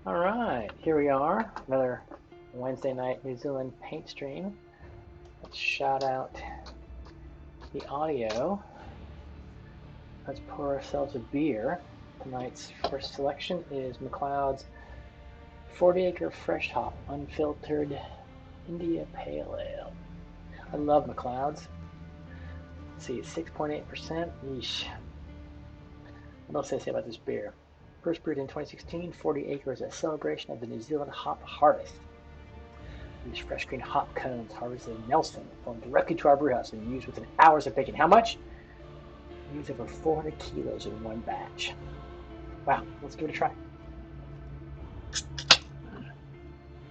All right, here we are, another Wednesday night New Zealand paint stream. Let's shout out the audio. Let's pour ourselves a beer. Tonight's first selection is McLeod's 40 Acre Fresh Hop Unfiltered India Pale Ale. I love McLeod's. Let's see, 6.8%. Yeesh. What else did I say about this beer? First brewed in 2016, 40 Acre is a celebration of the New Zealand hop harvest. These fresh green hop cones harvested in Nelson, flown directly to our brewhouse and used within hours of baking. How much? Use over 400 kilos in one batch. Wow, let's give it a try.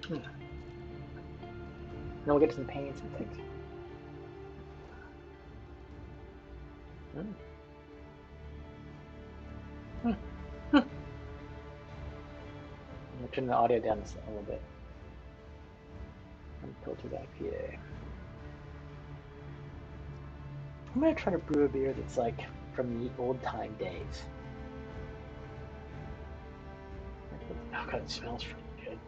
Then we'll get to the paints and things. I'll turn the audio down a little bit. Unfiltered IPA. I'm gonna try to brew a beer that's like from the old time days. Oh god, it smells really good.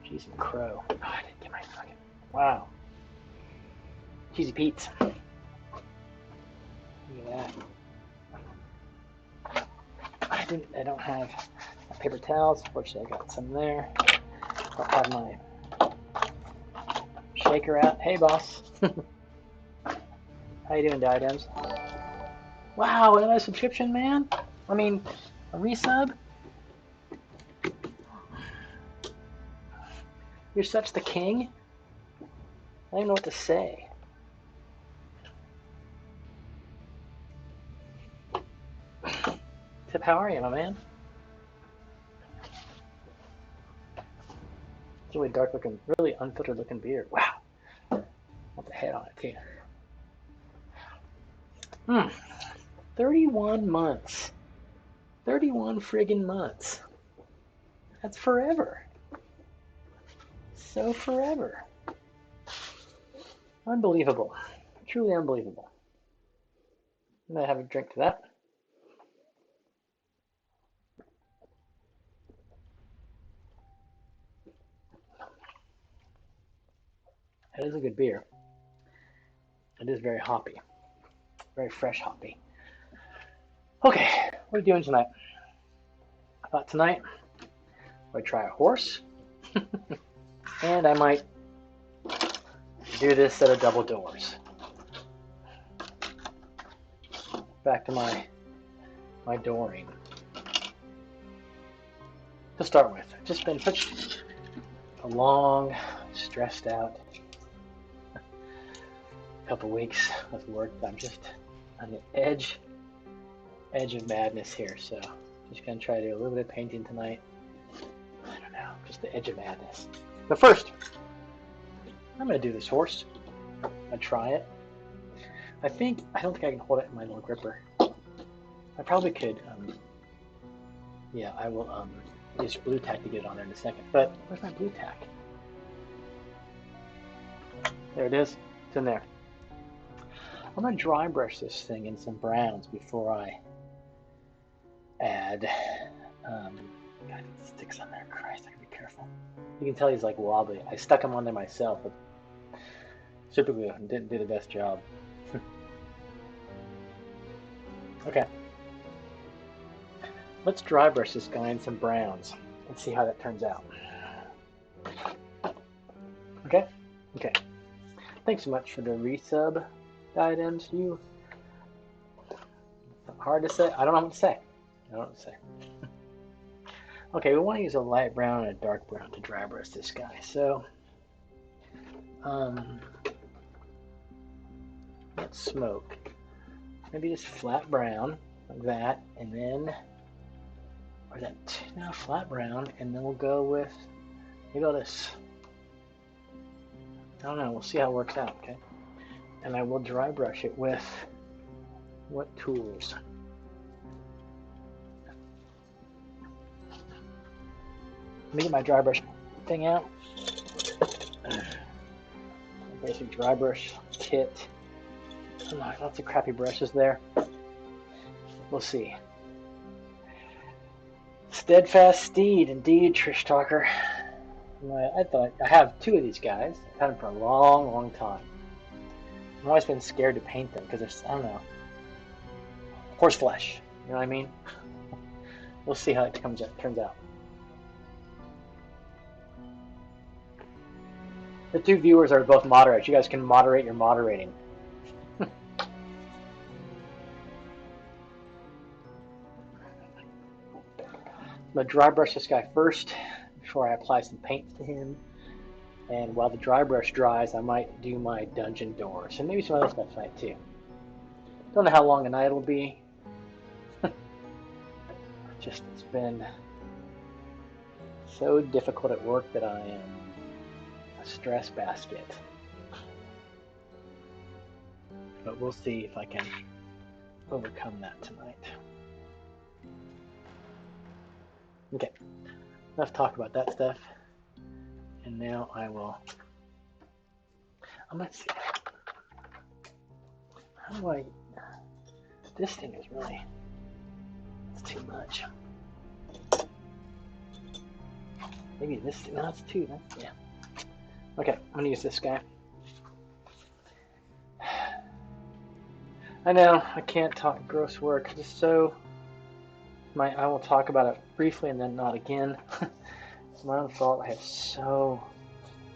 Cheese and crow. Oh, I didn't get my fucking. Wow. Cheesy Pete's. Look at that. I don't have paper towels. Fortunately, I got some there. I'll have my shaker out. Hey, boss. How you doing, Diadems? Wow, another subscription, man. I mean, a resub. You're such the king. I don't even know what to say. Tip, how are you, my man? It's really dark looking, really unfiltered looking beer. Wow. Want the head on it, too. 31 months. 31 friggin' months. That's forever. So forever. Unbelievable. Truly unbelievable. I'm gonna have a drink to that. It is a good beer. It is very hoppy. Very fresh hoppy. Okay, what are we doing tonight? I thought tonight I'd try a horse. And I might do this set of double doors. Back to my dooring. To start with, I've just been such a long, stressed out couple weeks with work. I'm just on the edge of madness here. So just gonna try to do a little bit of painting tonight. I don't know, just the edge of madness. But first, I'm gonna do this horse. I try it. I don't think I can hold it in my little gripper. I probably could. Yeah, I will use blue tack to get it on there in a second. But where's my blue tack? There it is. It's in there. I'm gonna dry brush this thing in some browns before I add. God, it sticks on there. Christ, I gotta be careful. You can tell he's like wobbly. I stuck him on there myself with super glue and didn't do the best job. Okay. Let's dry brush this guy in some browns and see how that turns out. Okay? Okay. Thanks so much for the resub, Diadems. You. Hard to say. I don't know what to say. Okay, we want to use a light brown and a dark brown to dry brush this guy. So, let's smoke. Maybe just flat brown, like that, and then, or that, no, flat brown, and then we'll go with, maybe I'll just, I don't know, we'll see how it works out, okay? And I will dry brush it with, what tools? Let me get my dry brush thing out. Basic dry brush kit. Lots of crappy brushes there. We'll see. Steadfast Steed, indeed, Trish Talker. I thought I have two of these guys. I've had them for a long, long time. I've always been scared to paint them because there's, I don't know, horse flesh. You know what I mean? We'll see how it turns out. The two viewers are both moderates. You guys can moderate your moderating. I'm going to dry brush this guy first before I apply some paint to him. And while the dry brush dries, I might do my dungeon doors. And maybe some other stuff tonight too. Don't know how long a night it'll be. Just it's been so difficult at work that I am a stress basket. But we'll see if I can overcome that tonight. Okay, enough talk about that stuff. And now I'm gonna see. How do I, this thing is really, it's too much. Maybe this, no, it's too, yeah. Okay, I'm gonna use this guy. I know, I can't talk gross work. It's so, I will talk about it briefly and then not again. It's my own fault. I have so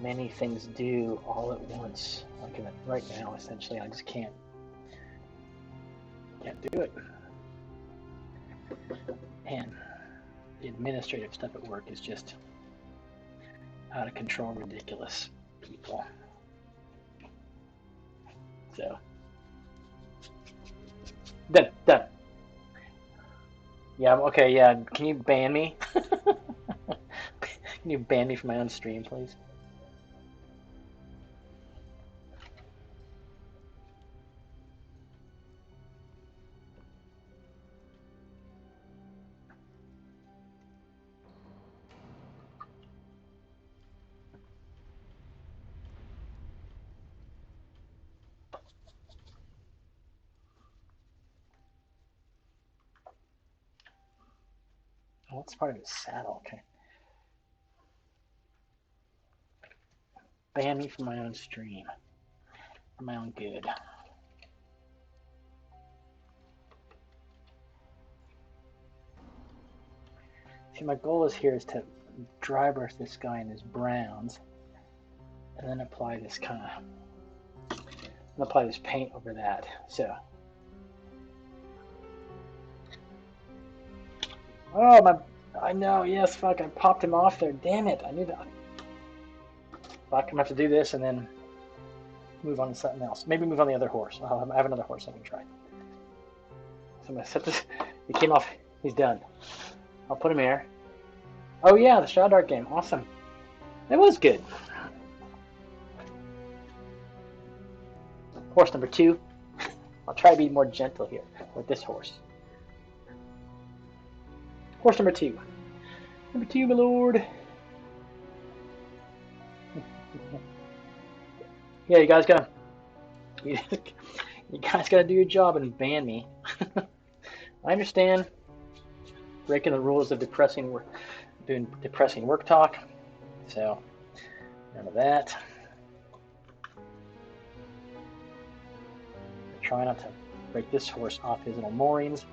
many things due all at once. Like right now, essentially, I just can't do it. And the administrative stuff at work is just out of control, ridiculous people. So, done. Yeah, okay, yeah. Can you ban me? Can you ban me from my own stream, please? Oh, that's part of his saddle, okay. Ban me from my own stream. For my own good. See, my goal is here is to dry brush this guy in his browns and then apply this apply this paint over that. So, oh, I know, yes, fuck, I popped him off there. Damn it, I knew that. Fuck, I'm gonna have to do this and then move on to something else. Maybe move on the other horse. I have another horse I can try. So I'm gonna set this. He came off. He's done. I'll put him here. Oh yeah, the Shadow Dart game. Awesome. It was good. Horse number 2. I'll try to be more gentle here with this horse. Horse number 2. Number 2, my lord. Yeah, you guys gotta do your job and ban me. I understand breaking the rules of doing depressing work talk. So none of that. Try not to break this horse off his little moorings.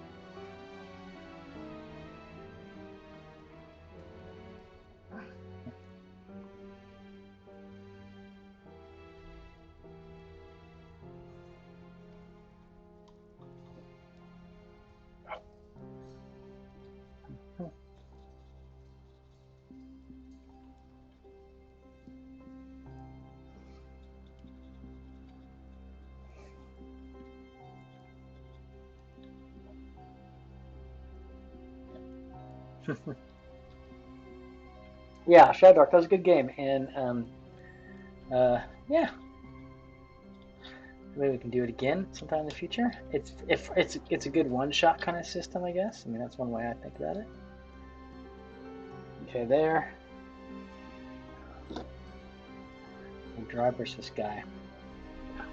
Yeah, Shadow Dark, that was a good game, and yeah, maybe we can do it again sometime in the future. It's a good one-shot kind of system, I guess. I mean, that's one way I think about it. Okay, there. And dry brush this guy. I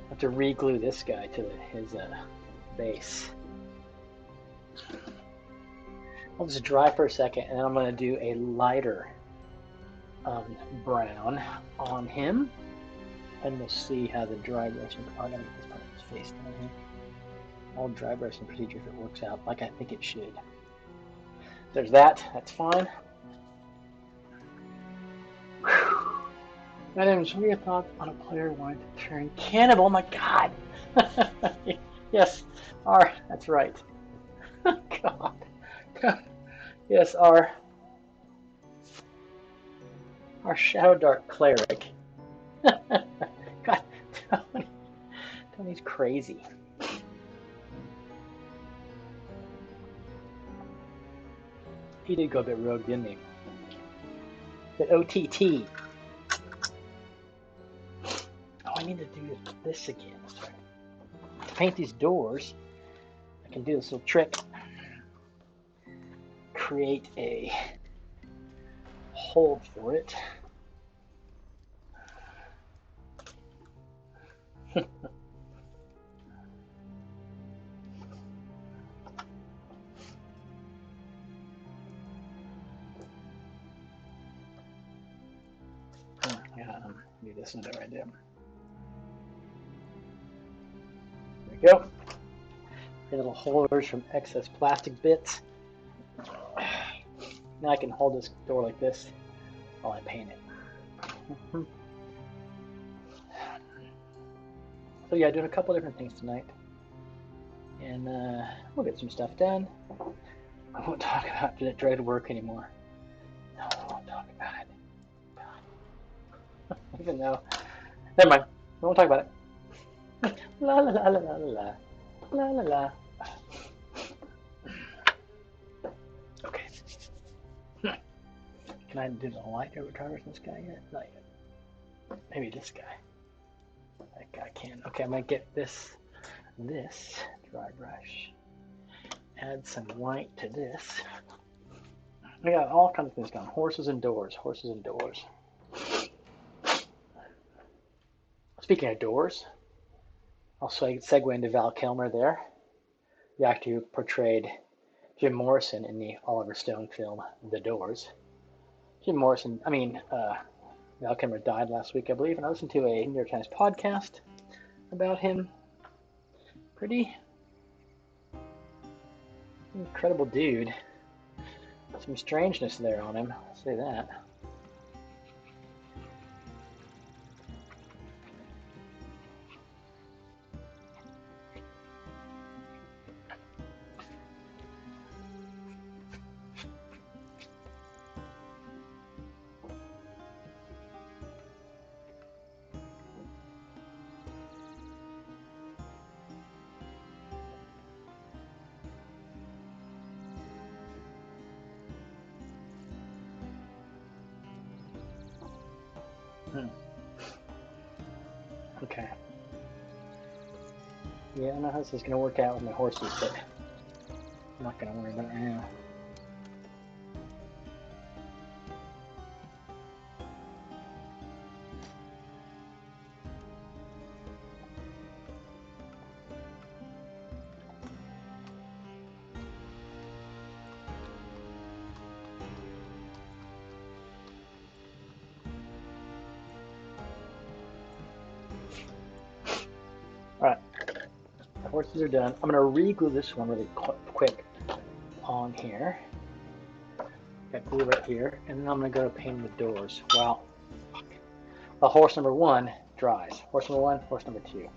have to re-glue this guy to his base. I'll just dry for a second, and then I'm going to do a lighter brown on him, and we'll see how the dry brushing. Oh, I gotta get this part of his face down here. All dry brushing procedure if it works out like I think it should. There's that. That's fine. Whew. Adams, what are your thoughts on a player wanting to turn cannibal? Oh my God. Yes, that's right. God. Yes, our Shadow Dark cleric. God, Tony's crazy. He did go a bit rogue, didn't he? But OTT. Oh, I need to do this again. Sorry. To paint these doors, I can do this little trick. Create a hole for it. Do this and do what I do. There we go. Little holders from excess plastic bits. Now I can hold this door like this while I paint it. So yeah, doing a couple different things tonight, and we'll get some stuff done. I won't talk about dread work anymore. No, I won't talk about it. Even though, never mind. We won't talk about it. La la la la la la la la la. Okay. Can I do the light over drivers in this guy yet? Not yet. Maybe this guy. That guy can. Okay, I'm gonna get this dry brush. Add some white to this. I got all kinds of things going. Horses and doors. Horses and doors. Speaking of doors, I'll segue into Val Kilmer there, the actor who portrayed Jim Morrison in the Oliver Stone film The Doors. Val Kilmer died last week, I believe, and I listened to a New York Times podcast about him. Pretty incredible dude. Some strangeness there on him, I'll say that. Okay. Yeah, I don't know how this is going to work out with my horses, but I'm not going to worry about it right now. Alright, the horses are done. I'm going to re-glue this one really quick on here. Got glue right here, and then I'm going to go paint the doors. Well, horse number 1 dries. Horse number 1, horse number 2.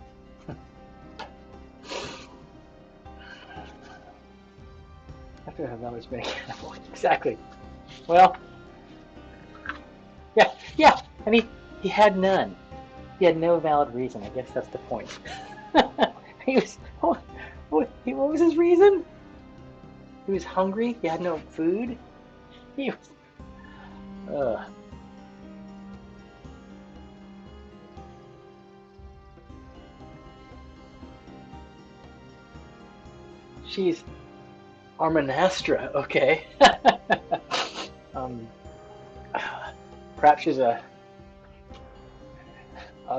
I feel like that was making exactly. Well, yeah, and he had none. He had no valid reason. I guess that's the point. What was his reason? He was hungry. He had no food. He was. She's Armanastra. Okay. Perhaps she's a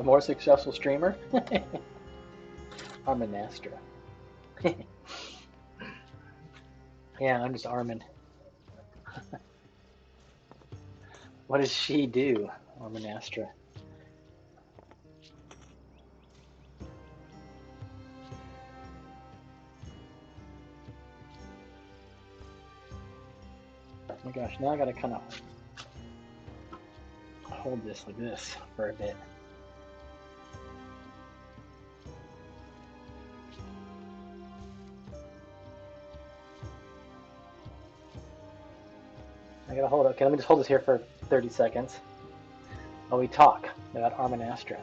more successful streamer. Armanastra. Yeah, I'm just Armin. What does she do, Armanastra? Oh my gosh, now I gotta kind of hold this like this for a bit. I gotta hold it. Okay, let me just hold this here for 30 seconds while we talk about Armanastra.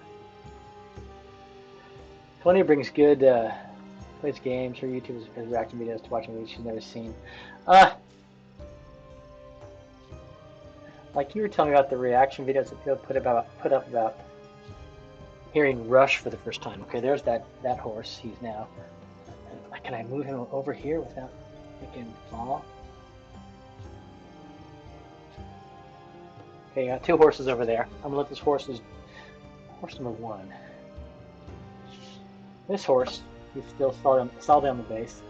Tony brings good, plays games. Her YouTube is reacting videos to watching movies she's never seen. Like you were telling me about the reaction videos that people put up about hearing Rush for the first time. Okay, there's that horse. He's now. Can I move him over here without making him fall? Okay, you got two horses over there. I'm gonna let this horse number one. This horse, he's still solid on the base.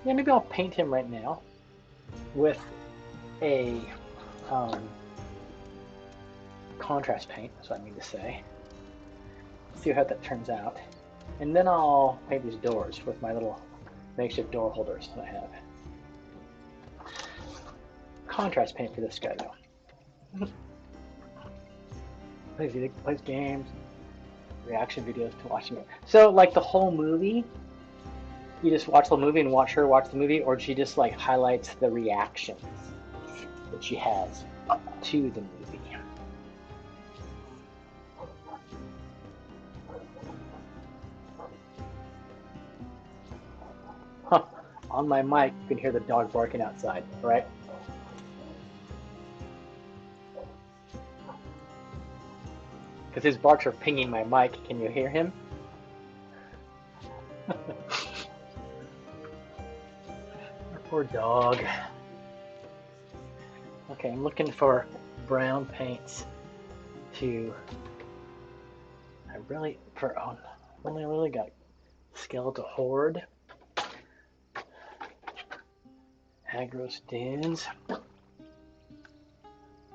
Yeah, maybe I'll paint him right now with a contrast paint, that's what I mean to say. See how that turns out. And then I'll paint these doors with my little makeshift door holders that I have. Contrast paint for this guy though. Plays games, reaction videos to watching it. So like the whole movie, you just watch the movie and watch her watch the movie, or she just like highlights the reactions that she has to the movie. Huh. On my mic, you can hear the dog barking outside, right? Because his barks are pinging my mic. Can you hear him? Poor dog. Okay, I'm looking for brown paints to. I really got Skeletal Horde, Agros Dunes. I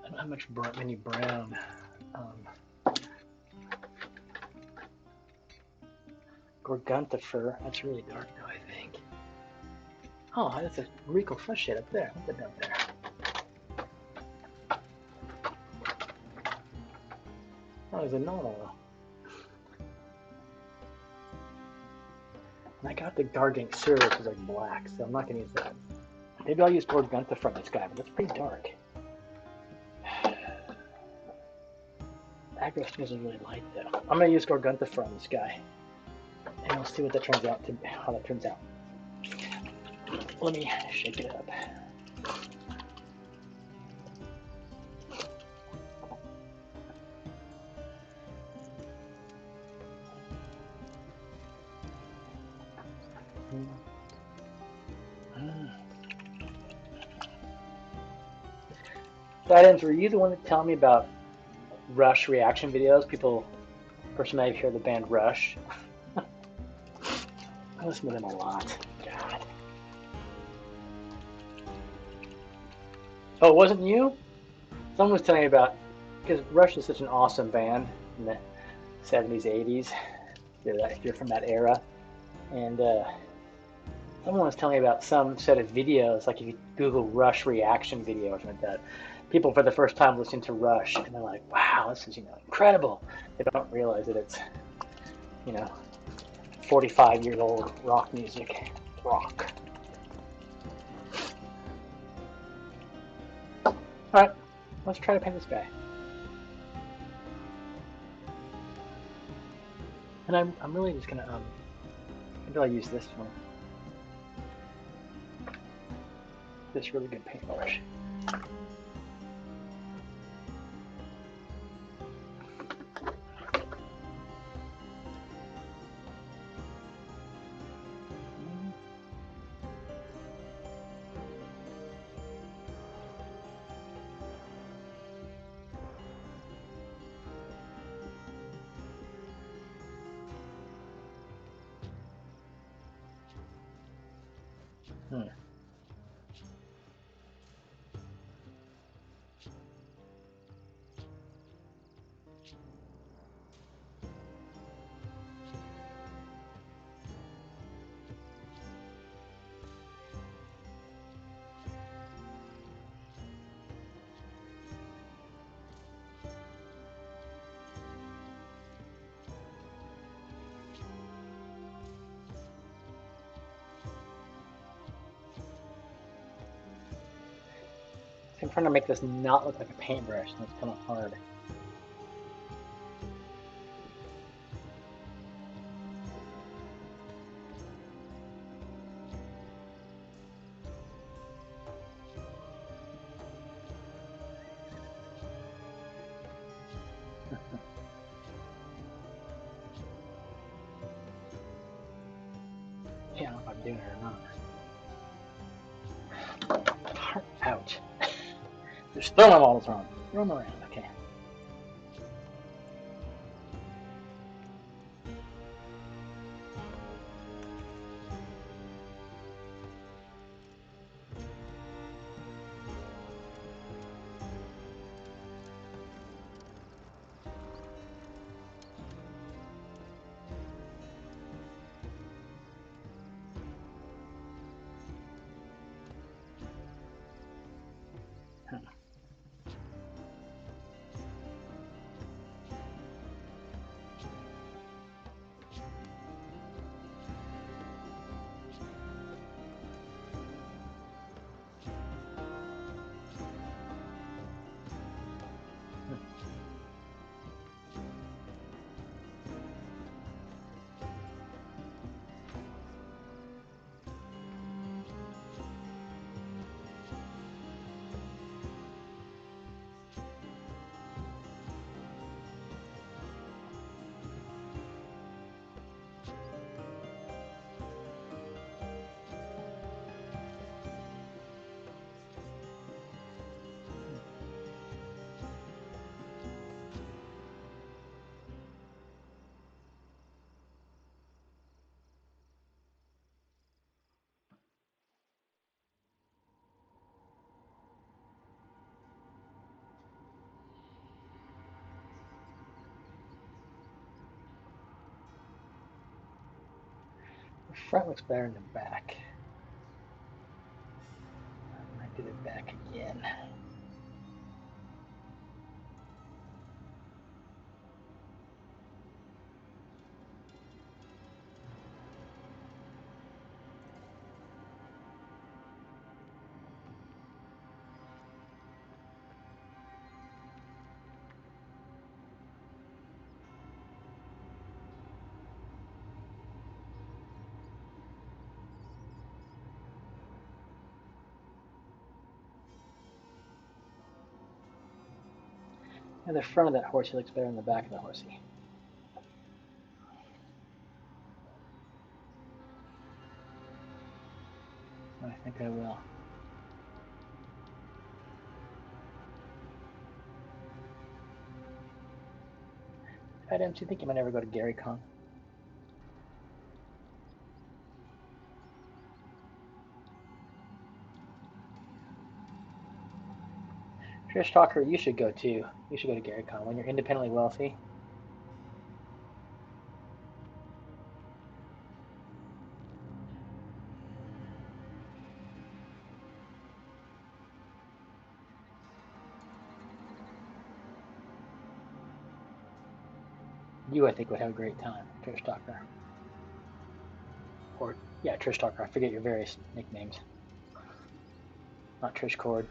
don't have many brown. Gorgunthifer, that's really dark though, I think. Oh, that's a Rico Fresh shade up there. What's it up there? Oh, there's a Nono. And I got the Gargantua, which is like black, so I'm not going to use that. Maybe I'll use Gorgunthifer from this guy, but that's pretty dark. Agros Dunes is really light though. I'm going to use Gorgunthifer on this guy. And we'll see what that turns out to how that turns out. Let me shake it up. Guidance, were you the one that told me about Rush reaction videos? Person might hear the band Rush. I listen to them a lot. God. Oh, it wasn't you? Someone was telling me about, because Rush is such an awesome band in the 70s, 80s, if you're from that era. And someone was telling me about some set of videos, like if you Google Rush reaction video or something like that, people for the first time listening to Rush, and they're like, wow, this is, incredible. They don't realize that it's, 45-year-old rock music. Rock. Alright, let's try to paint this guy. And I'm really just gonna, maybe I'll use this one. This really good paintbrush. I'm trying to make this not look like a paintbrush, and it's kind of hard. Yeah, I don't know if I'm doing it or not. Ouch. Just throw them all the time. Throw them around, okay. The front looks better than the back. I might do the back again. And the front of that horsey looks better than the back of the horsey. I think I will. Adam, do you think you might ever go to GaryCon? Trish Talker, you should go too. You should go to GaryCon when you're independently wealthy. You, I think, would have a great time, Trish Talker. Or, yeah, Trish Talker. I forget your various nicknames. Not Trish Cord.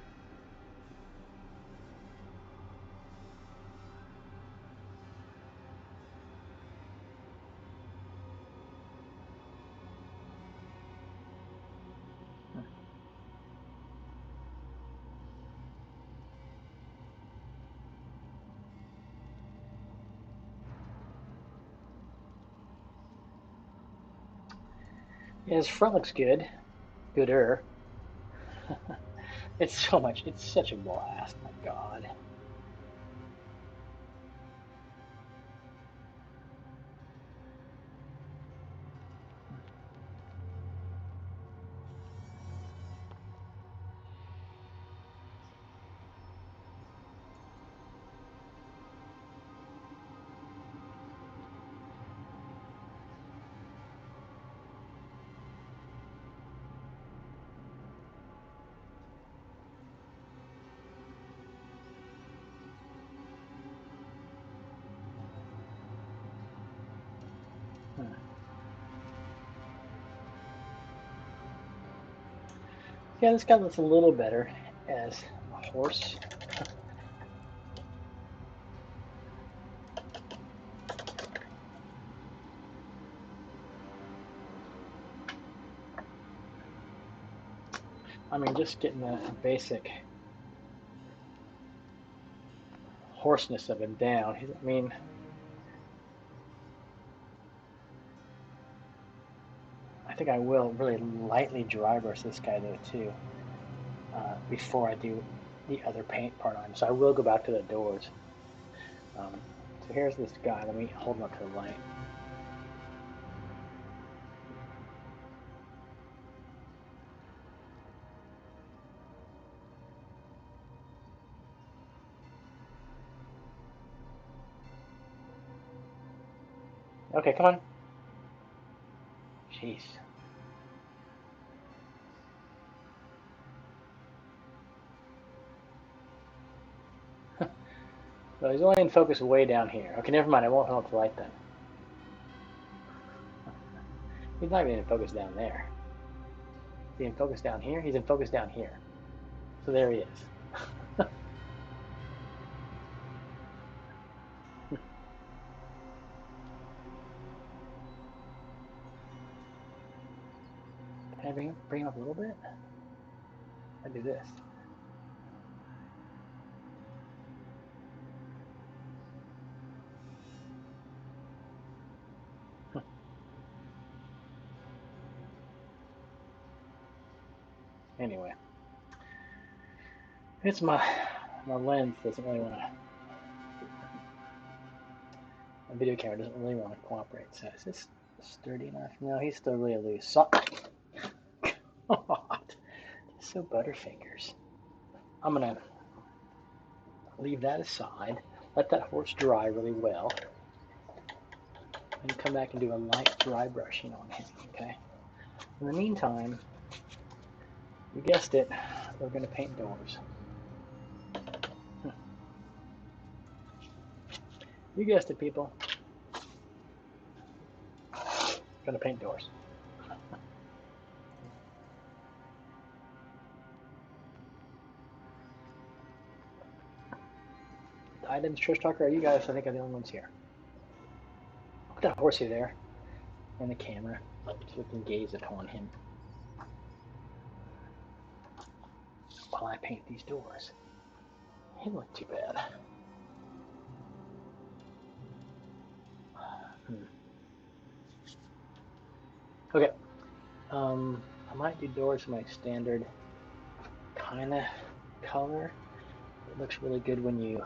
Yeah, his front looks good. Gooder. It's so much. It's such a blast. My God. Yeah, this guy looks a little better as a horse. I mean, just getting the basic hoarseness of him down. I mean, I think I will really lightly dry brush this guy though too, before I do the other paint part on him. So I will go back to the doors. So here's this guy. Let me hold him up to the light. Okay, come on. Jeez. So he's only in focus way down here. Okay, never mind. I won't hold up the light then. He's not even in focus down there. Is he in focus down here? He's in focus down here. So there he is. Can I bring him up a little bit? I do this. Anyway, it's my lens doesn't really want to. My video camera doesn't really want to cooperate. So is this sturdy enough? No, he's still really loose. So, God, so butterfingers. I'm gonna leave that aside. Let that horse dry really well, and come back and do a light dry brushing on him. Okay. In the meantime, you guessed it, we're gonna paint doors. You guessed it, people. Gonna paint doors. Items, Trish Tucker, you guys, I think, are the only ones here. Put that horsey there, and the camera, so we can gaze upon him while I paint these doors. He didn't look too bad. Okay. I might do doors in my standard kind of color. It looks really good when you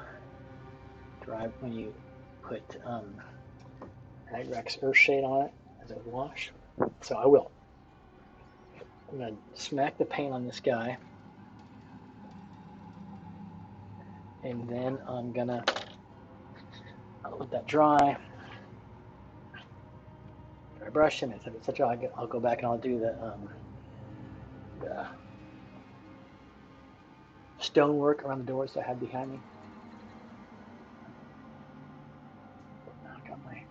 put Agrex Earthshade on it as a wash. So I will. I'm gonna smack the paint on this guy, and then I'm gonna let that dry. Dry brush him, etc. I'll go back and I'll do the stonework around the doors that I had behind me. I got my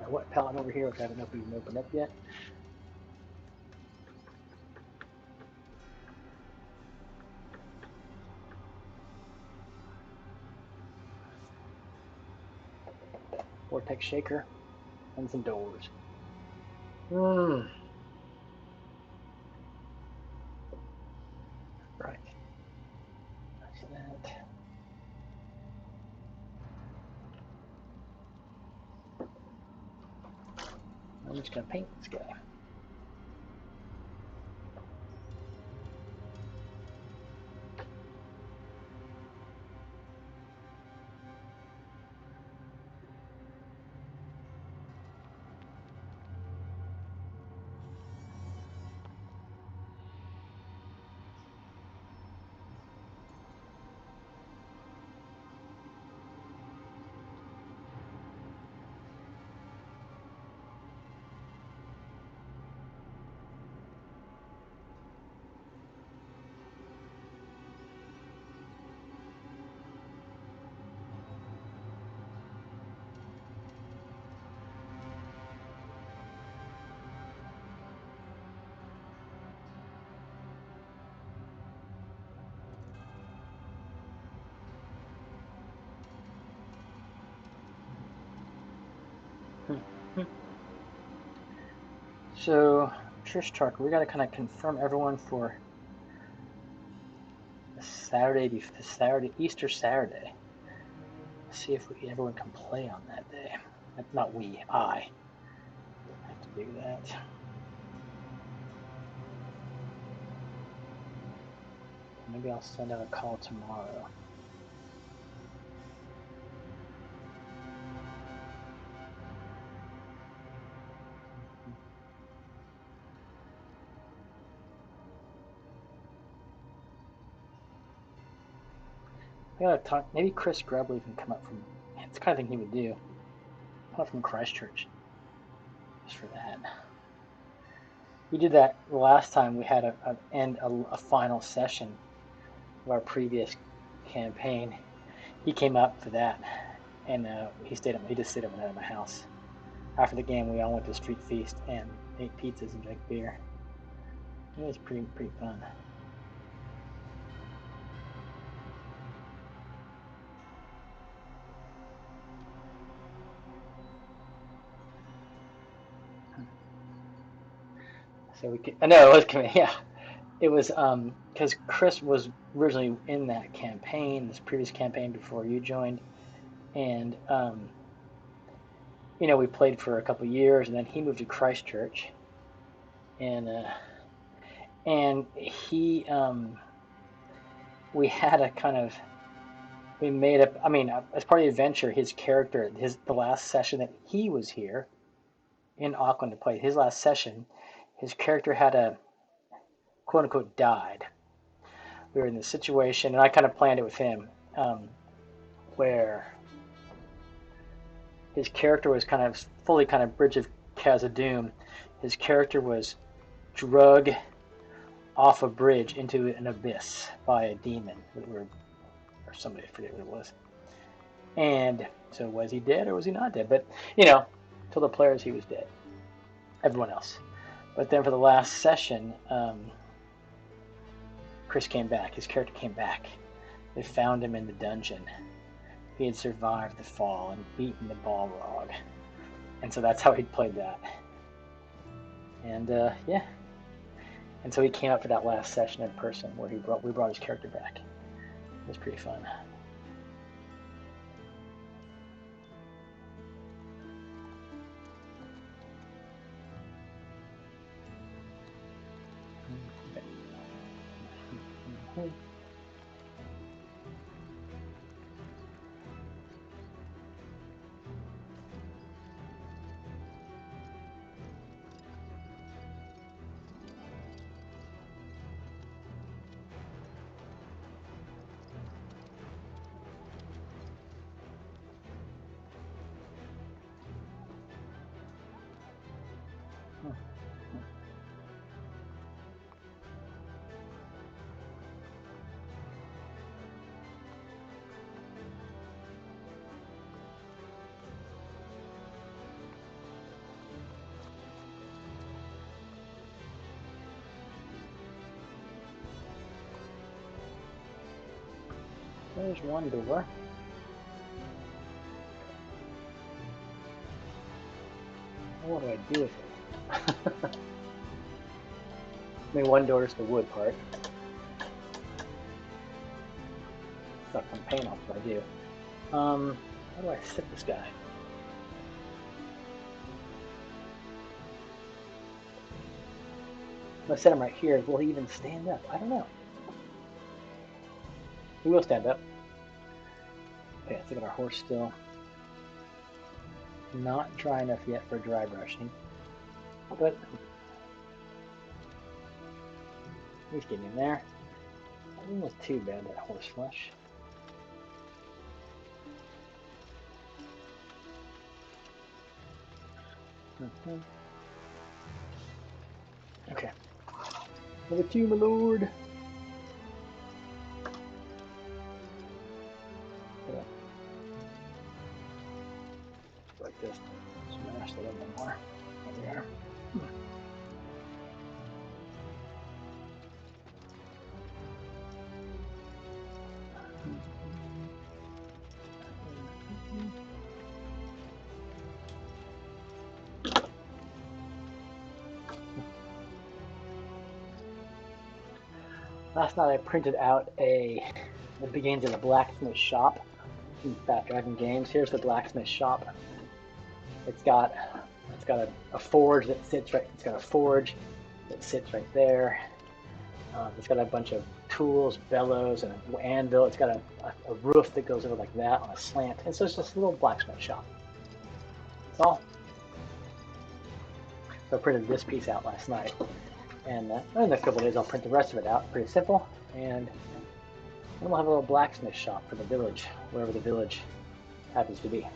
wet palette over here, which I haven't even opened up yet. Vortex shaker and some doors. Right. That's that. I'm just gonna paint this guy. So, Trish Truck, we got to kind of confirm everyone for the Saturday, Easter Saturday. See if everyone can play on that day. Not we, I have to do that. Maybe I'll send out a call tomorrow. I gotta talk. Maybe Chris Grubley can come up from. It's the kind of thing he would do. Come up from Christchurch, just for that. We did that the last time. We had a final session of our previous campaign. He came up for that, and he just stayed up at my house. After the game, we all went to Street Feast and ate pizzas and drank beer. It was pretty fun. So we could. I know it was coming. Yeah, it was because Chris was originally in that campaign, this previous campaign before you joined, and we played for a couple of years, and then he moved to Christchurch, and he we had a kind of we made up. I mean, as part of the adventure, his character, the last session that he was here in Auckland to play, his last session, his character had a quote unquote died. We were in this situation, and I kind of planned it with him, where his character was kind of fully kind of Bridge of Khazad-dûm. His character was drug off a bridge into an abyss by a demon or somebody, I forget what it was. And so was he dead or was he not dead? But to the players he was dead. Everyone else. But then for the last session, Chris came back. His character came back. They found him in the dungeon. He had survived the fall and beaten the Balrog. And so that's how he played that. And yeah. And so he came up for that last session in person where we brought his character back. It was pretty fun. There's one door. What do I do with it? I mean, one door is the wood part. Suck some paint off what I do. How do I sit this guy? I'm gonna set him right here. Will he even stand up? I don't know. He will stand up. Okay, let's look at our horse still. Not dry enough yet for dry brushing, but he's getting in there. That didn't look too bad, that horse flesh. Okay. Over to you, my lord. Like this. Smash that a little more. There we are. Last night I printed out the beginnings of the blacksmith shop from Fat Dragon Games. Here's the blacksmith shop. It's got a forge that sits right. It's got a forge that sits right there. It's got a bunch of tools, bellows, and an anvil. It's got a roof that goes over like that on a slant. And so it's just a little blacksmith shop. That's all. So I printed this piece out last night. And in a couple of days I'll print the rest of it out. Pretty simple. And then we'll have a little blacksmith shop for the village, wherever the village happens to be.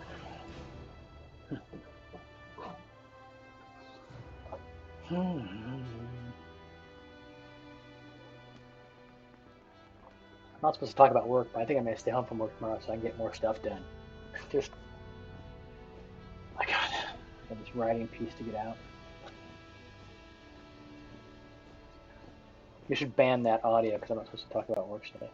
I'm not supposed to talk about work, but I think I may stay home from work tomorrow so I can get more stuff done. Just, my God, I got this writing piece to get out. You should ban that audio because I'm not supposed to talk about work today.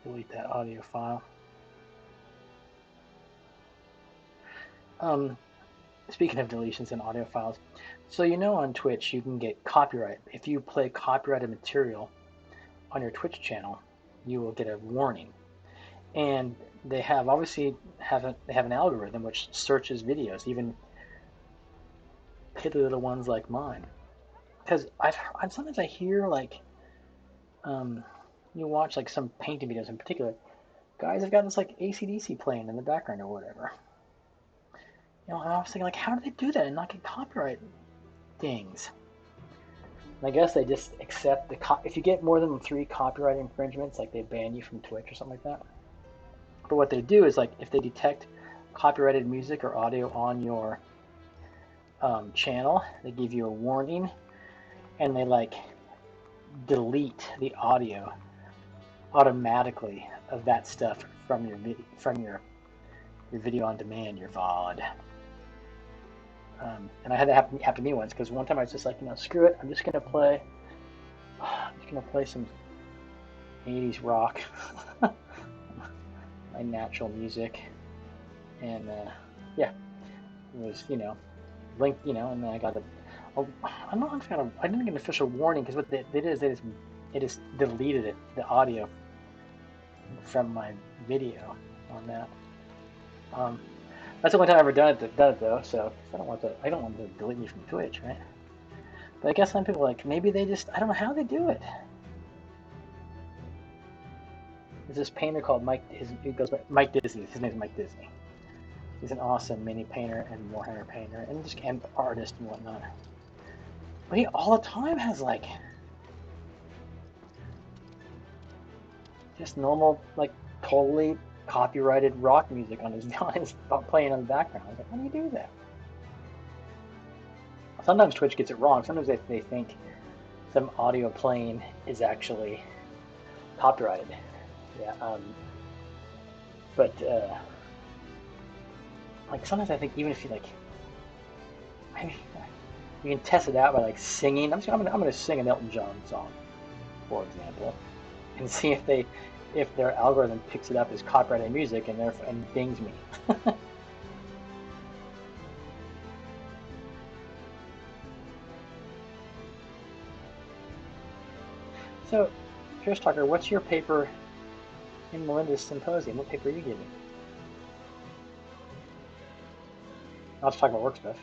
Delete that audio file. Speaking of deletions and audio files, so you know on Twitch you can get copyright. If you play copyrighted material on your Twitch channel, you will get a warning. And they have obviously have an algorithm which searches videos, even piddly little ones like mine. Because sometimes I hear like you watch like some painting videos in particular, guys have got this like AC/DC playing in the background or whatever. You know, and I was thinking like, how do they do that and not get copyright dings? And I guess they just accept if you get more than 3 copyright infringements, like they ban you from Twitch or something like that. But what they do is like if they detect copyrighted music or audio on your channel, they give you a warning, and they like delete the audio automatically of that stuff from your video on demand, your VOD. And I had that happen to me once because one time I was just like, screw it, I'm just gonna play some 80s rock, my natural music, and yeah, it was linked, and then I got I didn't get an official warning because what they did is they just deleted the audio from my video on that. That's the only time I've ever done it though. So I don't want to delete me from Twitch, right? But I guess some people maybe they just I don't know how they do it. There's this painter called Mike. He goes by Mike Disney. His name's Mike Disney. He's an awesome mini painter and Warhammer painter and artist and whatnot. But he all the time has just normal totally copyrighted rock music on his playing in the background. I was like, how do you do that? Sometimes Twitch gets it wrong. Sometimes they think some audio playing is actually copyrighted. Yeah. But sometimes I think even if you maybe you can test it out by singing. I'm gonna sing an Elton John song, for example, and see if their algorithm picks it up as copyrighted music and dings me. So, Chris Tucker, what's your paper in Melinda's symposium? What paper are you giving? I'll just talk about work stuff.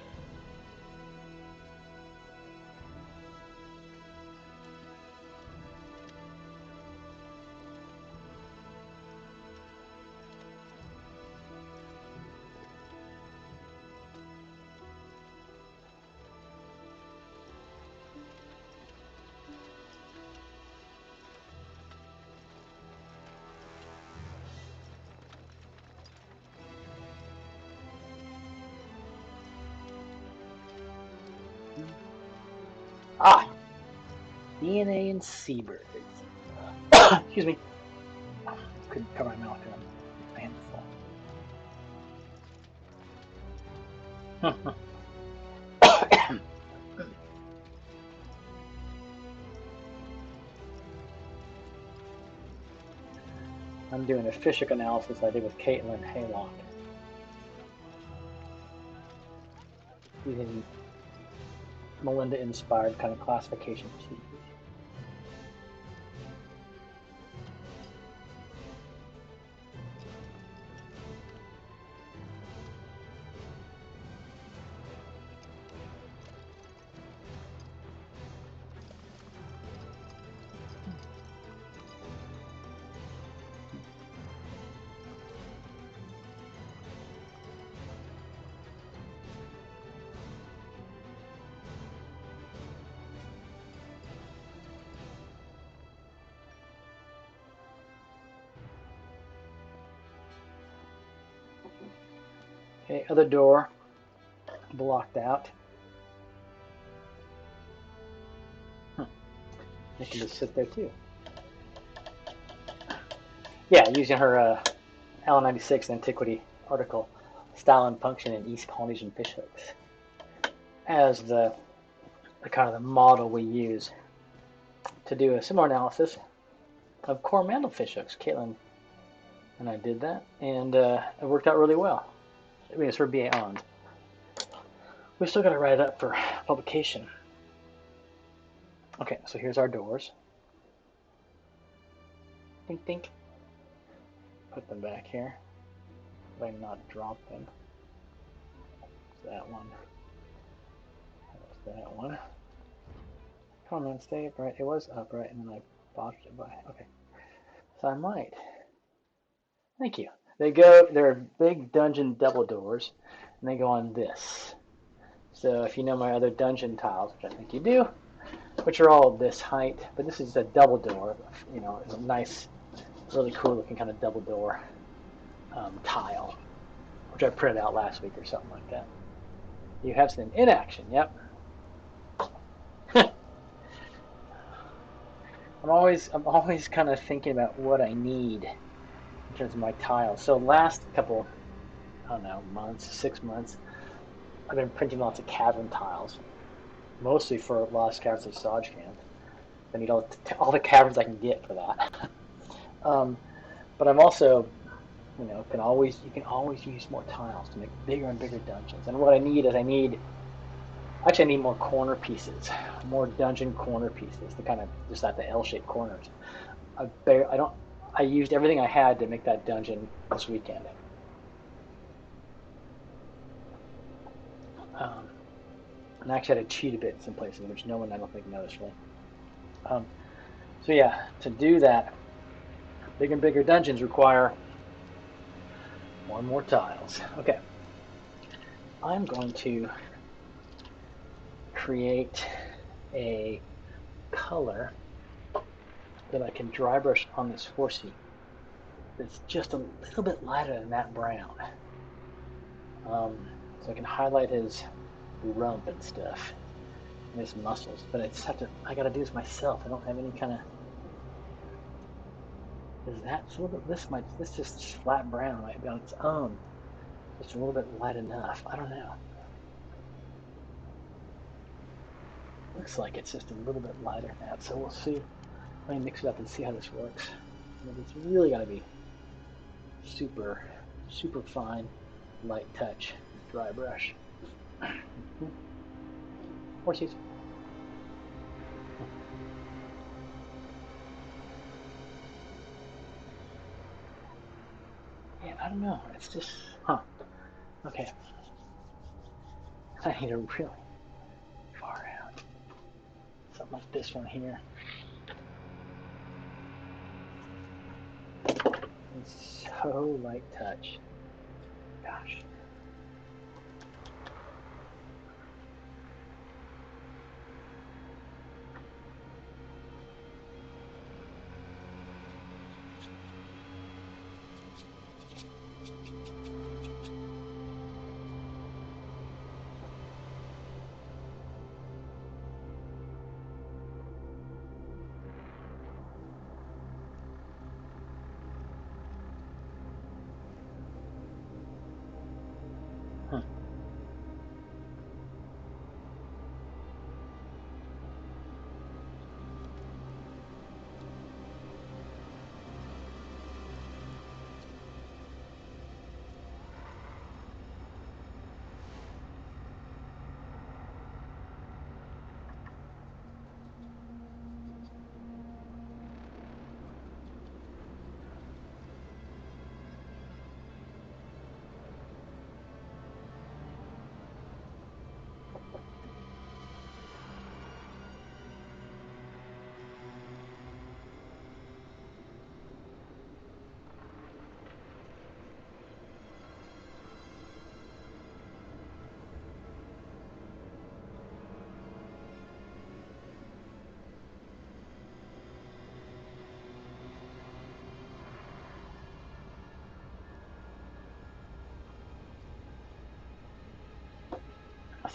Ah, DNA and seabirds. Excuse me. Couldn't cover my mouth because my hands are full. I'm doing a Fishhook analysis I did with Caitlin Haylock. using Melinda-inspired kind of classification procedures. Okay, other door blocked out. They can just sit there too. Yeah, using her L96 Antiquity article, Style and Function in East Polynesian Fishhooks, as the kind of the model we use to do a similar analysis of Coromandel fishhooks. Caitlin and I did that, and it worked out really well. I mean, it's for BA on. We still got to write it up for publication. Okay, so here's our doors. Think, think. Put them back here. If I not drop them. That one. There's that one. Come on, stay upright. It was upright, and then I botched it by. Okay. So I might. Thank you. They're big dungeon double doors, and they go on this. So if you know my other dungeon tiles, which I think you do, which are all this height, but this is a double door, you know, it's a nice, really cool looking kind of double door tile, which I printed out last week or something like that. You have some in action, yep. I'm always kind of thinking about what I need in terms of my tiles. So last couple, I don't know, months, 6 months, I've been printing lots of cavern tiles, mostly for Lost Caverns of Saj Camp. I need all the caverns I can get for that. But I'm also, you know, you can always use more tiles to make bigger and bigger dungeons. And what I need is I need more corner pieces, more dungeon corner pieces to kind of just like the L-shaped corners. I used everything I had to make that dungeon this weekend. And I actually had to cheat a bit in some places, which no one I don't think noticed really. So yeah, to do that, bigger and bigger dungeons require more and more tiles. Okay, I'm going to create a color that I can dry brush on this horsey that's just a little bit lighter than that brown. So I can highlight his rump and stuff, and his muscles, but I gotta do this myself. I don't have any kind of, this just flat brown might be on its own, just a little bit light enough. I don't know. Looks like it's just a little bit lighter than that, so we'll see. Let me mix it up and see how this works. But it's really gotta be super, super fine, light touch, dry brush. Horsies. Yeah, I don't know. It's just, okay. I need a really far out. Something like this one here. It's so light touch. Gosh.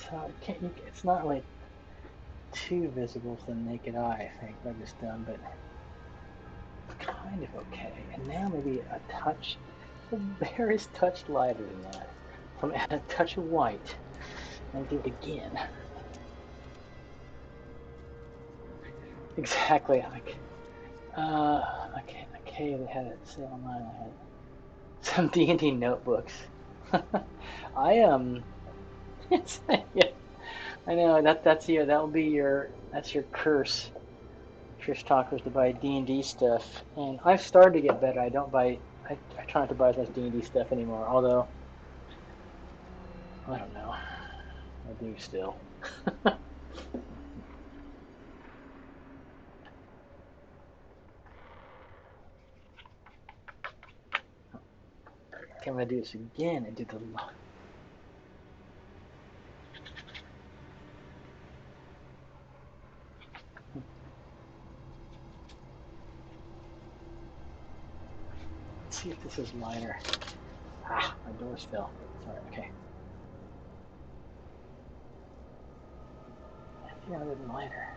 So it can't, it's not like too visible to the naked eye, I think, what I've just done, but it's kind of okay. And now maybe a touch, the barest touch lighter than that. So I'm gonna add a touch of white and do it again. Exactly. Like, okay, they had it sale online. I had some D&D notebooks. I it's, yeah, I know that's your that'll be that's your curse, Trish Talkers, to buy D&D stuff. And I've started to get better. I don't buy. I try not to buy as much D&D stuff anymore. Although I don't know, I do still. Okay, I'm gonna do this again and do the. Let's see if this is lighter. Ah, my doors fell. Sorry. Okay. I think I did lighter.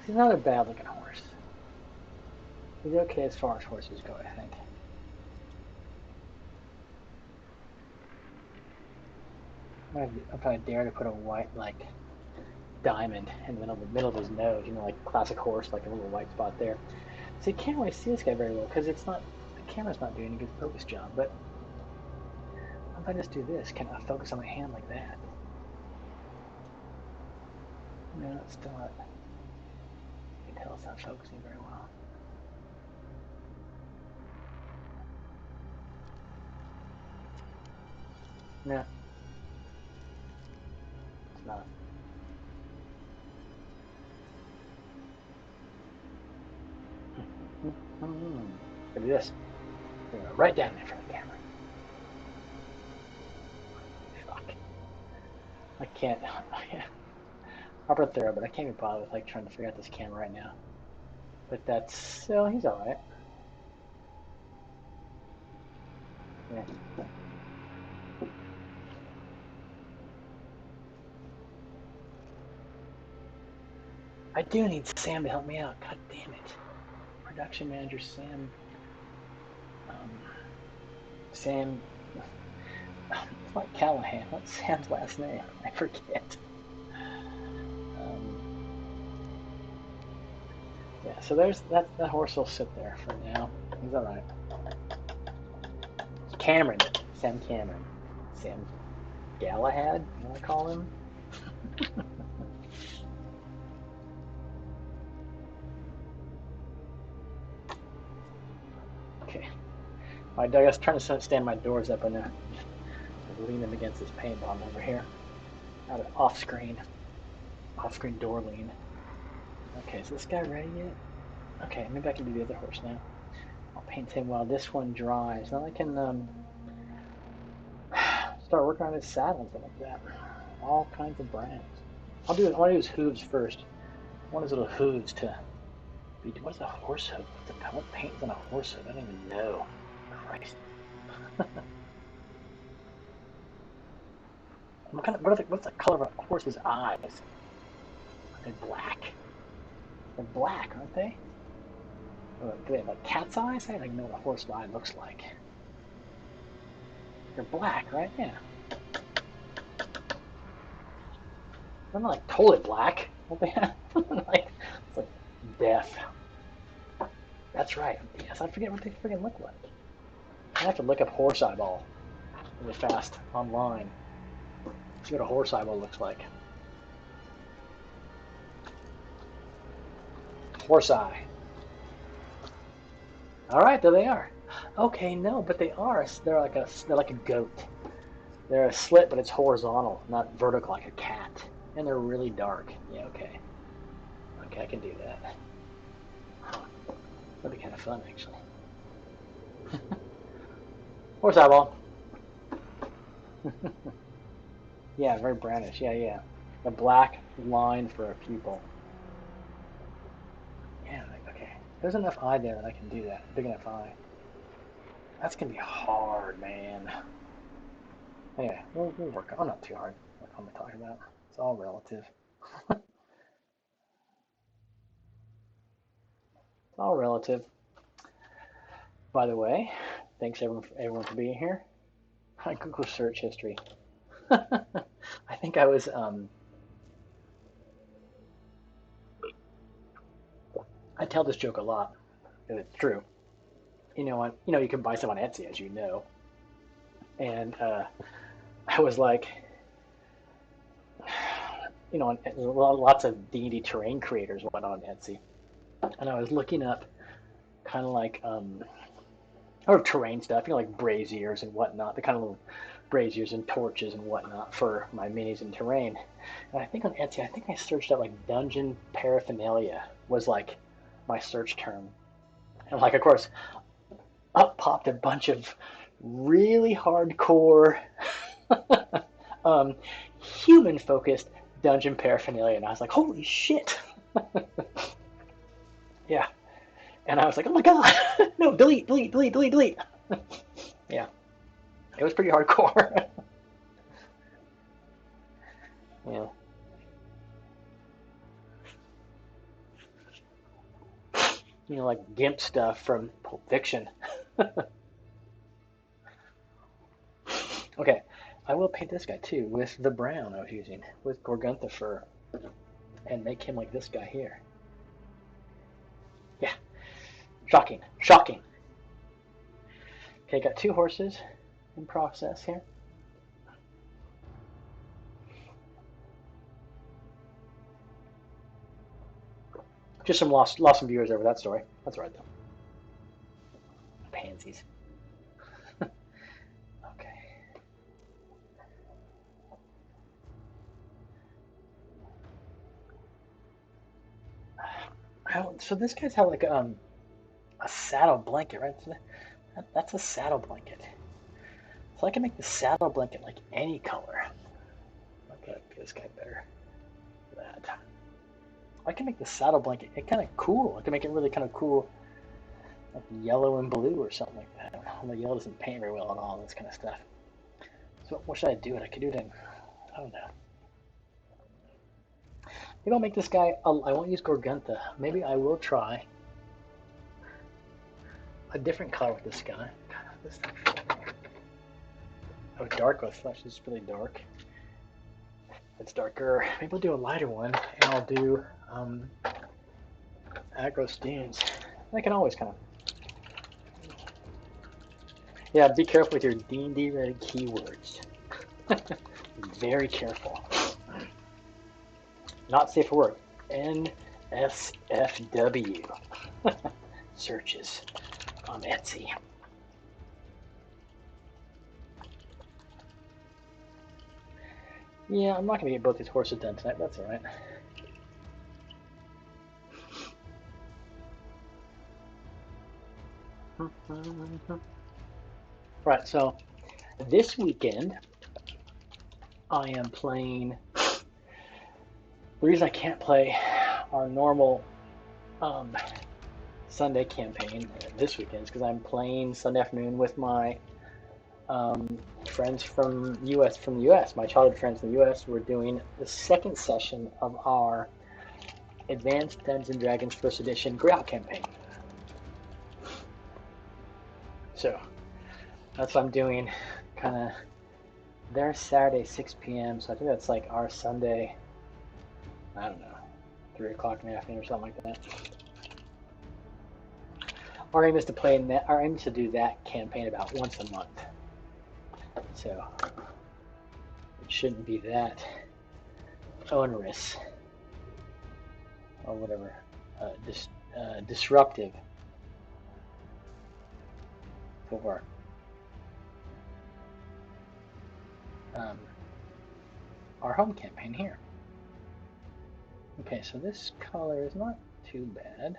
He's not a bad looking horse. He's okay as far as horses go, I think. If I dare to put a white, like, diamond in the middle of his nose, like classic horse, like a little white spot there. So you can't really see this guy very well because it's not, the camera's not doing a good focus job. But if I just do this, can I focus on my hand like that? No, it's still not. You can tell it's not focusing very well. No, it's not. Look at this. Right down there for the camera. Fuck. I can't. I'll put it there, but I can't be bothered with like trying to figure out this camera right now. But that's so he's all right. Yeah. I do need Sam to help me out. God damn it. Production manager Sam. Sam. It's like Callahan. What's Sam's last name? I forget. Yeah, so there's that horse will sit there for now. He's all right. Cameron. Sam Cameron. Sam Galahad, you want to call him? Okay. I was trying to stand my doors up and lean them against this paint bomb over here. Out of off-screen door lean. Okay, is this guy ready yet? Okay, maybe I can do the other horse now. I'll paint him while this one dries. Then I can start working on his saddle and stuff like that. All kinds of brands. I want to do his hooves first. I want his little hooves to be. What's a horse hoof? What paint is on a horse hoof? I don't even know. Christ. What's the color of a horse's eyes? Are they black? They're black, aren't they? Or do they have like cat's eyes? I don't even know what a horse's eye looks like. They're black, right? Yeah. They're not like totally black. What they have? Like it's like death. That's right. Yes, I forget what they friggin' look like. I have to look up horse eyeball really fast online. See what a horse eyeball looks like. Horse eye. All right, there they are. Okay, no, but they are. They're like a goat. They're a slit, but it's horizontal, not vertical like a cat. And they're really dark. Yeah, okay. Okay, I can do that. Huh. That'd be kind of fun, actually. Horse eyeball. Yeah, very brownish. Yeah, yeah. The black line for a pupil. Yeah, okay. There's enough eye there that I can do that. Big enough eye. That's gonna be hard, man. Anyway, we'll work on. Oh, not too hard. What am I talking about? It's all relative. It's all relative. By the way, thanks everyone for being here. I Google search history. I think I was I tell this joke a lot because it's true. You can buy stuff on Etsy, as you know, and I was like, there's lots of D&D terrain creators went on Etsy, and I was looking up kind of like or terrain stuff, like braziers and whatnot, the kind of little braziers and torches and whatnot for my minis and terrain. And I think on Etsy, I think I searched up like dungeon paraphernalia was like my search term, and like of course up popped a bunch of really hardcore um, human focused dungeon paraphernalia, and I was like, holy shit. Yeah. And I was like, oh my god, no, delete, delete, delete, delete, delete. Yeah, it was pretty hardcore. Yeah. Like GIMP stuff from Pulp Fiction. Okay, I will paint this guy too with the brown I was using, with Gorguntha fur, and make him like this guy here. Yeah, shocking, shocking. Okay, got 2 horses in process here. Just lost some viewers over that story. That's all right though. Pansies. Okay. So this guy's had like a saddle blanket, right? So that's a saddle blanket. So I can make the saddle blanket like any color. Okay, this guy better. That. I can make the saddle blanket kind of cool. I can make it really kind of cool, like yellow and blue or something like that. Although yellow doesn't paint very well at all, this kind of stuff. So what should I do? I could do it in, I don't know. Maybe I'll make this guy, I won't use Gorguntha. Maybe I will try a different color with this guy. Oh, dark with flesh is really dark. It's darker. Maybe I'll do a lighter one, and I'll do aggro steams. I can always kind of. Yeah, be careful with your D&D related keywords. Very careful. Not safe for work. NSFW. Searches on Etsy. Yeah, I'm not going to get both these horses done tonight. That's all right. Right, so this weekend I am playing. The reason I can't play our normal Sunday campaign this weekend is because I'm playing Sunday afternoon with my friends from the U.S., my childhood friends from the U.S. We're doing the second session of our Advanced Dungeons & Dragons First Edition Greyhawk campaign. So that's what I'm doing, kind of. Their Saturday 6 p.m. So I think that's like our Sunday. I don't know, 3 o'clock in the afternoon or something like that. Our aim is to play in that. Our aim is to do that campaign about once a month. So it shouldn't be that onerous or whatever, disruptive for our home campaign here. Okay, so this color is not too bad.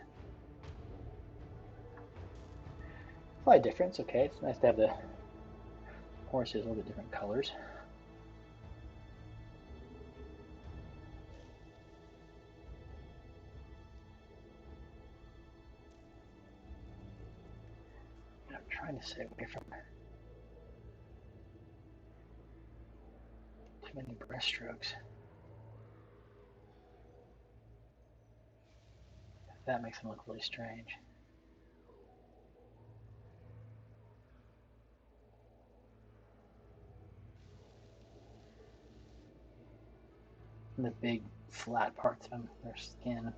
Slight difference, okay. It's nice to have the horses a little bit different colors. I'm trying to stay away from too many brushstrokes. That makes them look really strange. And the big flat parts of their skin.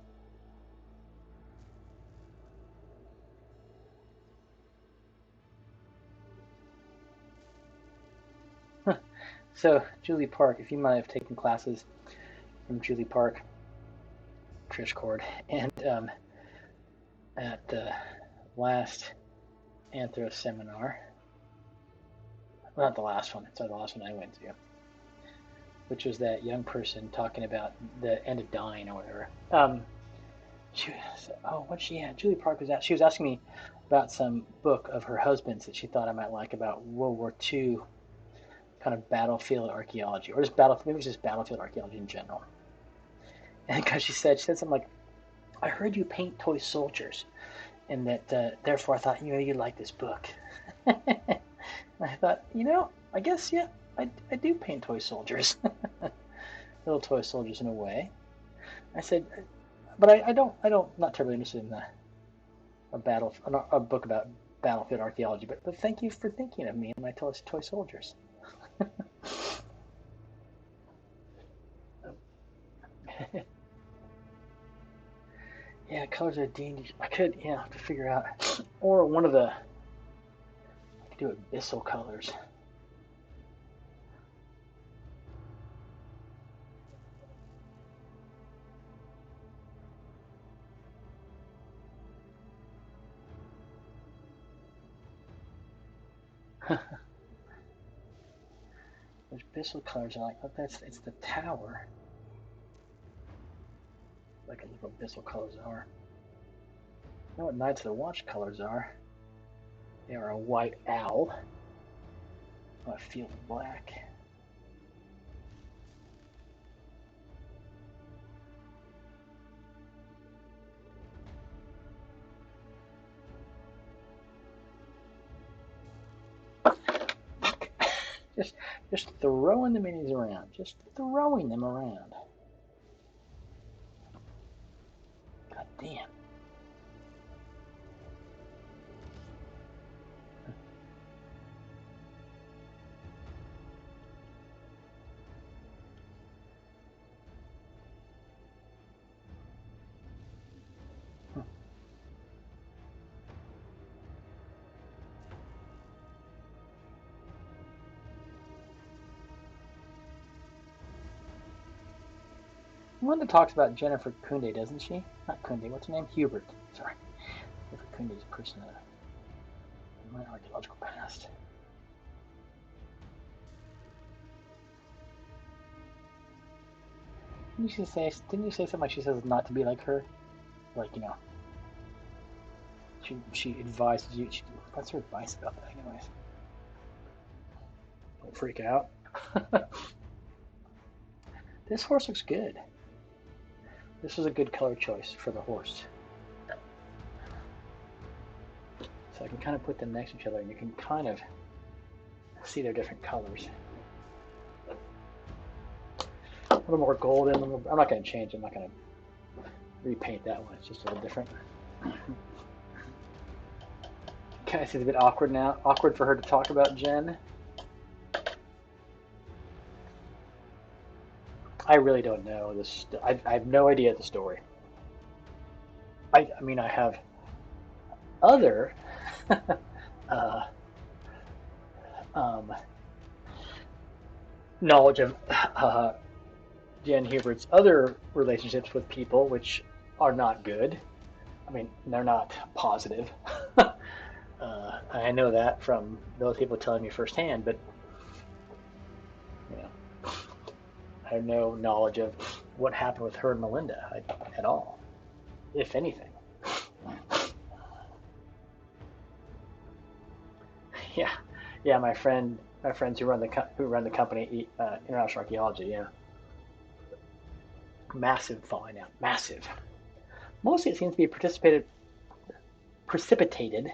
So, Julie Park, if you might have taken classes from Julie Park, Trish Cord, and at the last Anthro seminar, well, not the last one, sorry, the last one I went to, which was that young person talking about the end of dying or whatever. She was, oh, what she had? Julie Park was she was asking me about some book of her husband's that she thought I might like about World War II kind of battlefield archaeology, or just maybe it was just battlefield archaeology in general. And because she said something like, I heard you paint toy soldiers, and that therefore I thought, you'd like this book. I thought, I guess, yeah, I do paint toy soldiers. Little toy soldiers in a way. I said, but I don't, not terribly interested in a book about battlefield archaeology, but thank you for thinking of me and my toy soldiers. Yeah, colors are D&D. I could, have to figure out, or one of the, I could do abyssal colors. Those abyssal colors are like, it's the tower. Like what abyssal colors are. You know what Knights of the Watch colors are? They are a white owl on a field of black. Just throwing the minis around. Just throwing them around. God damn. Linda talks about Jennifer Kunde, doesn't she? Not Kunde, what's her name? Hubert. Sorry. Jennifer Kunde is a person in my archaeological past. Didn't you say something like she says not to be like her? Like, she advises you. What's her advice about that, anyways? Don't freak out. This horse looks good. This was a good color choice for the horse. So I can kind of put them next to each other and you can kind of see their different colors. A little more gold in them. I'm not going to change it. I'm not going to repaint that one. It's just a little different. Okay, it's a bit awkward now. Awkward for her to talk about Jen. I really don't know this. I have no idea the story. I mean, I have other uh, um, knowledge of Jen Hubert's other relationships with people, which are not good. I mean, they're not positive. I know that from those people telling me firsthand, but you know, I have no knowledge of what happened with her and Melinda at all, if anything. Yeah, yeah. My friends who run the company, International Archaeology. Yeah, massive falling out, massive. Mostly, it seems to be precipitated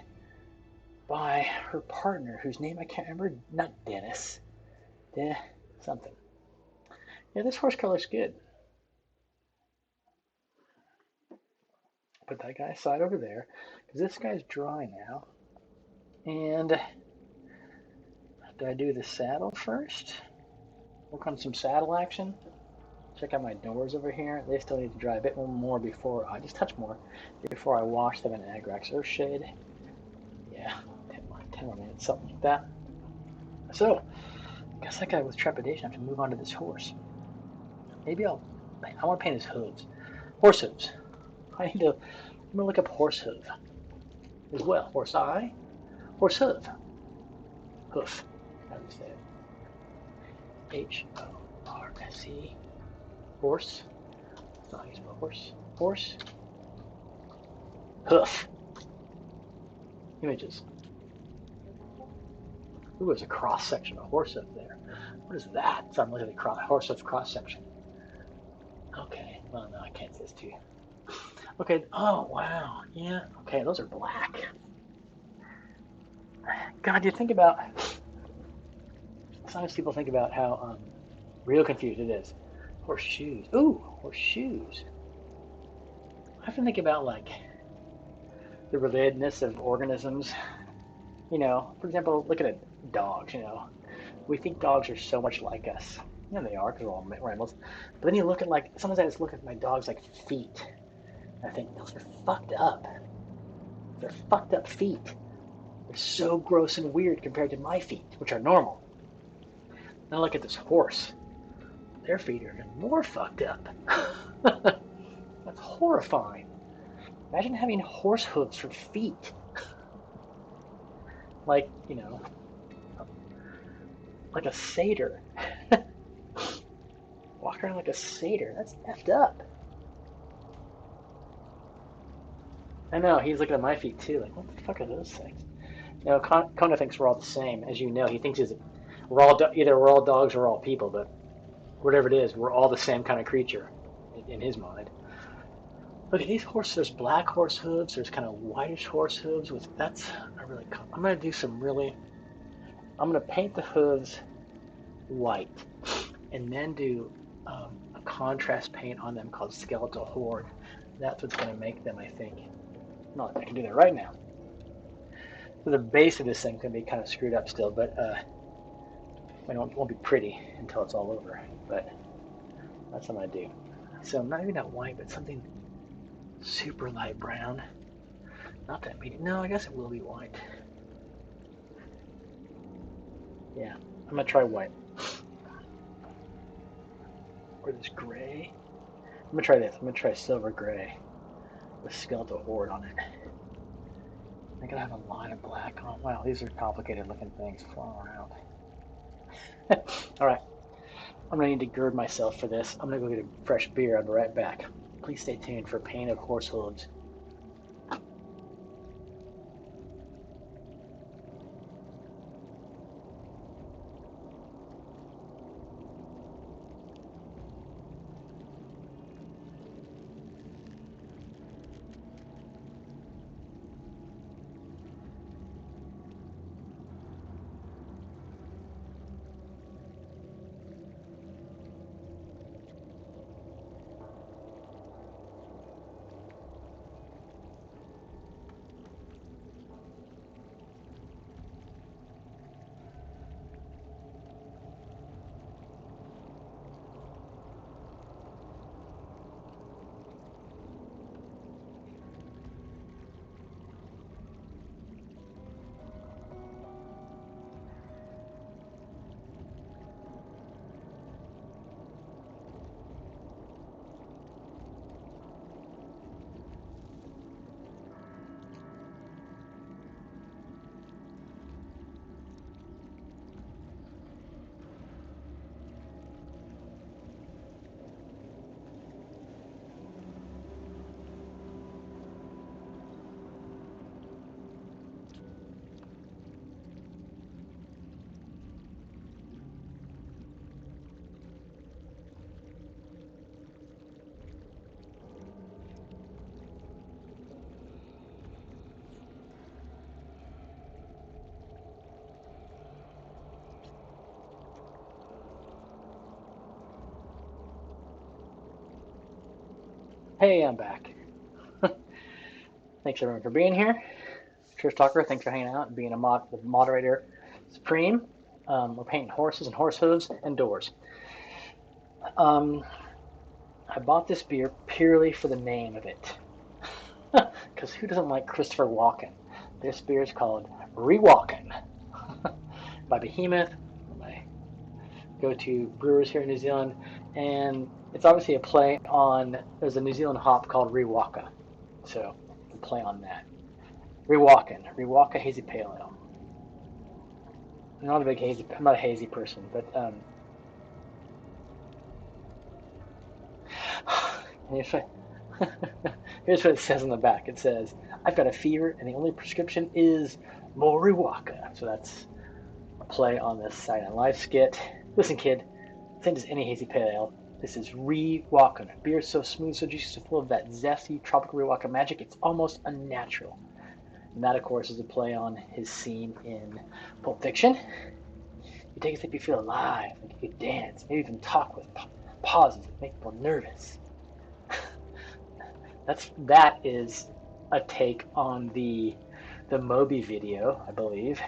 by her partner, whose name I can't remember. Not Dennis. Something. Yeah, this horse color's good. Put that guy aside over there because this guy's dry now. And do I do the saddle first? Work on some saddle action. Check out my doors over here. They still need to dry a bit more before I just touch more before I wash them in Agrax Earthshade. Yeah, 10 more minutes, something like that. So, I guess that guy with trepidation, I have to move on to this horse. Maybe I want to paint his hooves. Horse hooves. I'm gonna look up horse hoof as well. Horse eye, horse hoof. Hoof. How do you say it? Horse. Horse. That's not how you spell horse. Horse. Hoof. Images. Ooh, there's a cross section of horse hoof there. What is that? So I'm looking at the horse hoof cross section. Okay. Well, no, I can't say this to you. Okay. Oh, wow. Yeah. Okay, those are black. God, you think about. Sometimes people think about how real confused it is. Horseshoes. Ooh, horseshoes. I have to think about like the relatedness of organisms. You know, for example, look at dogs. You know, we think dogs are so much like us. Yeah, they are because we're all mammals. But then you look at like sometimes I just look at my dog's like feet. And I think those are fucked up. They're fucked up feet. They're so gross and weird compared to my feet, which are normal. Then I look at this horse. Their feet are even more fucked up. That's horrifying. Imagine having horse hooves for feet. Like, you know, like a satyr. Walk around like a satyr. That's effed up. I know, he's looking at my feet too. Like, what the fuck are those things? No, Kona thinks we're all the same. As you know, he thinks either we're all dogs or all people, but whatever it is, we're all the same kind of creature in his mind. Look at these horses. There's black horse hooves. There's kind of whitish horse hooves. I'm gonna do some really. I'm gonna paint the hooves white, and then do a contrast paint on them called Skeletal Horde. That's what's gonna make them, I think. No, I can do that right now. So the base of this thing's gonna be kind of screwed up still, but it won't be pretty until it's all over. But that's what I'm gonna do. So not even that white, but something super light brown. Not that medium. No, I guess it will be white. Yeah, I'm gonna try white. Or this gray. I'm gonna try this. I'm gonna try silver gray with Skeletal Horde on it. I gotta have a line of black on. Wow, these are complicated looking things flying around. All right, I'm gonna need to gird myself for this. I'm gonna go get a fresh beer. I'll be right back. Please stay tuned for Pain of Horse Hooves. Hey, I'm back. Thanks everyone for being here. Trish Talker, thanks for hanging out and being a moderator supreme. We're painting horses and horse hooves and doors. I bought this beer purely for the name of it. Because who doesn't like Christopher Walken? This beer is called Rewalkin' by Behemoth, one of my go-to brewers here in New Zealand. And it's obviously a play on, there's a New Zealand hop called Rewaka. So, a play on that. Rewaka Hazy Pale Ale. I'm not a big hazy, I'm not a hazy person, but here's what, here's what it says on the back. It says, I've got a fever and the only prescription is more Rewaka. So that's a play on this Saturday Night Live skit. Listen, kid, same as any hazy pale ale. This is Rewaka. Beer is so smooth, so juicy, so full of that zesty tropical Rewaka magic, it's almost unnatural. And that, of course, is a play on his scene in Pulp Fiction. You take a sip, you feel alive, like you could dance, maybe even talk with pauses that make people nervous. That is a take on the Moby video, I believe.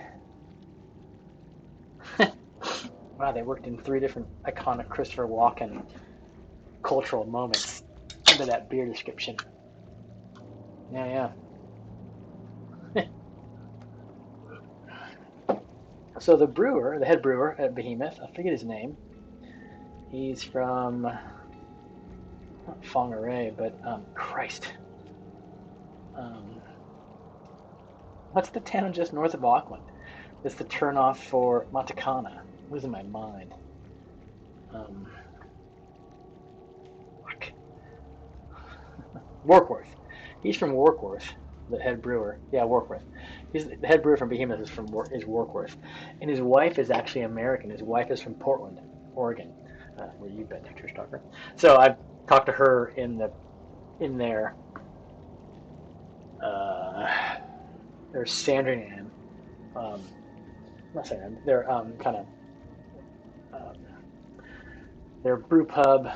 Wow, they worked in 3 different iconic Christopher Walken cultural moments into that beer description. Yeah. So the brewer, the head brewer at Behemoth, I forget his name. He's from not Whangarei, but Christ. What's the town just north of Auckland? It's the turnoff for Matakana. I'm losing my mind. Fuck. Warkworth. He's from Warkworth, the head brewer. Yeah, Warkworth. He's the head brewer from Behemoth is Warkworth, and his wife is actually American. His wife is from Portland, Oregon, where you've been to, Trish Tucker. So I've talked to her in their Sandringham, not Sandringham, their kind of their brew pub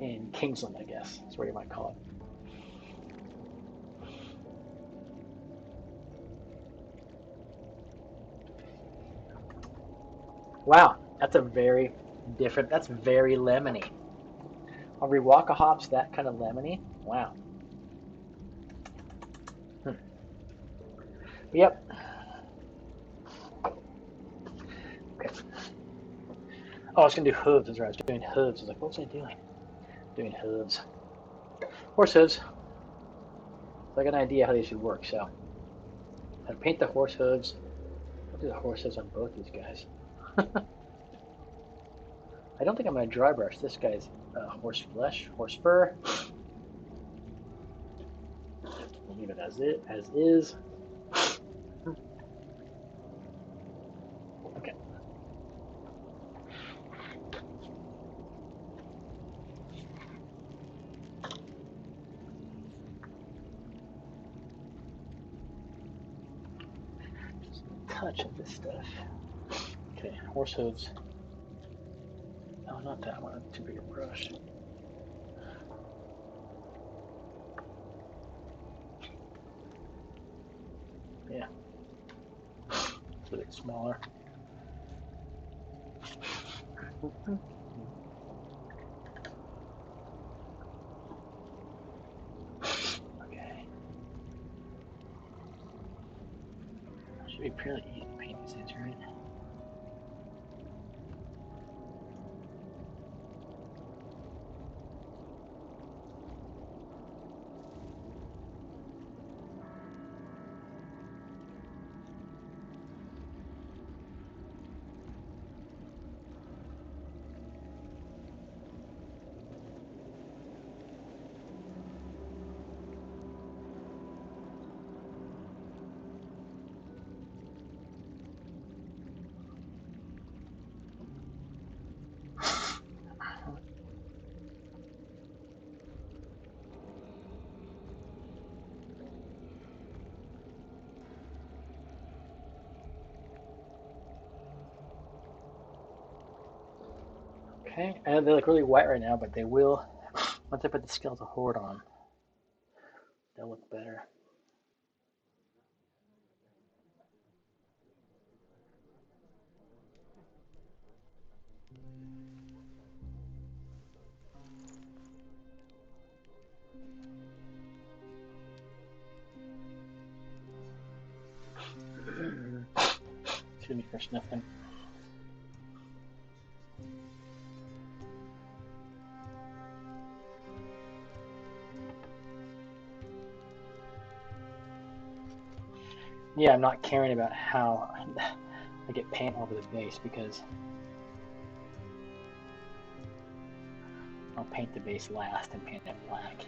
in Kingsland, I guess is where you might call it. Wow, that's a very different. That's very lemony. Are Rewaka hops that kind of lemony? Wow. Hmm. Yep. Okay. Oh, I was gonna do hooves. That's right. I was doing hooves. I was like, what was I doing? Doing hooves. Horse hooves. So I got an idea how these should work. So I paint the horse hooves. I'll do the horse hooves on both these guys. I don't think I'm gonna dry brush this guy's horse flesh, horse fur. We'll leave it as is. Okay. Just a touch of this stuff. Okay, horse hooves. Oh, not that one. That's too big a brush. Yeah, it's a bit smaller. Okay. Should be fairly easy to paint these things, right? Okay, I know they look really white right now, but they will, Once I put the skeletal horde on, they'll look better. Excuse me for sniffing. Yeah, I'm not caring about how I get paint over the base because I'll paint the base last and paint it black.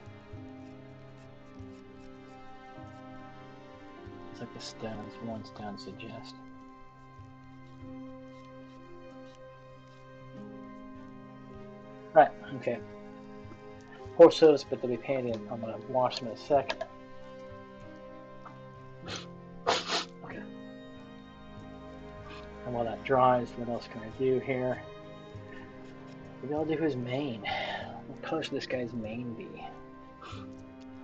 It's like the stones, one stone suggests. Right, okay. Horses, but they'll be painted. I'm going to wash them in a sec. Okay. And while that dries, what else can I do here? Maybe I'll do his mane. What color should this guy's mane be?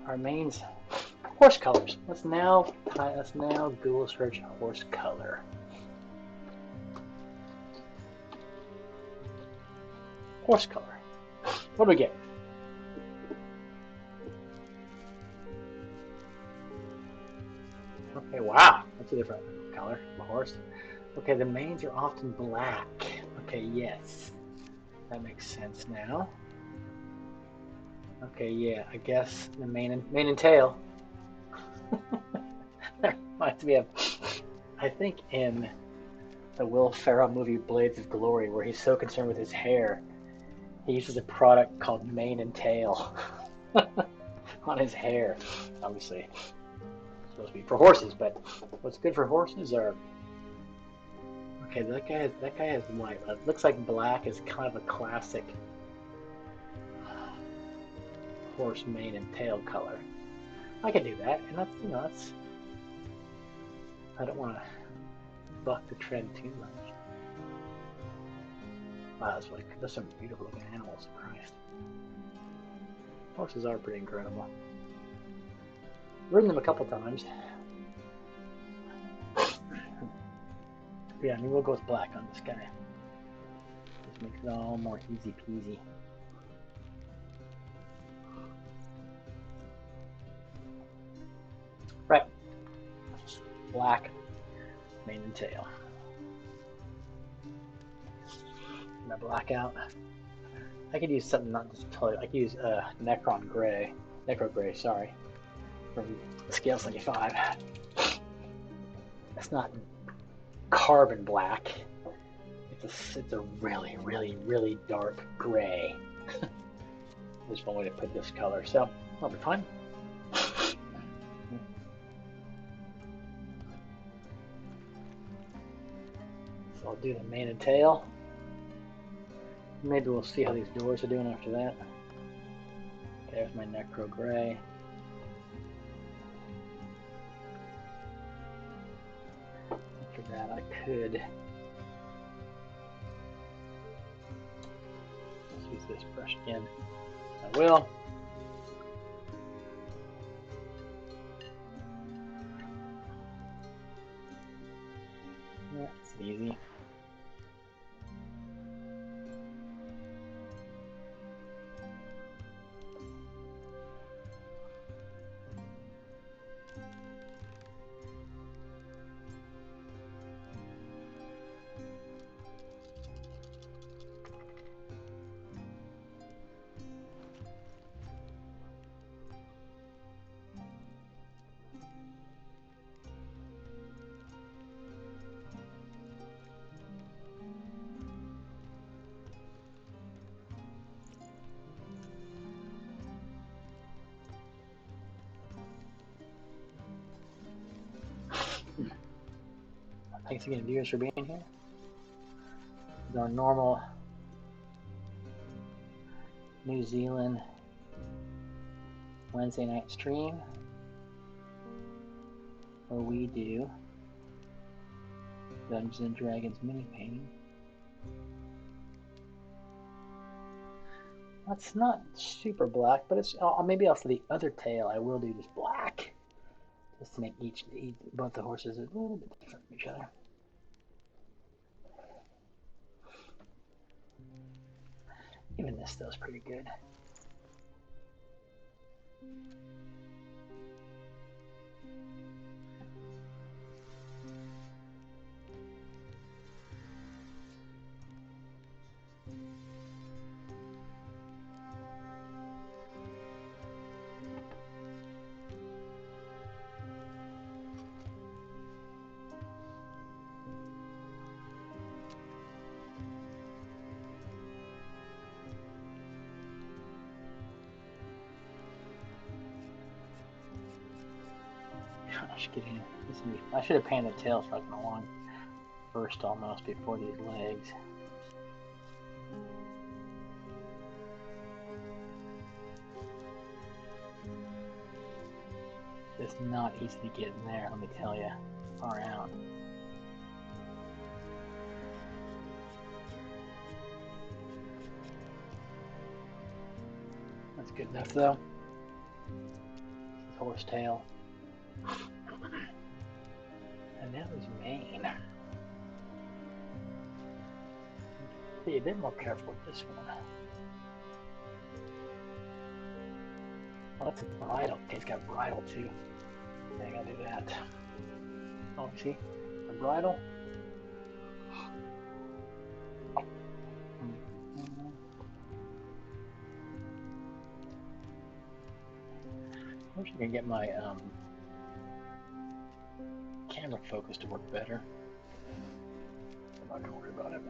Our mane's horse colors. Let's now Google search horse color. Horse color. What do we get? Okay, wow, that's a different color of a horse. Okay, the manes are often black. Okay, yes, that makes sense now. Okay, yeah, I guess the mane and tail. That reminds me of, I think in the Will Ferrell movie Blades of Glory, where he's so concerned with his hair, he uses a product called mane and tail on his hair. Obviously, it's supposed to be for horses, but what's good for horses are okay. That guy has white. It looks like black is kind of a classic horse mane and tail color. I can do that, and that's I don't want to buck the trend too much. Wow, that's some beautiful looking animals. Christ, horses are pretty incredible. Ridden them a couple times. Yeah, I mean we'll go with black on this guy. Just makes it all more easy peasy. Right. Black, mane and tail. And a blackout. I could use something not just totally. I could use Necro Gray, sorry, from Scale 75. It's not carbon black. It's a really, really, really dark gray. There's one way to put this color, so that'll be fine. So I'll do the mane and tail. Maybe we'll see how these doors are doing after that. Okay, there's my Necro Gray. After that, I could let's use this brush again. I will. Yeah, it's easy. Thanks again, viewers, for being here. Our normal New Zealand Wednesday night stream where we do Dungeons and Dragons mini painting. That's not super black, but it's maybe also the other tail I will do this black, just to make both the horses a little bit different from each other. Even this though is pretty good. I should have painted the tails fucking along first almost before these legs. It's not easy to get in there, let me tell you, far out. That's good enough though. This is horse tail. And now his mane. Be a bit more careful with this one. Oh, that's a bridle. Okay, it's got bridle too. Yeah, I gotta do that. Oh, see? The bridle. I wish I could get my camera focus to work better. I'm not gonna worry about it.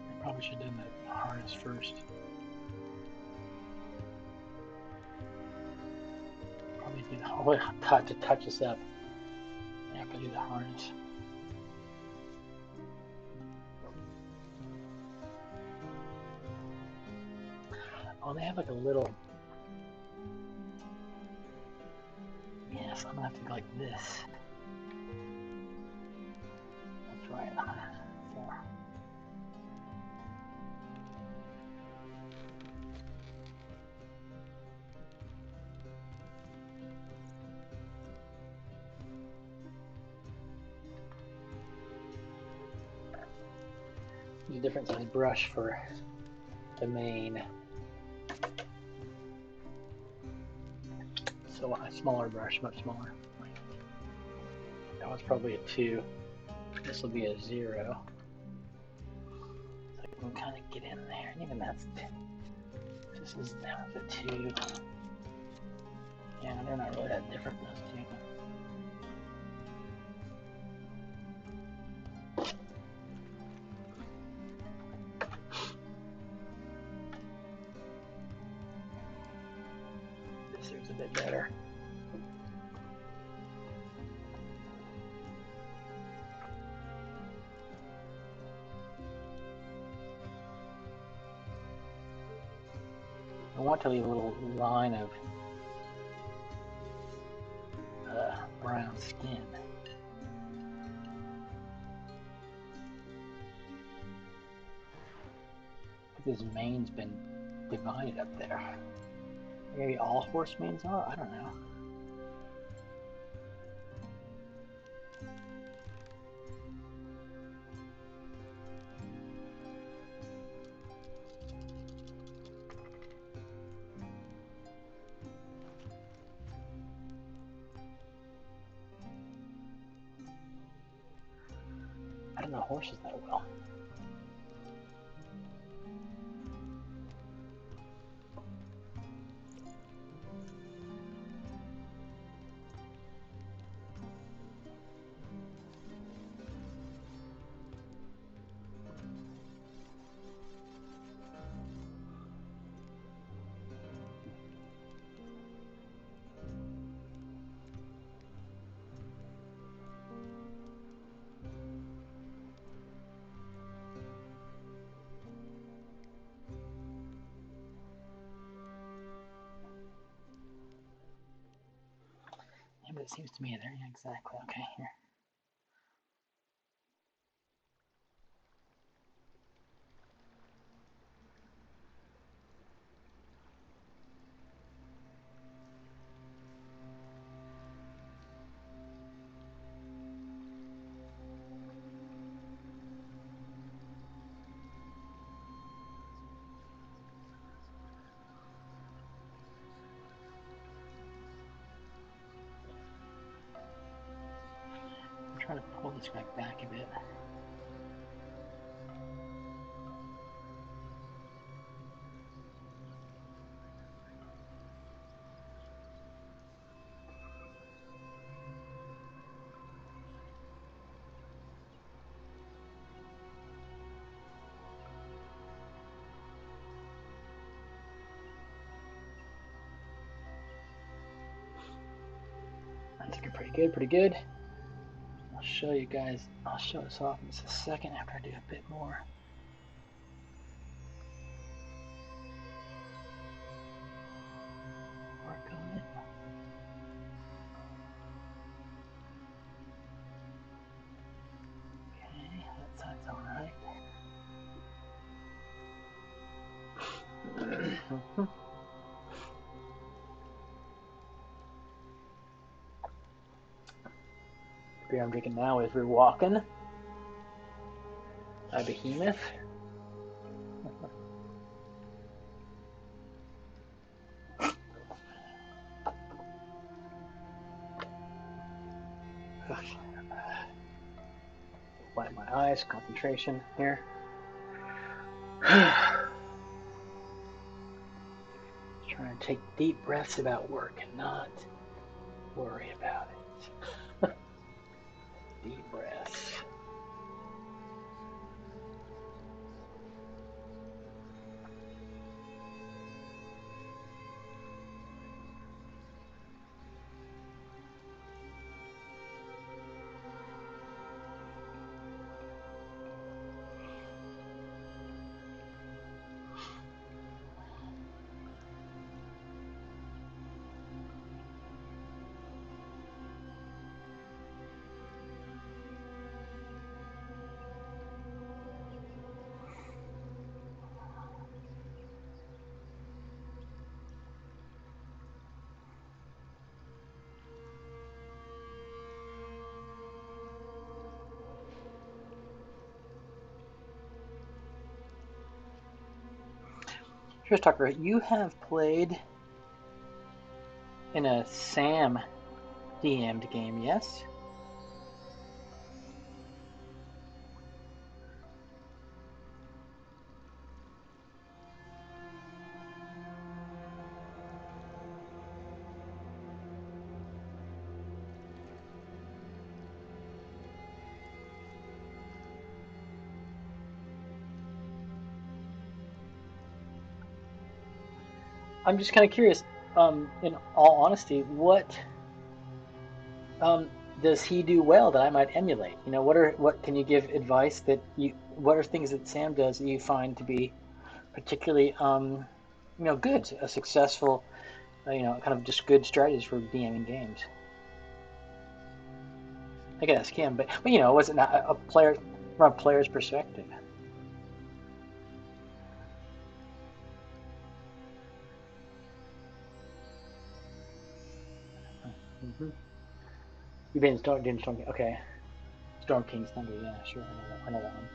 I probably should have done the harness first. Probably do to touch this up after I do the harness. Oh, they have like a little. Yes, I'm gonna have to go like this. That's right. So. Use a different size brush for the mane. So a smaller brush, much smaller. That was probably a 2. This will be a 0. So I can kind of get in there. And even that's, this is a 2. Yeah, they're not really that different, those two. This here's a bit better. I want to leave a little line of brown skin. His mane's been divided up there. Maybe all horse manes are? I don't know. I don't know horses that well. it seems to me. There, yeah, exactly. Okay, here. I'm trying to pull this guy back a bit. I think you're pretty good, pretty good. I'll show you guys, I'll show this off in just a second after I do a bit more. Work on it. Okay, that side's all right. The beer I'm drinking now is We're Walking by Behemoth. Wipe my eyes, concentration here. Try and take deep breaths about work and not worry about it. Deep breaths. Here's Tucker. You have played in a Sam DM'd game, yes? I'm just kind of curious. In all honesty, what does he do well that I might emulate? You know, what can you give advice that you? What are things that Sam does that you find to be particularly good, a successful, kind of just good strategies for DMing games? I could ask him, but was it not a player from a player's perspective? Mm-hmm. You've been doing Storm King. Okay, Storm King's Thunder. Yeah, sure. I know that one.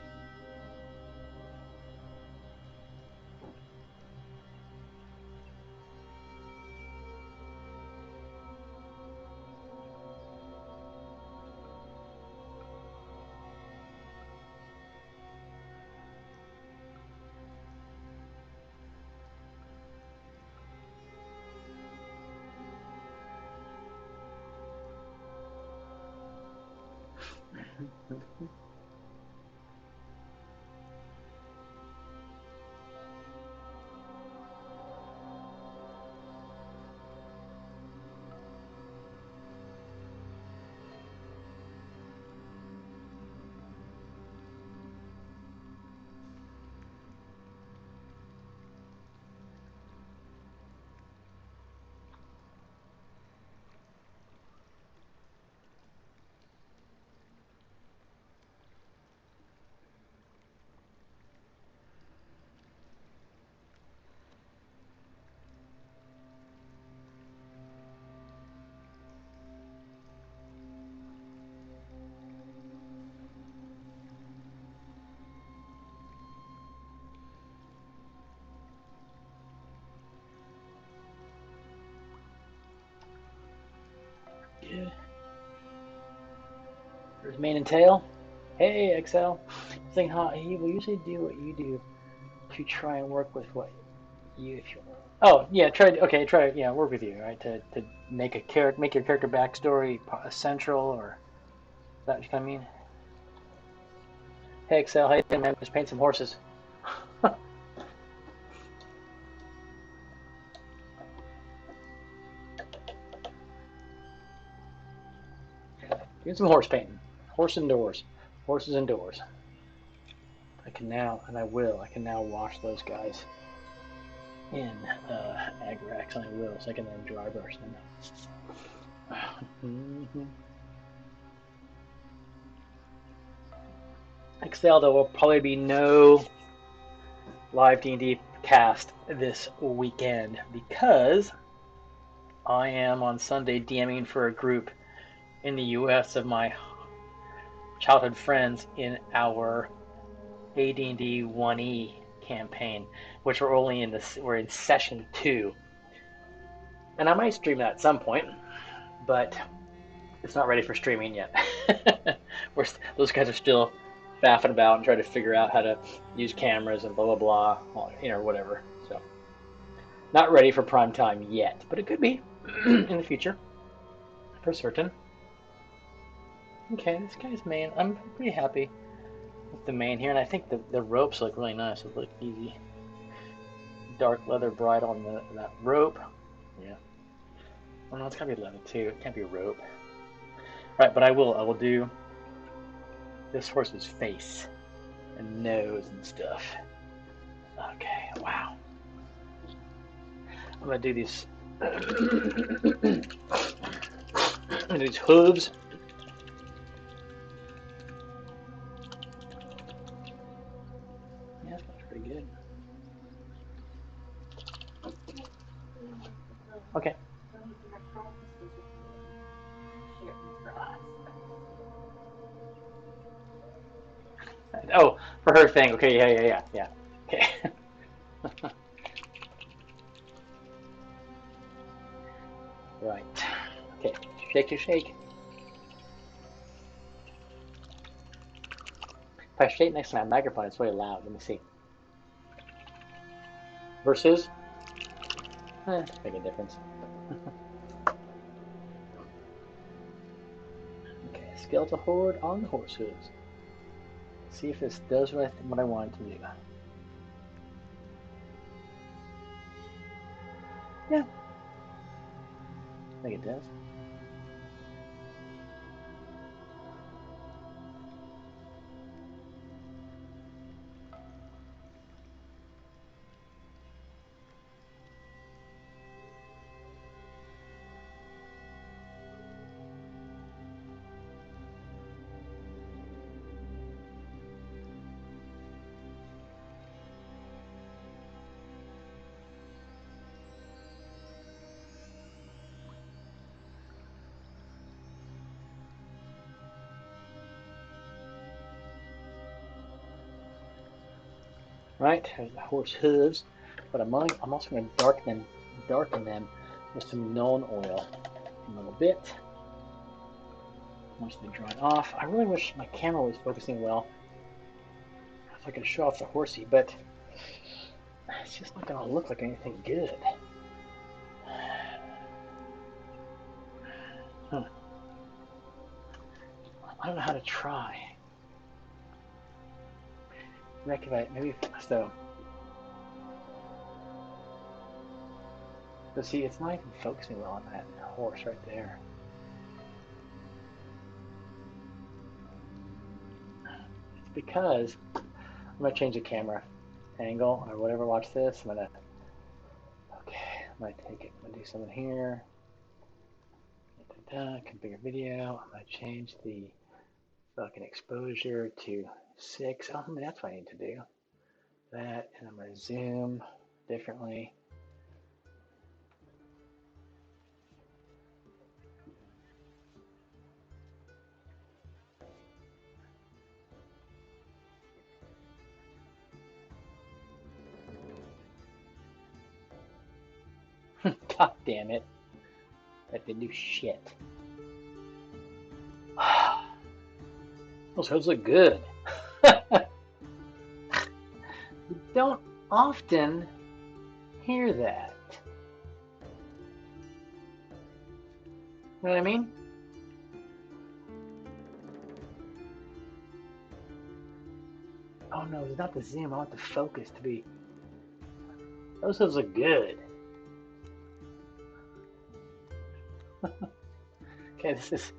There's mane and tail. Hey, XL. Saying how he will usually do what you do to try and work with what you if you. Oh yeah, try yeah work with you right to make a character make your character backstory central or is that what you kind of mean? Hey XL, hey man, just paint some horses. Doing some horse painting. Horse indoors. Horses indoors. I can now, and I will, I can now wash those guys in Agrax, and I will, so I can then dry brush them. Excel, there will probably be no live D&D cast this weekend because I am on Sunday DMing for a group in the US of my childhood friends in our AD&D 1E campaign, which we're in session 2. And I might stream that at some point, but it's not ready for streaming yet. Those guys are still faffing about and trying to figure out how to use cameras and blah blah blah, whatever. So not ready for prime time yet, but it could be in the future for certain. Okay, this guy's mane. I'm pretty happy with the mane here, and I think the ropes look really nice. It look easy. Dark leather bridle on that rope. Yeah. Well, no, it's gotta be leather too. It can't be rope. Right, but I will do this horse's face and nose and stuff. Okay, wow. I'm gonna do these these hooves. Yeah, that's pretty good. Okay. Oh, for her thing. Okay, yeah. Okay. Right. Okay. Shake to shake. If I shake next to my microphone, it's really loud. Let me see. Versus? Make a difference. Okay, skeletal horde on the horse hooves. See if this does what I want it to do. Yeah, I think it does. Right, there's the horse hooves, but I'm also going to darken them with some Nuln Oil a little bit. Once they dry off, I really wish my camera was focusing well, so I could show off the horsey, but it's just not going to look like anything good. Huh. I don't know how to try. Maybe so. But see, it's not even focusing well on that horse right there. It's because I'm gonna change the camera angle or whatever. Watch this. I'm gonna take it. I'm gonna do something here. Configure video. I'm gonna change the fucking exposure to 6. Oh, that's what I need to do. That, and I'm gonna zoom differently. God damn it. That didn't do shit. Those hooves look good. You don't often hear that. You know what I mean? Oh no, it's not the zoom. I want the focus to be. Those hooves look good. Okay, this is.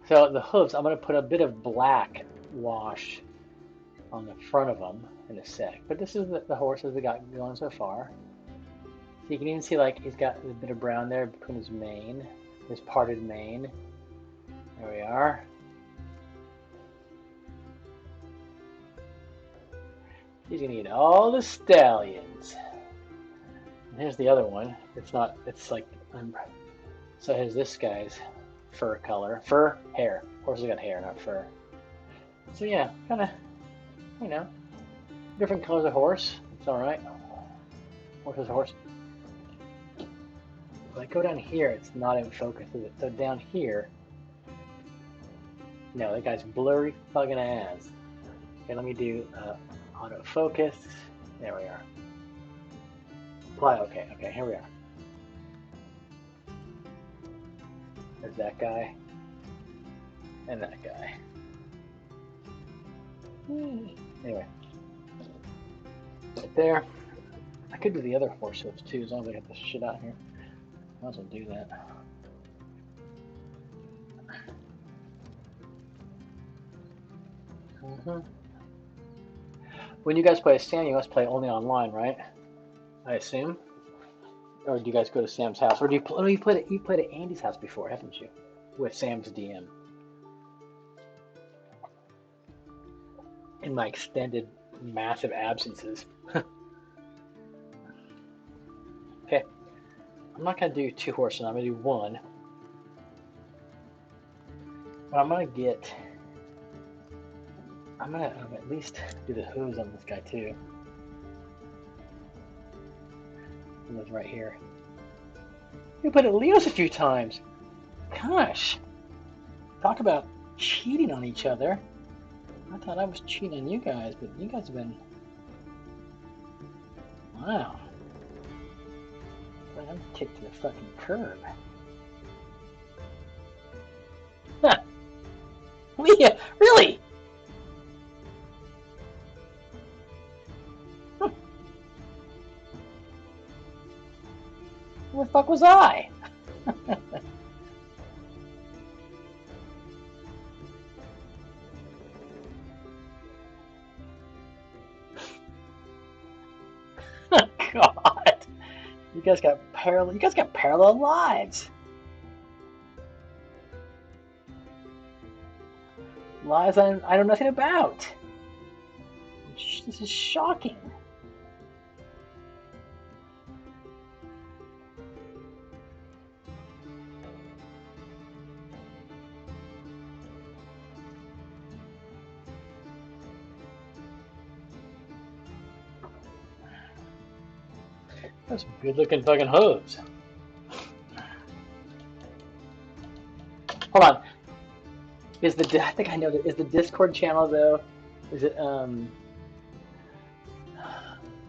So the hooves, I'm going to put a bit of black wash on the front of them in a sec. But this is the horses we got going so far. So you can even see like he's got a bit of brown there between his mane, his parted mane. There we are. He's gonna eat all the stallions. And here's the other one. It's not. It's like. So here's this guy's fur color, fur, hair. Horses got hair, not fur. So yeah, kind of, you know, different colors of horse. It's all right. Horse is a horse. If I go down here, it's not in focus, is it? So down here, no, that guy's blurry fucking ass. Okay, let me do autofocus. There we are. Apply. Okay, here we are. There's that guy. And that guy. Anyway. Right there. I could do the other horse hooves too, as long as I get this shit out here. Might as well do that. When you guys play a Sam, you must play only online, right? I assume. Or do you guys go to Sam's house? Or do you play? You played at Andy's house before, haven't you? With Sam's DM. In my extended, massive absences. Okay. I'm not gonna do two horses. I'm gonna do one. But I'm gonna at least do the hooves on this guy too. He lives right here. You played at Leo's a few times. Gosh. Talk about cheating on each other. I thought I was cheating on you guys, but you guys have been... Wow. I'm kicked to the fucking curb. Huh. Leah, really? Where the fuck was I? God, you guys got parallel lives. Lives I know nothing about. This is shocking. That's some good looking fucking hooves. Hold on. I think I know that. Is the Discord channel though? Is it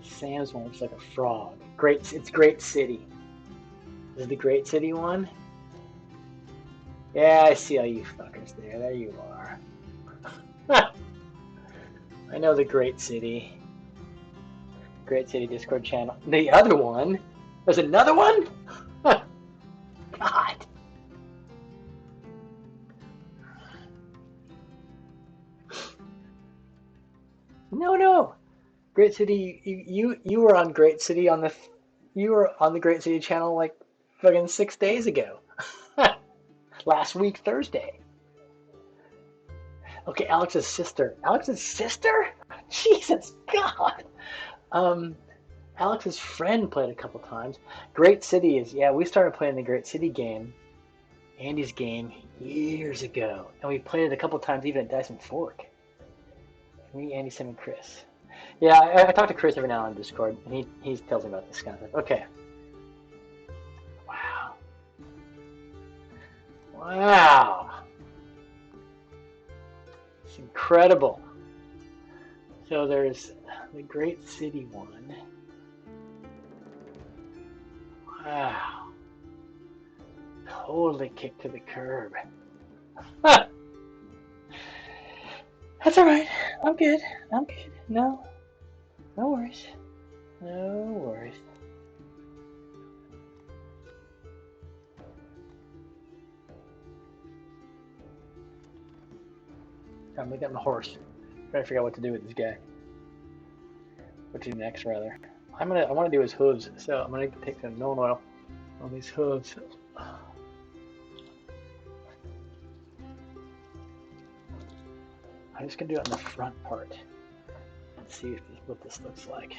Sam's one looks like a frog. It's Great City. Is it the Great City one? Yeah, I see all you fuckers there. There you are. I know the Great City. Great City Discord channel. The other one? There's another one? God. No. Great City, you were on Great City on the Great City channel like fucking 6 days ago. Last week Thursday. Okay, Alex's sister. Alex's sister? Jesus God. Alex's friend played a couple times. Great City is, yeah, we started playing the Great City game, Andy's game, years ago. And we played it a couple times even at Dyson Fork. Me, Andy, Sim, and Chris. Yeah, I talk to Chris every now and then on Discord, and he tells me about this kind of thing. Okay. Wow. It's incredible. So there's the Great City one. Wow. Totally kicked to the curb. That's all right. I'm good. I'm good. No worries. No worries. I'm looking at my horse. Trying to figure out what to do with this guy. What to do next, rather. I want to do his hooves, so I'm gonna take some milling oil on these hooves. I'm just gonna do it on the front part and see what this looks like.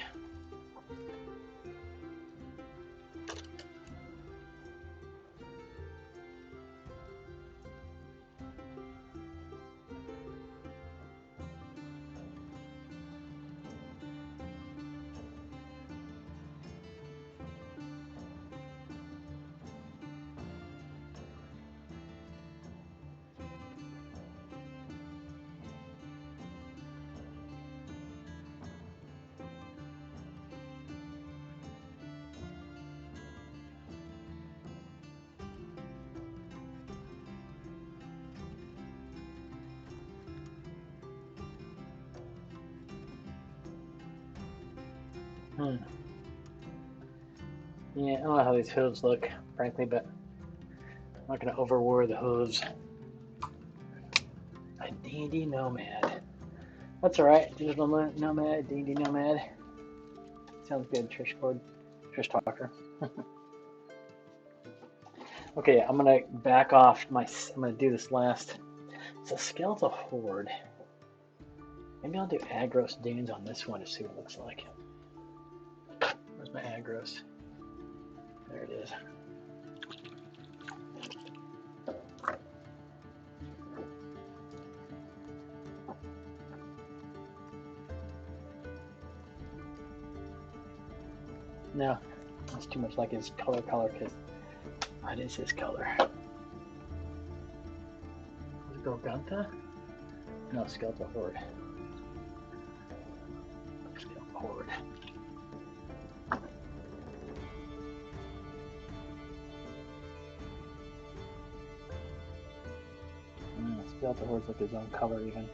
Yeah, I don't know how these hooves look, frankly, but I'm not gonna overwear the hooves. A D&D nomad. That's all right. Digital nomad, D&D nomad. Sounds good, Trish Talker. Okay, I'm gonna back off I'm gonna do this last. It's a skeletal horde. Maybe I'll do Agros Dunes on this one to see what it looks like. Where's my Agros? There it is. No, that's too much like his color, because that is his color. Is it Gorgunta? No, Skeletal Horde. Skeletal Horde. Skeletal Horde's like his own color even.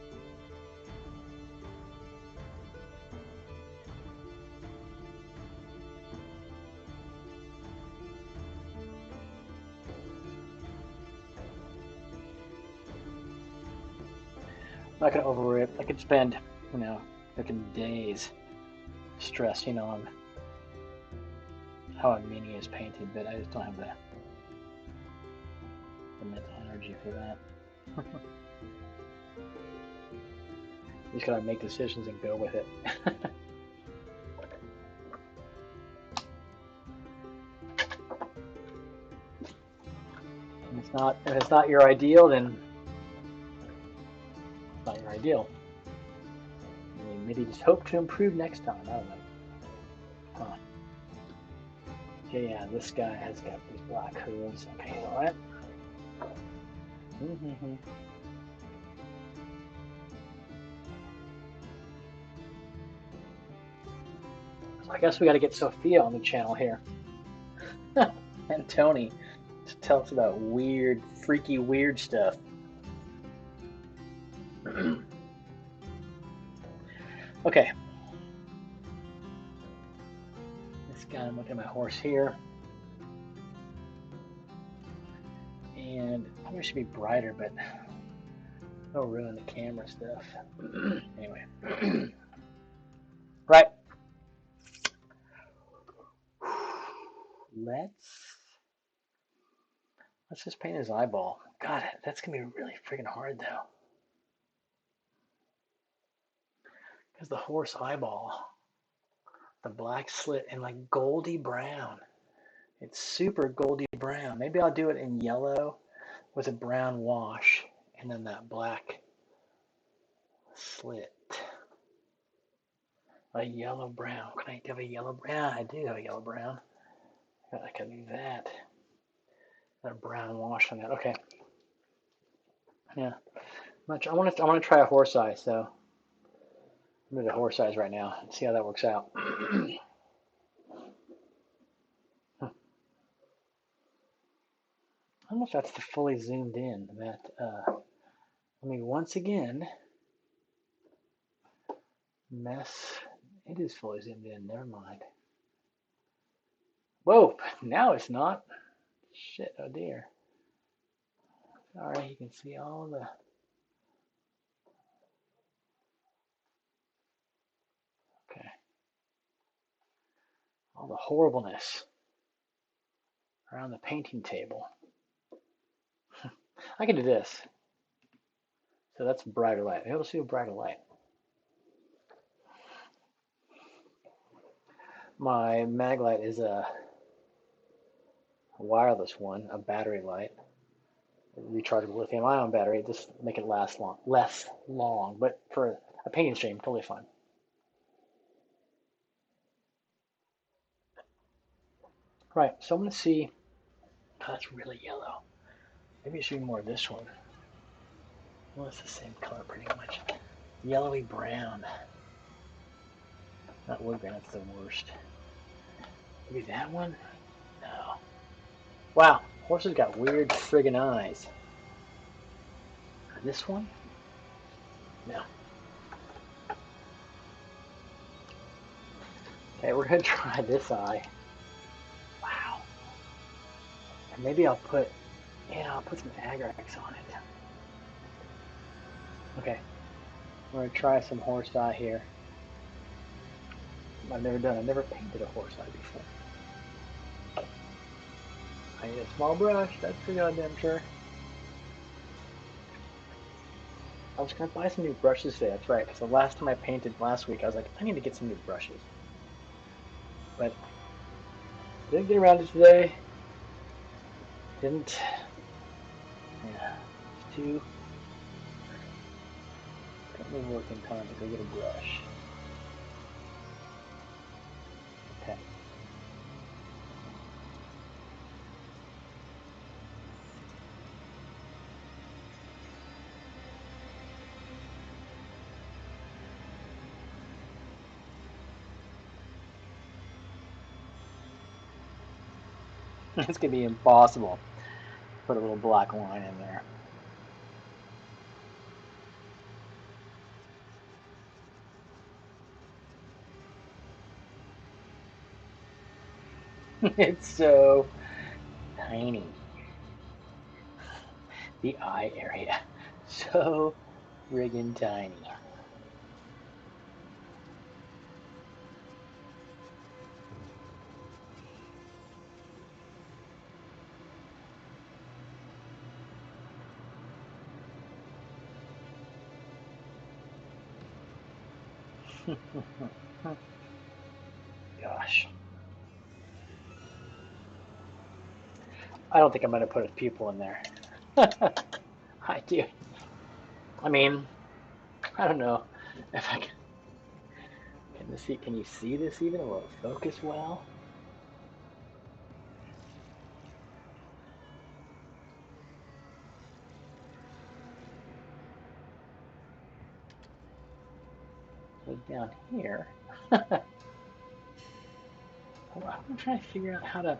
I'm not gonna overworry it. I could spend, fucking days stressing on how a mini is painted, but I just don't have the mental energy for that. You just gotta make decisions and go with it. If it's not your ideal, then it's not your ideal. I mean, maybe just hope to improve next time. I don't know. Huh. Okay, yeah, this guy has got these black hooves. Okay, you know what? So I guess we got to get Sophia on the channel here. And Tony to tell us about freaky weird stuff. Okay. This guy, I'm looking at my horse here. And probably should be brighter, but it'll ruin the camera stuff. Anyway. Right. Let's just paint his eyeball. God, that's gonna be really freaking hard though. Because the horse eyeball, the black slit and like goldy brown. It's super goldy brown. Maybe I'll do it in yellow with a brown wash and then that black slit. A yellow brown. Can I have a yellow brown? I do have a yellow brown. I can do that. A brown wash on that. Okay. Yeah. I want to try a horse eye, so I'm gonna do horse eyes right now and see how that works out. I don't know if that's the fully zoomed in. That let me once again mess. It is fully zoomed in. Never mind. Whoa! Now it's not. Shit! Oh dear. All right, you can see all the. Okay. All the horribleness around the painting table. I can do this. So that's brighter light. Maybe we'll see a brighter light. My mag light is a wireless one, a battery light, a rechargeable lithium-ion battery. Just make it last less long. But for a painting stream, totally fine. Right. So I'm gonna see. Oh, that's really yellow. Maybe I should do more of this one. Well, it's the same color pretty much. Yellowy brown. Not wood grain. That's the worst. Maybe that one. No. Wow. Horses got weird friggin' eyes. This one? No. Okay, we're gonna try this eye. Wow. And maybe I'll put, yeah, I'll put some Agrax on it. Okay, we're gonna try some horse eye here. I've never painted a horse eye before. I need a small brush, that's for goddamn sure. I was gonna buy some new brushes today, that's right, because the last time I painted last week, I was like, I need to get some new brushes. But didn't get around to today. Didn't, yeah, it's too, couldn't work in time to go get a brush. Okay. It's gonna be impossible. Put a little black line in there. It's so tiny. The eye area. So friggin' tiny. Gosh. I don't think I'm going to put a pupil in there. I do. I mean, I don't know if I can. Can you see this even? Will it focus well? So down here, I'm trying to figure out how to.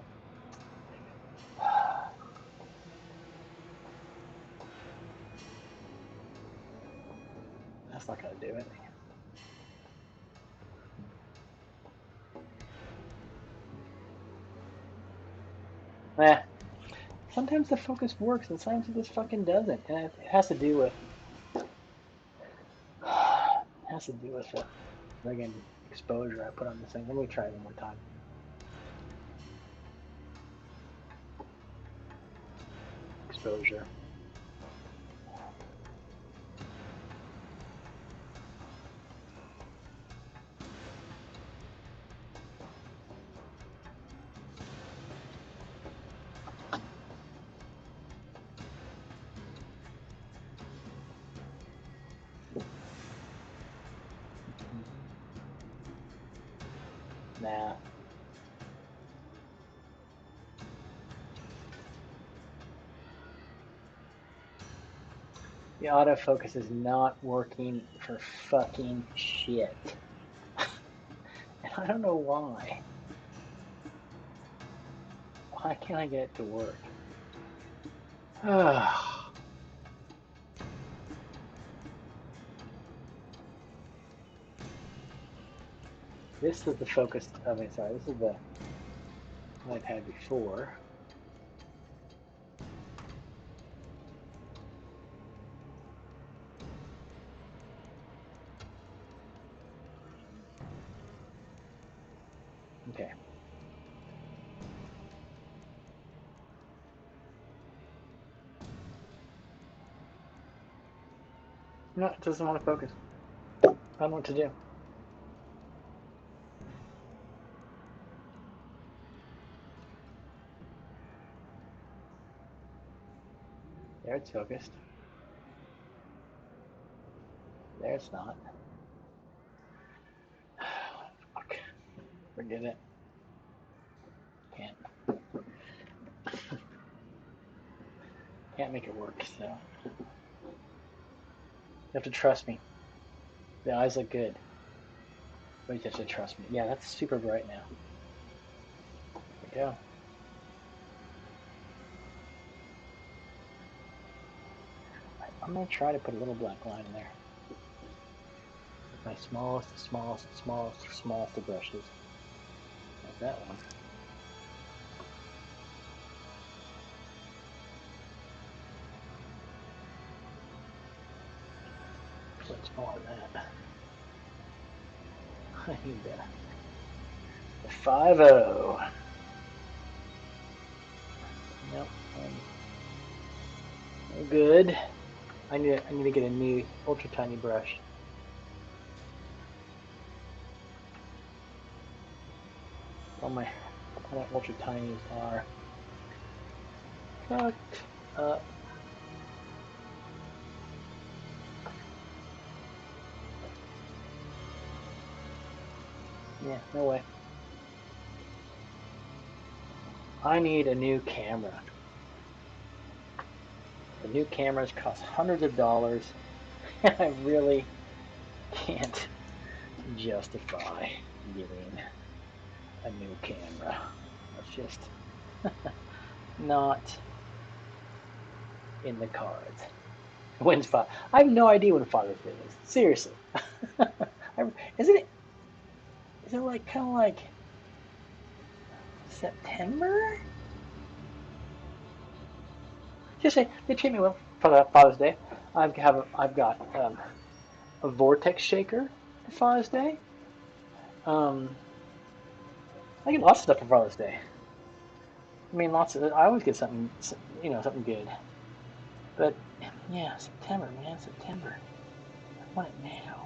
That's not going to do it. Eh. Sometimes the focus works and sometimes it just fucking doesn't. And it has to do with. It has to do with the friggin' exposure I put on this thing. Let me try it one more time. Exposure. Nah. The autofocus is not working for fucking shit. And I don't know why. Why can't I get it to work? This is the focus, I mean, sorry, this is the one I've had before. Okay. No, it doesn't want to focus. I don't know what to do. There, it's focused. There, it's not. Fuck. Forget it. Can't. Can't make it work, so. You have to trust me. The eyes look good. But you have to trust me. Yeah, that's super bright now. There we go. I'm going to try to put a little black line in there. With my smallest of brushes. Like that one. Much more than that. I need the 5.0. Nope. No good. I need to get a new ultra tiny brush. All my ultra tinies are fucked up. Yeah, no way. I need a new camera. The new cameras cost hundreds of dollars, and I really can't justify getting a new camera. That's just not in the cards. When's Father? I have no idea when Father's Day is. Seriously, isn't it? Is it like kind of like September? Just say they treat me well for Father's Day. I've got a vortex shaker for Father's Day. I get lots of stuff for Father's Day. I mean, lots of. I always get something, something good. But yeah, September, man, September. I want it now.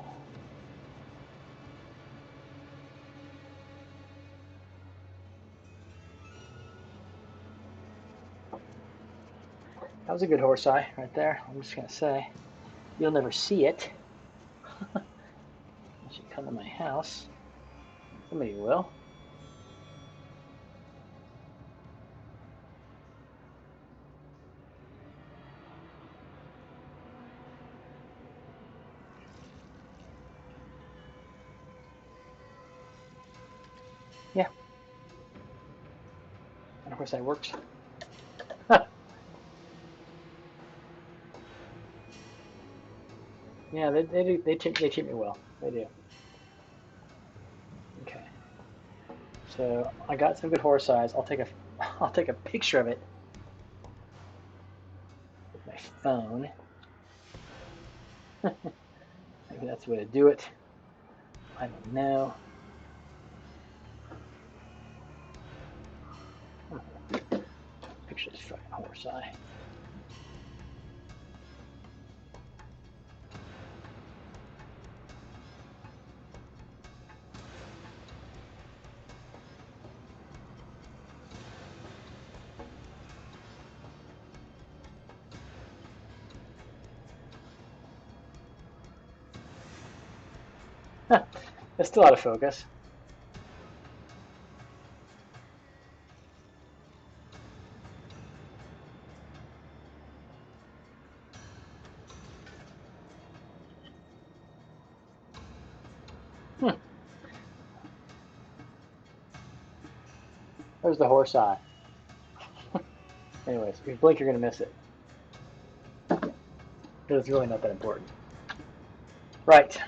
That was a good horse eye right there. I'm just gonna say, you'll never see it unless you come to my house. Somebody will. Yeah. And horse eye works. Yeah, they treat me well. They do. Okay. So I got some good horse eyes. I'll take a picture of it with my phone. Maybe that's the way to do it. I don't know. Picture this fucking horse eye. It's still out of focus. There's the horse eye. Anyways, if you blink, you're going to miss it. It's really not that important. Right.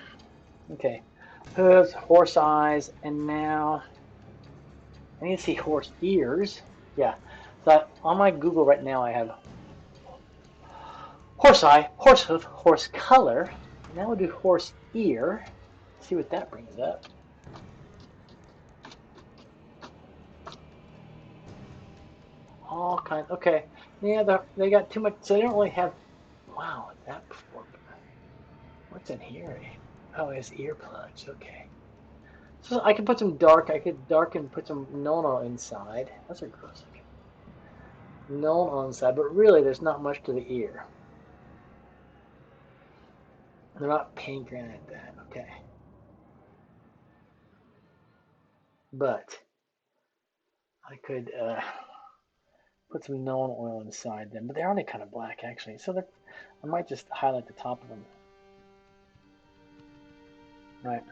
Okay. Hooves, horse eyes, and now I need to see horse ears. Yeah. So on my Google right now, I have horse eye, horse hoof, horse color. Now we'll do horse ear. See what that brings up. All kinds. Okay. Yeah, they got too much. So they don't really have. Wow, that before. What's in here? Oh, it's earplugs. Okay. So I can put some dark. I could darken, put some no inside. Those are gross. Okay. No on the inside, but really, there's not much to the ear. They're not pink or anything like that. Okay. But I could put some Nolan oil inside them, but they're already kind of black actually. So I might just highlight the top of them. Right.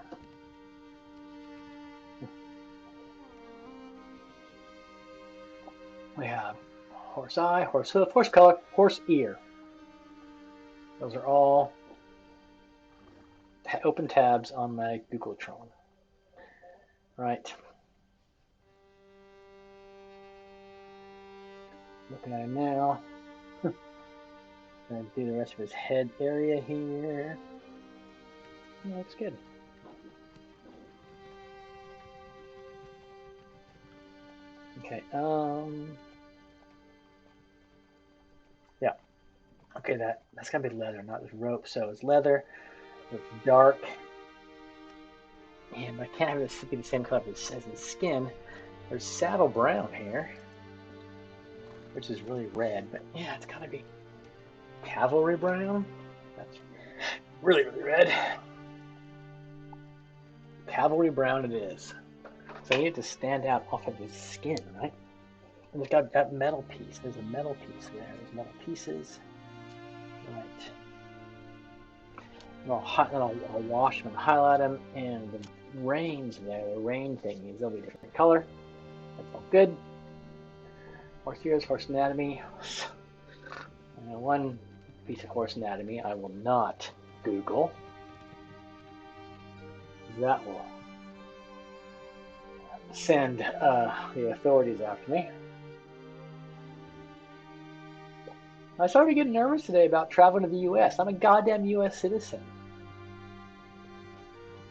We have horse eye, horse hoof, horse color, horse ear. Those are all open tabs on my Googletron. Right. Looking at him now. Gonna do the rest of his head area here. That looks good. Okay. Yeah. Okay, that's gotta be leather, not this rope. So it's leather. It's dark. And I can't have this be the same color as his skin. There's saddle brown here, which is really red, but yeah, it's gotta be cavalry brown. That's really, really red. Cavalry brown it is. So you have to stand out off of his skin, right? And it's got that metal piece. There's a metal piece there. There's metal pieces. Right. And I'll wash them and highlight them. And the reins there, the rein thingies, they'll be a different color. That's all good. Horse ears, horse anatomy. And one piece of horse anatomy I will not Google. That will send the authorities after me. I started getting nervous today about traveling to the U.S. I'm a goddamn U.S. citizen.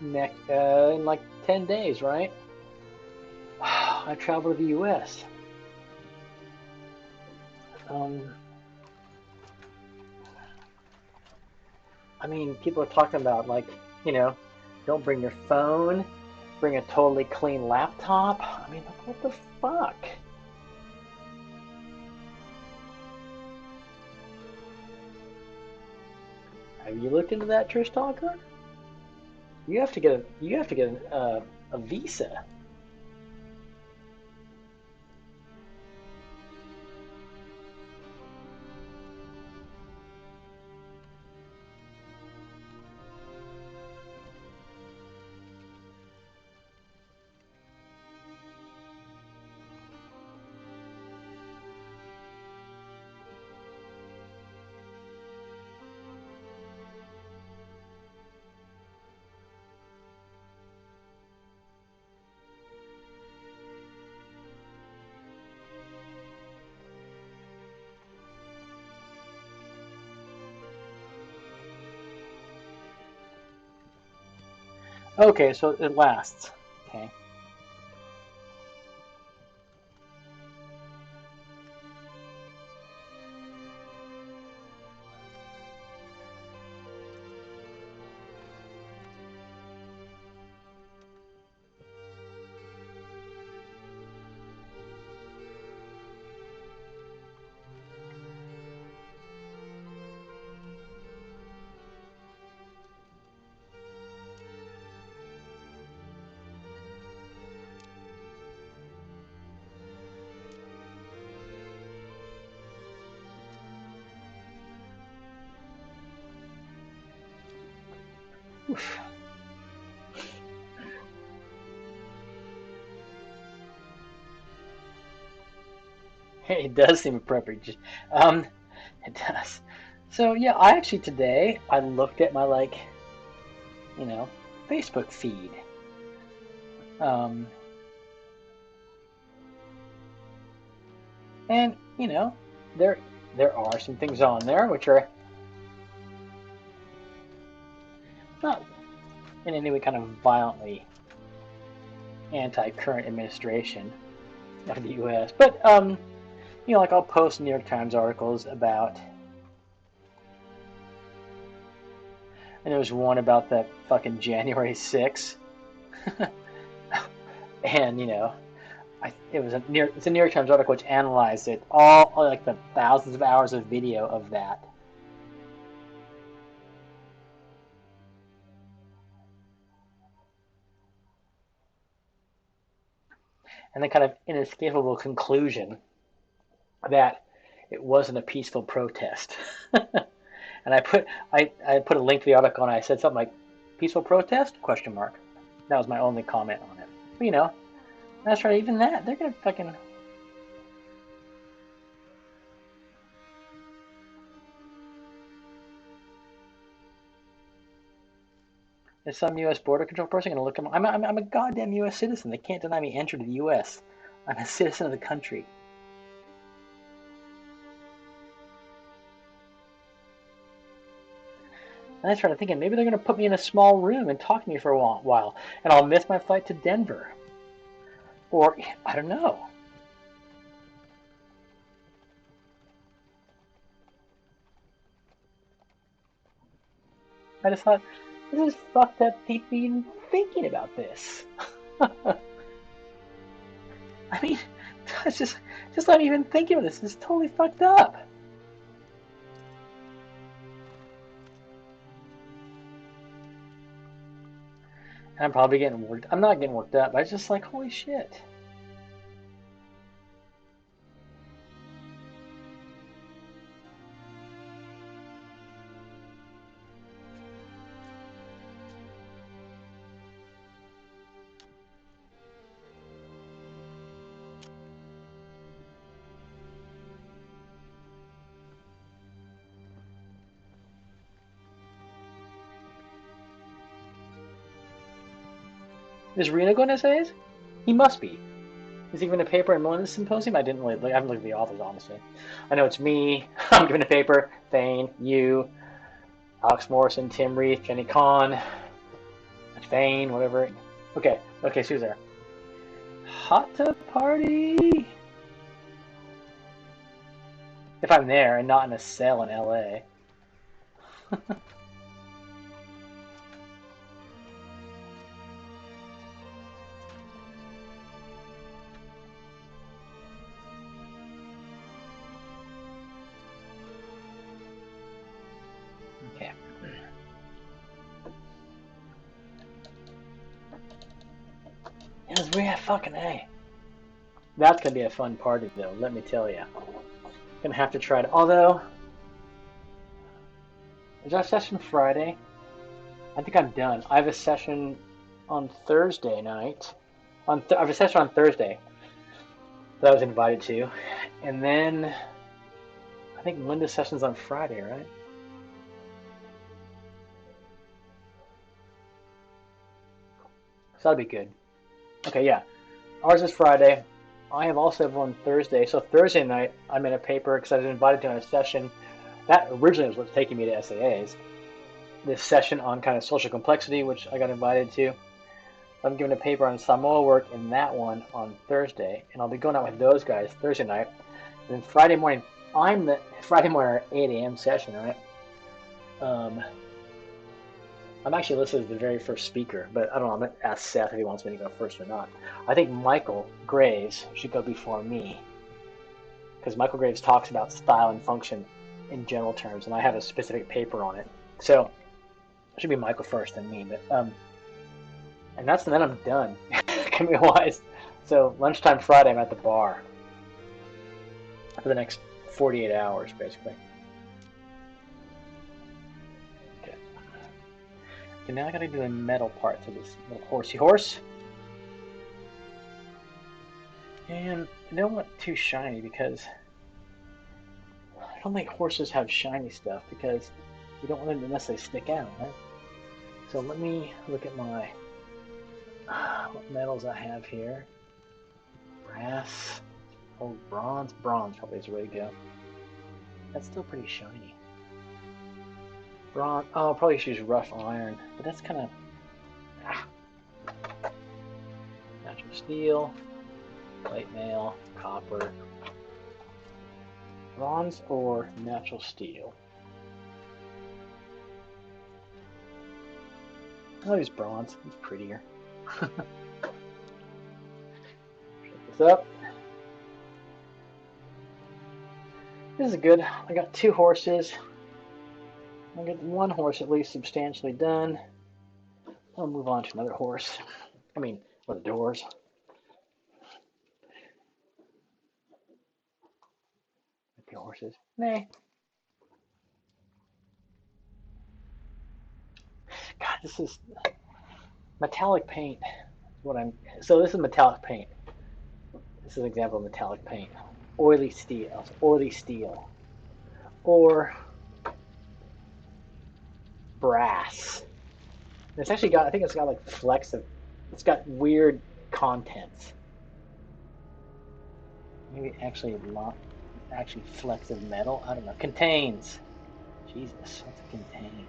In like 10 days, right? I travel to the U.S. I mean, people are talking about like, don't bring your phone, bring a totally clean laptop. I mean, what the fuck? Have you looked into that, Trish Talker? You have to get a visa. Okay, so it lasts. Okay. Oof. It does seem appropriate. Um, it does. So yeah, I actually today I looked at my you know, Facebook feed. Um, and you know, there are some things on there which are not in any way kind of violently anti-current administration of the U.S. But you know, like I'll post New York Times articles about, and there was one about the fucking January 6th, and you know, it's a New York Times article which analyzed it all like the thousands of hours of video of that. And the kind of inescapable conclusion that it wasn't a peaceful protest. And I put a link to the article and I said something like peaceful protest question mark. That was my only comment on it. But you know, that's right. Even that they're gonna fucking. Is some U.S. border control person gonna look at me? I'm a goddamn U.S. citizen. They can't deny me entry to the U.S. I'm a citizen of the country. And I started thinking maybe they're going to put me in a small room and talk to me for a while, and I'll miss my flight to Denver. Or, I don't know. I just thought, this is fucked up people even thinking about this. I mean, it's just not even thinking of this. This is totally fucked up. And I'm probably getting worked. I'm not getting worked up. I was just like, holy shit. Is Reno going to essays? He must be. Is he giving a paper in Melinda's symposium? I didn't really look. I haven't looked at the authors, honestly. I know it's me. I'm giving a paper. Thane, you, Alex Morrison, Tim Reith, Jenny Kahn, Thane, whatever. Okay, so who's there? Hot tub party. If I'm there and not in a cell in LA. Okay. We have fucking A. That's gonna be a fun party though, let me tell you. Gonna have to try to. Although, is our session Friday? I think I'm done. I have a session on Thursday night. I have a session on Thursday that I was invited to, and then I think Linda's session's on Friday, right? So that'll be good. Okay, yeah. Ours is Friday. I have also one Thursday. So Thursday night, I'm in a paper because I was invited to a session. That originally was what's taking me to SAAs. This session on kind of social complexity, which I got invited to. I'm giving a paper on Samoa work in that one on Thursday, and I'll be going out with those guys Thursday night. And then Friday morning, Friday morning at 8 a.m. session, right? I'm actually listed as the very first speaker, but I don't know. I'm going to ask Seth if he wants me to go first or not. I think Michael Graves should go before me, because Michael Graves talks about style and function in general terms, and I have a specific paper on it. So it should be Michael first, then me. But and then I'm done, commitment wise. So lunchtime Friday, I'm at the bar for the next 48 hours, basically. Okay, now I gotta do the metal parts of this little horsey horse. And I don't want too shiny because don't think horses have shiny stuff because you don't want them to necessarily stick out, right? So let me look at my what metals I have here. Brass, old bronze. Bronze probably is the way to go. That's still pretty shiny. Bronze. Oh, I'll probably should use rough iron, but that's kind of natural steel, plate mail, copper. Bronze or natural steel? I'll use bronze. It's prettier. Shut this up. This is good. I got 2 horses. I'll get 1 horse at least substantially done. I'll move on to another horse. I mean, for the doors. The horses. Nah. God, this is metallic paint. So this is metallic paint. This is an example of metallic paint. Oily steel, or brass. And it's actually got, I think it's got like flecks of, it's got weird contents. Maybe actually flecks of metal. I don't know. Contains. Jesus, what's it contain?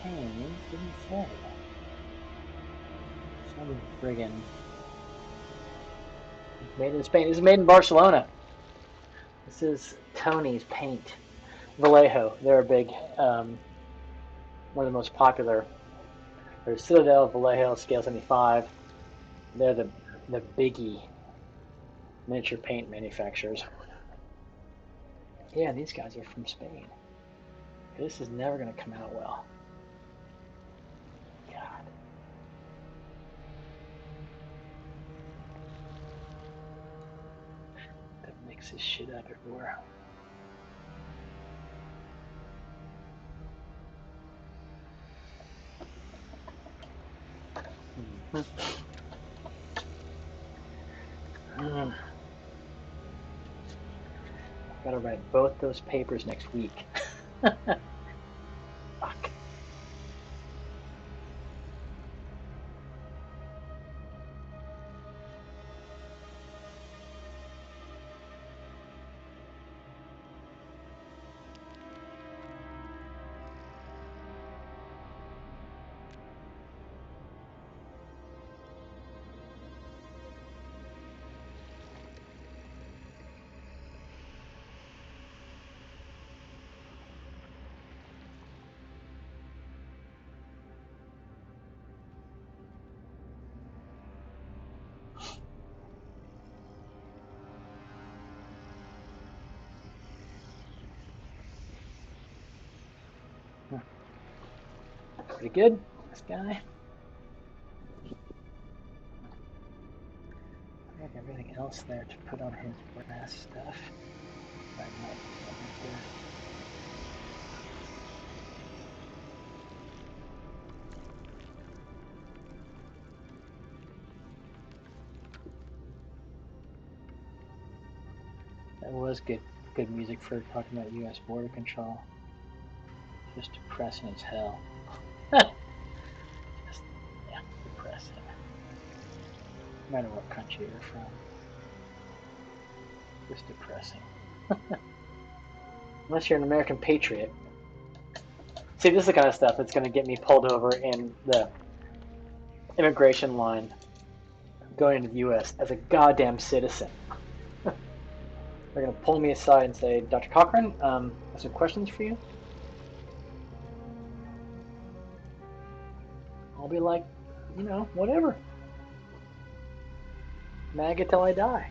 Contains, didn't say. Some friggin' made in Spain. This is made in Barcelona. This is Tony's paint. Vallejo. They're a big, one of the most popular. There's Citadel, Vallejo, Scale 75. They're the biggie miniature paint manufacturers. Yeah, these guys are from Spain. This is never going to come out well. God. That mixes shit up everywhere. I've got to write both those papers next week. Fuck. Pretty good, this guy. I have everything else there to put on his brass stuff. Right there. That was good music for talking about U.S. border control. Just depressing as hell. Just, yeah, depressing. No matter what country you're from. Just depressing. Unless you're an American patriot. See, this is the kind of stuff that's going to get me pulled over in the immigration line going into the U.S. as a goddamn citizen. They're going to pull me aside and say, Dr. Cochran, I have some questions for you. I'll be like, you know, whatever. MAGA till I die.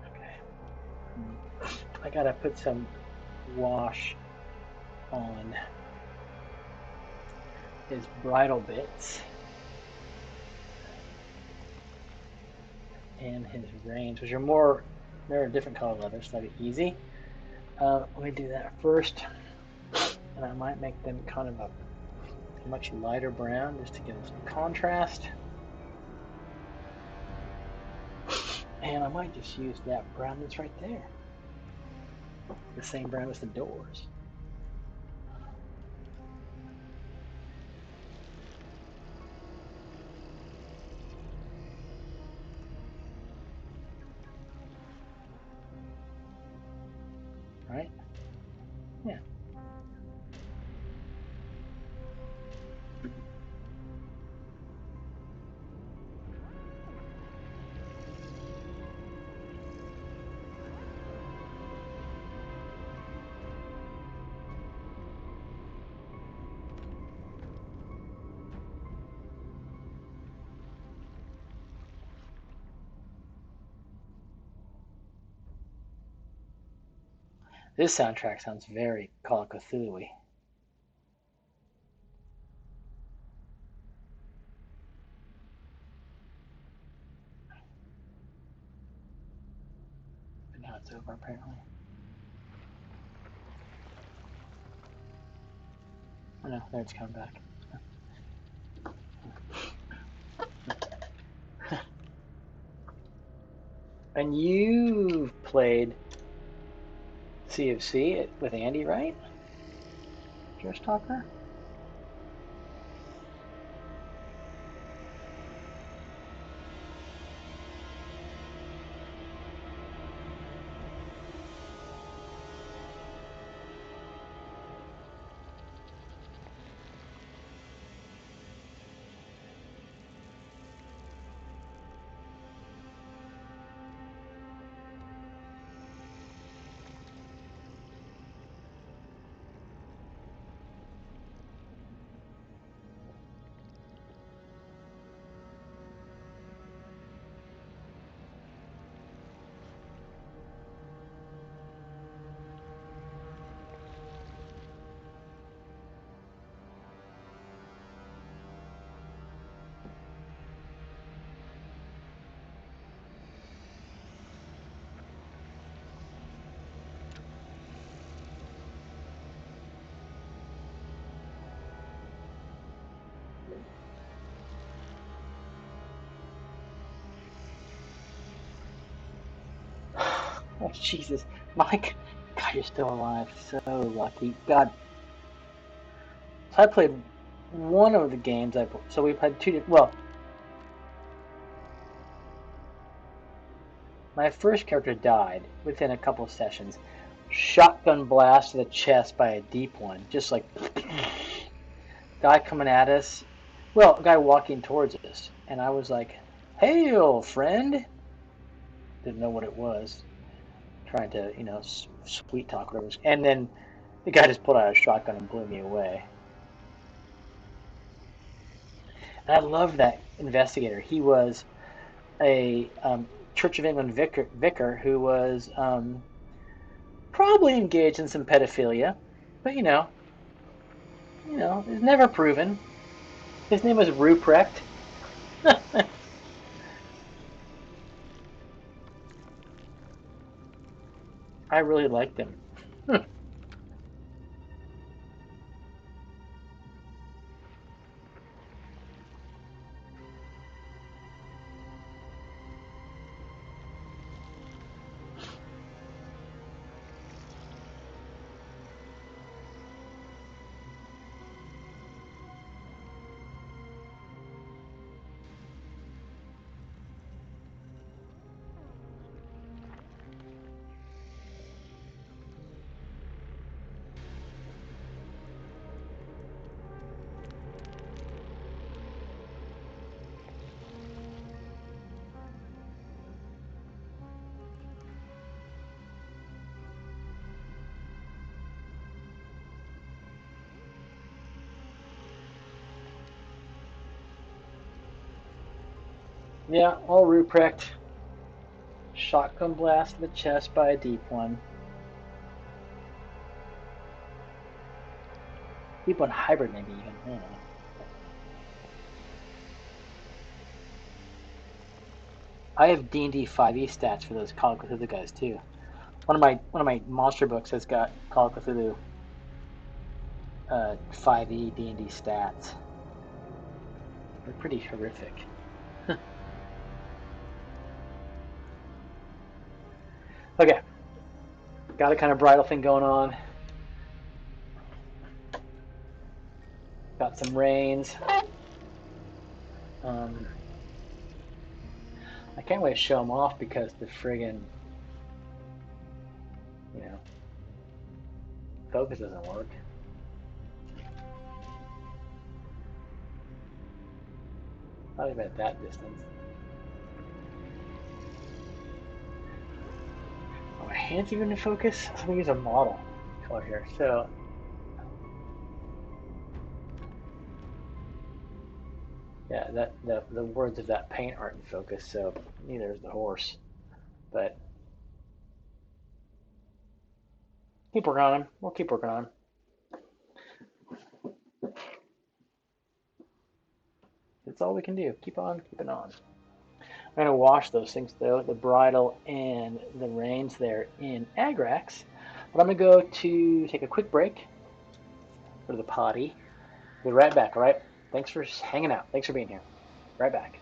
Okay. I gotta put some wash on his bridle bits and his reins, which are they're a different color leather, so that'd be easy. Let me do that first. And I might make them kind of a much lighter brown just to give them some contrast. And I might just use that brown that's right there. The same brown as the doors. Right? Yeah. This soundtrack sounds very Call of Cthulhu-y. But now it's over apparently. Oh no, there it's coming back. And you've played Sea of C with Andy, right? Josh Talker? Oh, Jesus. Mike, God, you're still alive. So lucky. God. So I played one of the games so we played two. Well, my first character died within a couple of sessions. Shotgun blast to the chest by a deep one. Just like guy coming at us. Well, a guy walking towards us. And I was like, hey, old friend. Didn't know what it was. Trying to, sweet talk whatever. And then the guy just pulled out a shotgun and blew me away. And I loved that investigator. He was a Church of England vicar who was probably engaged in some pedophilia, but it's never proven. His name was Ruprecht. I really liked him. Yeah, all Ruprecht. Shotgun blast to the chest by a deep one. Deep one hybrid, maybe even. I don't know. I have D&D 5e stats for those Call of Cthulhu guys too. One of my monster books has got Call of Cthulhu. 5e D&D stats. They're pretty horrific. Okay, got a kind of bridal thing going on. Got some reins. I can't really show them off because the friggin', focus doesn't work. Not even at that distance. Are my hands even in focus? I'm gonna use a model color here. So, yeah, the words of that paint aren't in focus, so neither is the horse. But keep working on them. We'll keep working on them. That's all we can do. Keep on keeping on. I'm going to wash those things though, the bridle and the reins there in Agrax. But I'm going to go to take a quick break, go to the potty. Be right back, all right? Thanks for hanging out. Thanks for being here. Right back.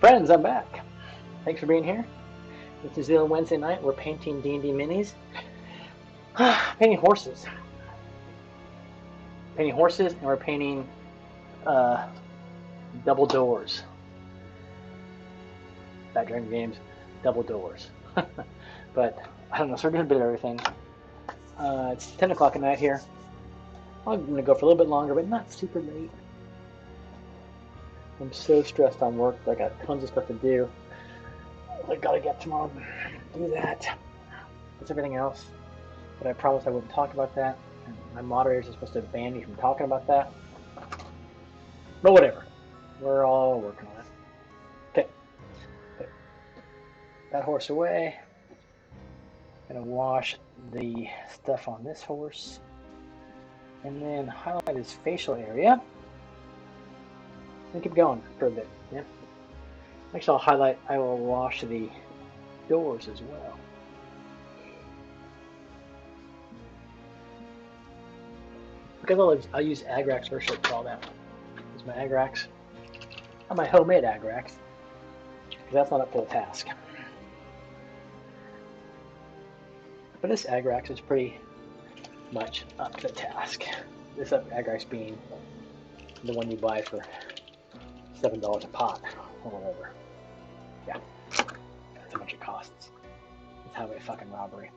Friends, I'm back. Thanks for being here. It's New Zealand Wednesday night. We're painting D&D minis. Painting horses. Painting horses, and we're painting double doors. Bad Dragon Games, double doors. But I don't know, so we're doing a bit of everything. It's 10 o'clock at night here. I'm going to go for a little bit longer, but not super late. I'm so stressed on work. I got tons of stuff to do. I got to get tomorrow to do that. That's everything else. But I promised I wouldn't talk about that. And my moderators are supposed to ban me from talking about that. But whatever. We're all working on it. Okay. Put that horse away. Gonna wash the stuff on this horse. And then highlight his facial area. And keep going for a bit. Yeah. Actually, I will wash the doors as well. Because I'll use Agrax first for all that. Use my Agrax. Not my homemade Agrax. Because that's not up to the task. But this Agrax is pretty much up to the task. This Agrax being the one you buy for $7 a pot or whatever. Yeah, that's how much it costs. It's highway fucking robbery.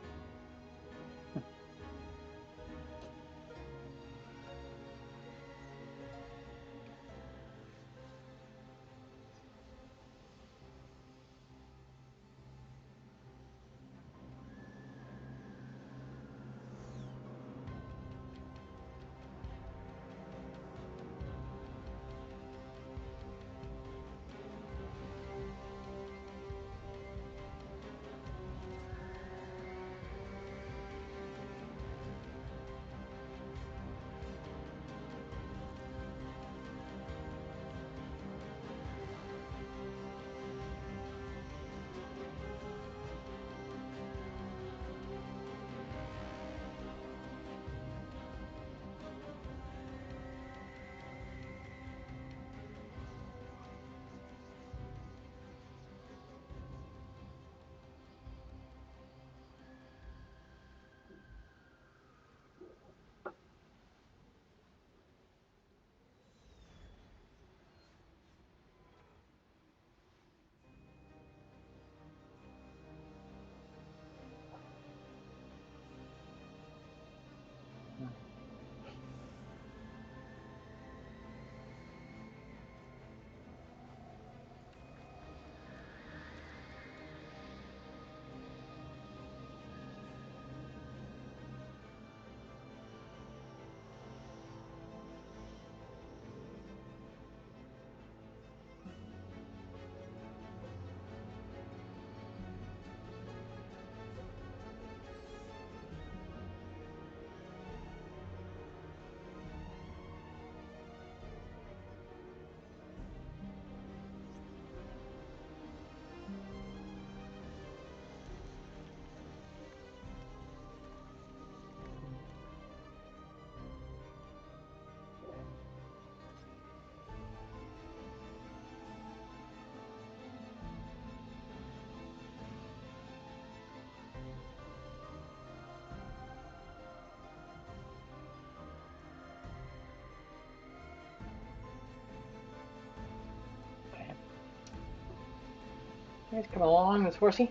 He's coming along, this horsey.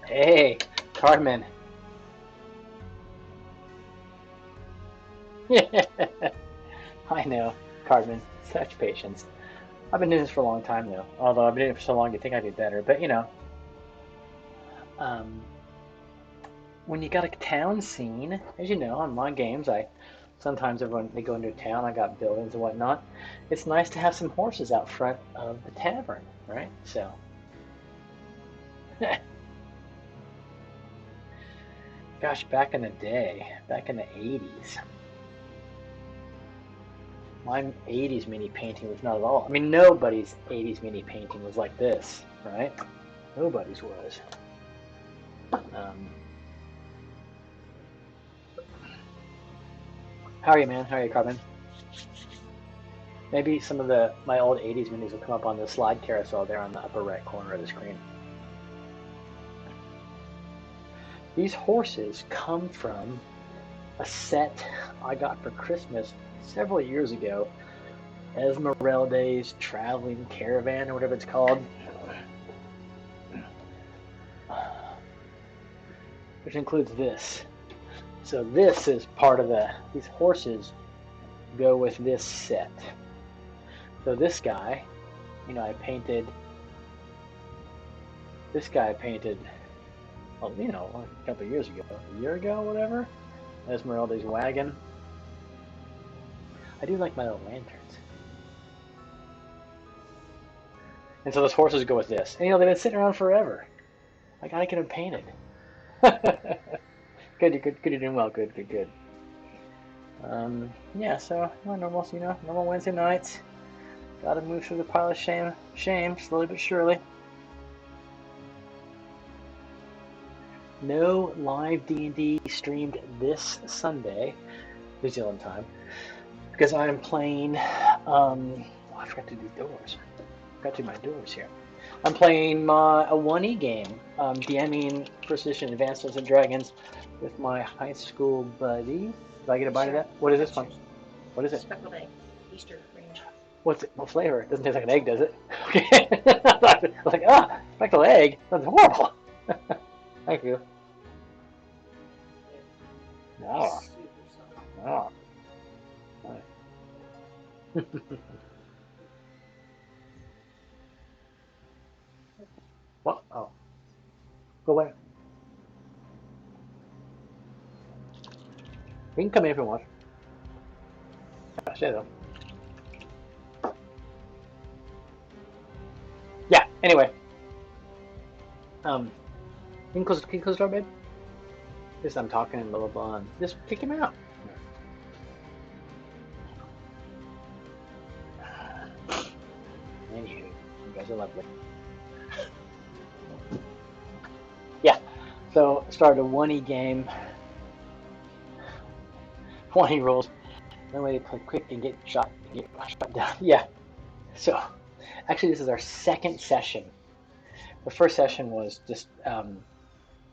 Hey, Carmen. I know, Carmen. Such patience. I've been doing this for a long time though. Although I've been doing it for so long, you think I do better. But you know, um, when you got a town scene, as you know, on my games, I sometimes everyone they go into a town. I got buildings and whatnot. It's nice to have some horses out front of the tavern, right? So, gosh, back in the day, back in the '80s, my '80s mini painting was not at all. I mean, nobody's '80s mini painting was like this, right? Nobody's was. Um, how are you, man? How are you, Carmen? Maybe some of my old '80s minis will come up on the slide carousel there on the upper right corner of the screen. These horses come from a set I got for Christmas several years ago. Esmeralda's Traveling Caravan, or whatever it's called. Which includes this. So this is part of these horses go with this set. So this guy, you know, this guy I painted, well, you know, a couple of years ago, a year ago, whatever. Esmeralda's wagon. I do like my little lanterns. And so those horses go with this. And you know, they've been sitting around forever. I gotta get them painted. Good, you're doing well. Good. Yeah, so normal, normal Wednesday nights. Gotta move through the pile of shame, slowly but surely. No live D&D streamed this Sunday, New Zealand time, because I'm playing. I forgot to do doors. Got to do my doors here. I'm playing a 1E game, DMing First Edition Advanced Dungeons and Dragons with my high school buddies. Did I get a bite of that? What is this one? What is it? Speckled egg, Easter cream. What's it? What flavor? It doesn't taste like an egg, does it? Okay. I was like, speckled egg? That's horrible. Thank you. Oh. Oh. What? Oh. Go away. You can come in if you want. Say though. Yeah, anyway. Can you close the door, babe? Just I'm talking and blah blah blah. And just kick him out. Anywho, you guys are lovely. Yeah. So started a 1E game. 1E rules. No way to play quick and get shot down. Yeah. So actually this is our second session. The first session was just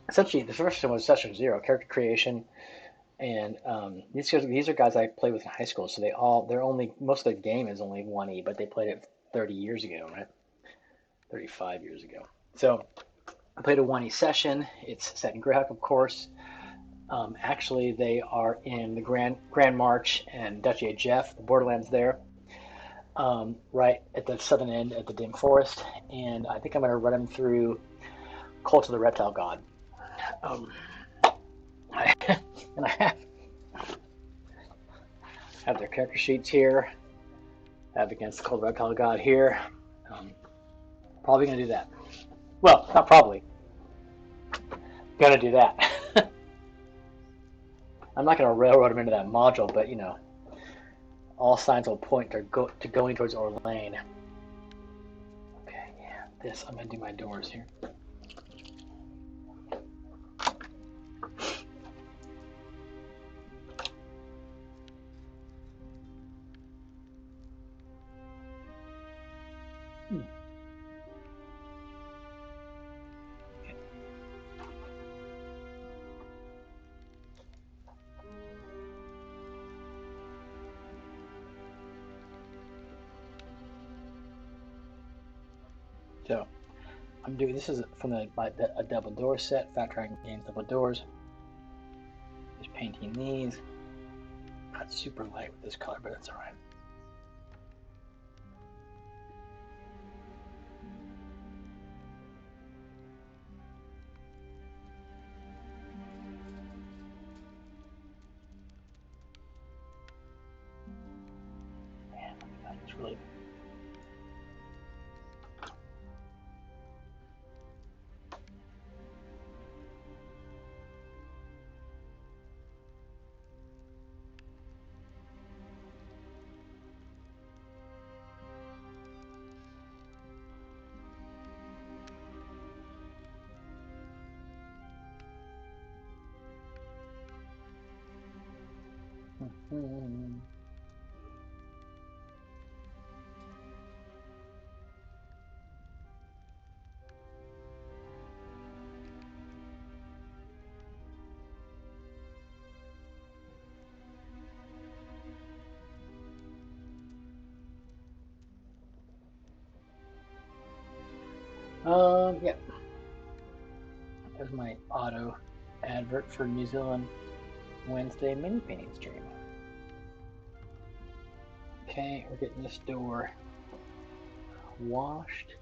essentially the first one was session 0, character creation, and these are guys I played with in high school, so most of their game is only 1E, but they played it 30 years ago, right? 35 years ago. So I played a 1E session. It's set in Greyhawk, of course. Actually, they are in the Grand March and Duchy of Jeff, the borderlands there, right at the southern end at the dim forest. And I think I'm going to run them through Cult of the Reptile God. And I have their character sheets here. I have against the Cult of the Reptile God here. Probably going to do that. Well, not probably. Going to do that. I'm not going to railroad them into that module, but you know, all signs will point to going towards Orlane. Okay, yeah, I'm going to do my doors here. So I'm doing this is from a double door set, Fat Dragon Games double doors. Just painting these. Not super light with this color, but that's all right. Man, that's really. Mm-hmm. Yeah. There's my auto advert for New Zealand Wednesday mini painting stream. Okay, we're getting this door washed.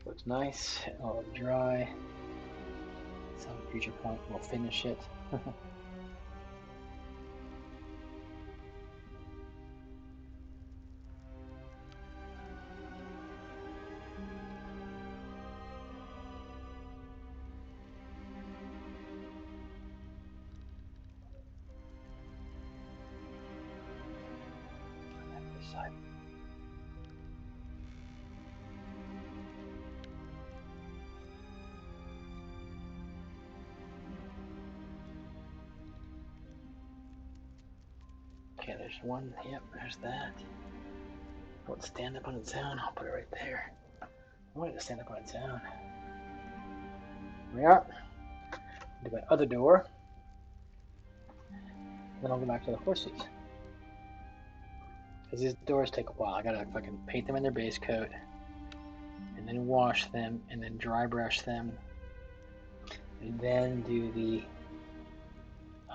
Looks nice, all dry. Some future point we'll finish it. This side. Okay, there's one. Yep, there's that. Oh, it's stand up on its own. I'll put it right there. I want it to stand up on its own. Here we are. Do my other door. Then I'll go back to the horses. Because these doors take a while. I gotta fucking paint them in their base coat, and then wash them, and then dry brush them, and then do the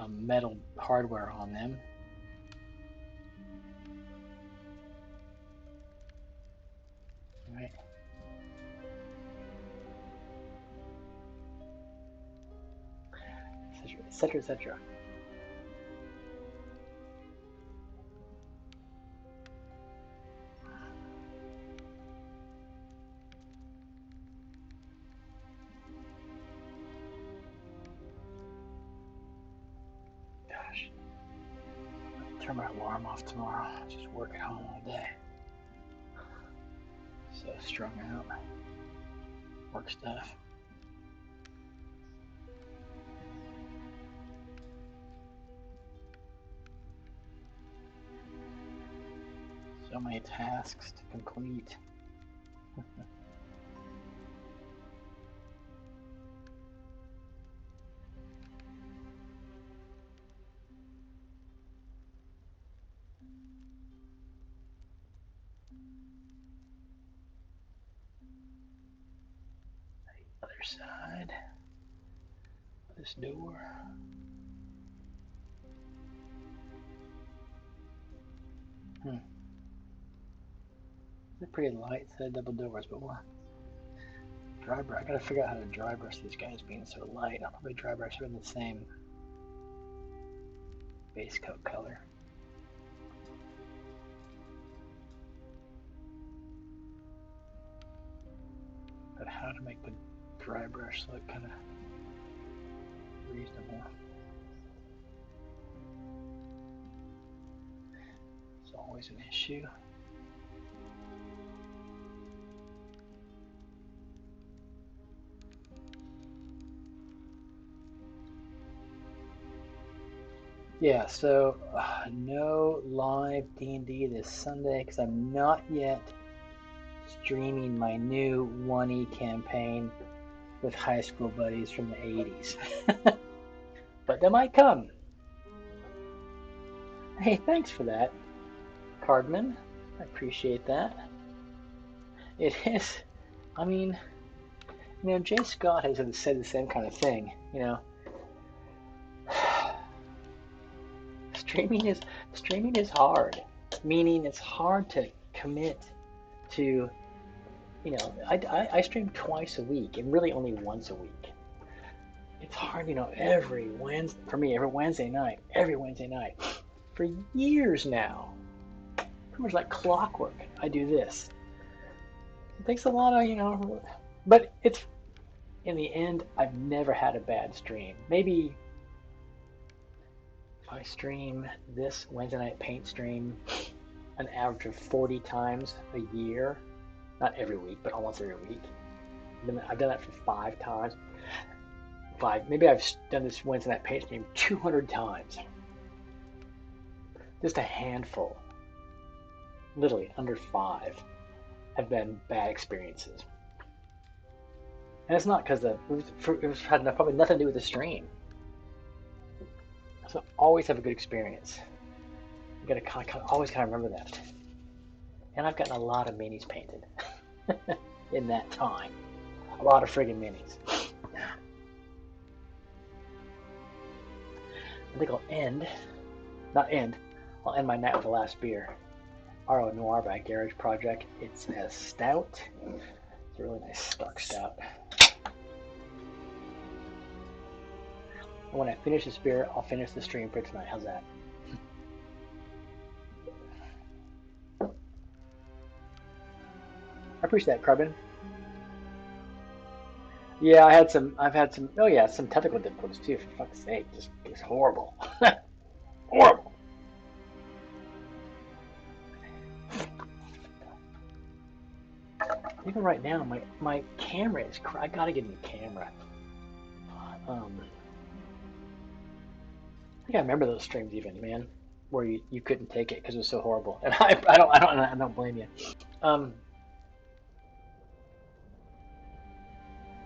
metal hardware on them. Right. Etc. Etc. Gosh. Turn my alarm off tomorrow. Just work at home all day. So strung out. Work stuff. So many tasks to complete. Other side. This door. They're pretty light set of double doors, but we'll dry brush. I gotta figure out how to dry brush these guys being so light. I'll probably dry brush them in the same base coat color. But how to make the dry brush look kind of reasonable. It's always an issue. Yeah, so no live D&D this Sunday because I'm not yet streaming my new 1E campaign with high school buddies from the 80s. But they might come. Hey, thanks for that, Cardman. I appreciate that. It is, I mean, You know, Jay Scott has said the same kind of thing. You know, streaming is streaming is hard. Meaning it's hard to commit to. You know, I stream twice a week and really only once a week. It's hard, you know, every Wednesday for me, every Wednesday night for years now. Pretty much like clockwork. I do this. It takes a lot of, you know, but it's in the end, I've never had a bad stream. Maybe if I stream this Wednesday night paint stream an average of 40 times a year, not every week, but almost every week. I've done that for 5 times. Maybe I've done this Wednesday night paint stream 200 times. Just a handful, literally under 5, have been bad experiences. And it's not because it had probably nothing to do with the stream. So always have a good experience. You gotta always kind of remember that. And I've gotten a lot of minis painted in that time. A lot of friggin' minis. I think I'll end my night with the last beer. RO Noir by Garage Project. It's a stout. It's a really nice dark stout. And when I finish this beer, I'll finish the stream for tonight. How's that? I appreciate that, Carbon. Yeah, I've had some, oh yeah, some technical difficulties too, for fuck's sake. It's horrible. Horrible. Even right now, my camera is, I gotta get a new camera. I think I remember those streams even, man, where you couldn't take it because it was so horrible. And I don't blame you.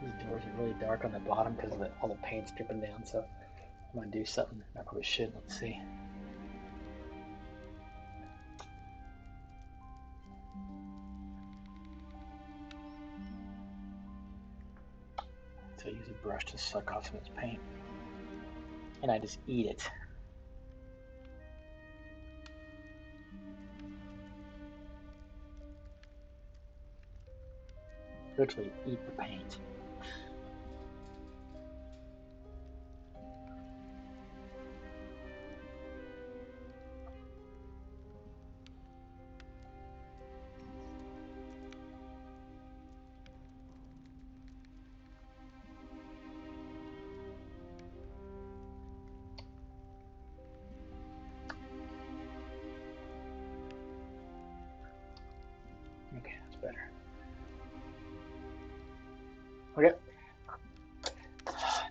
These doors are really dark on the bottom because of all the paint's dripping down, so I'm gonna do something I probably shouldn't. Let's see. So I use a brush to suck off some of this paint. And I just eat it. Literally eat the paint. Okay, that's better. Okay.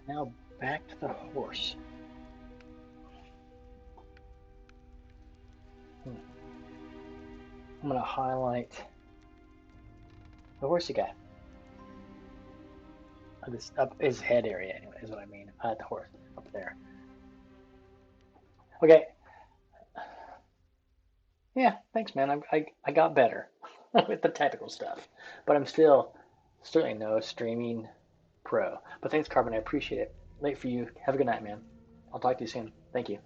Now back to the horse. I'm gonna highlight the horsey guy. This up his head area anyway is what I mean. The horse up there. Okay. Yeah, thanks, man. I got better with the technical stuff, but I'm still certainly no streaming pro. But thanks, Carbon. I appreciate it. Late for you. Have a good night, man. I'll talk to you soon. Thank you.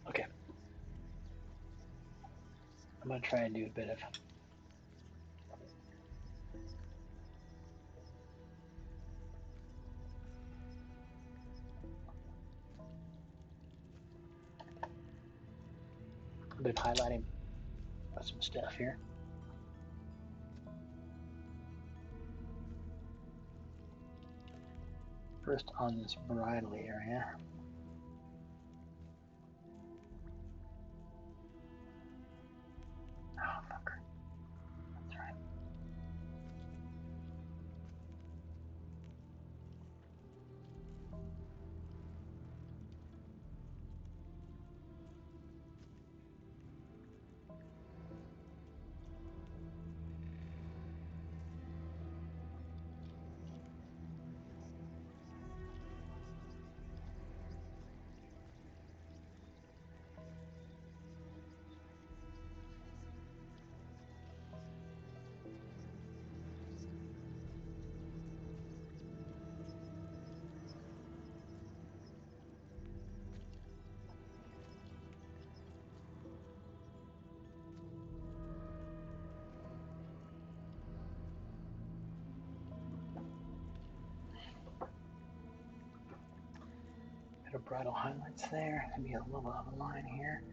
Okay. I'm gonna try and do a bit of highlighting of some stuff here. First on this bridle area. Oh, fucker. That's right. bridle highlights there. Maybe a little bit of a line here.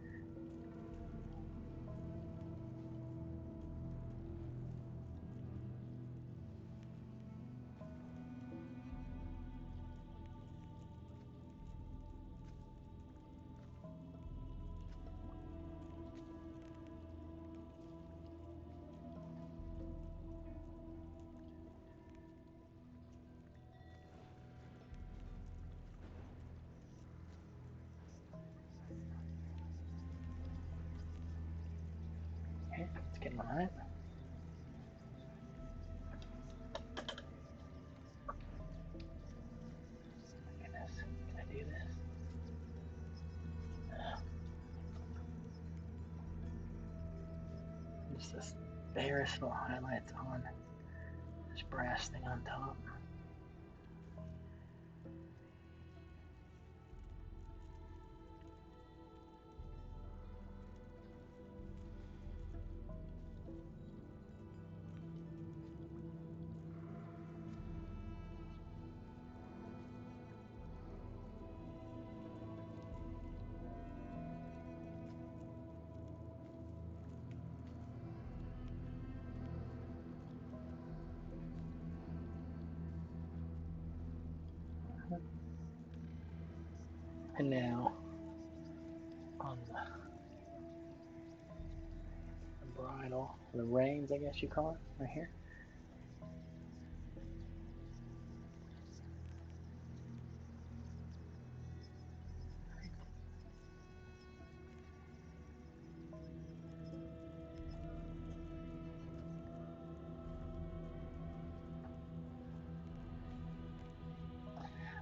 Okay, it's getting all right. Goodness, can I do this? Just this barest little highlights on this brass thing on top. And now on the bridle, the reins, I guess you call it, right here.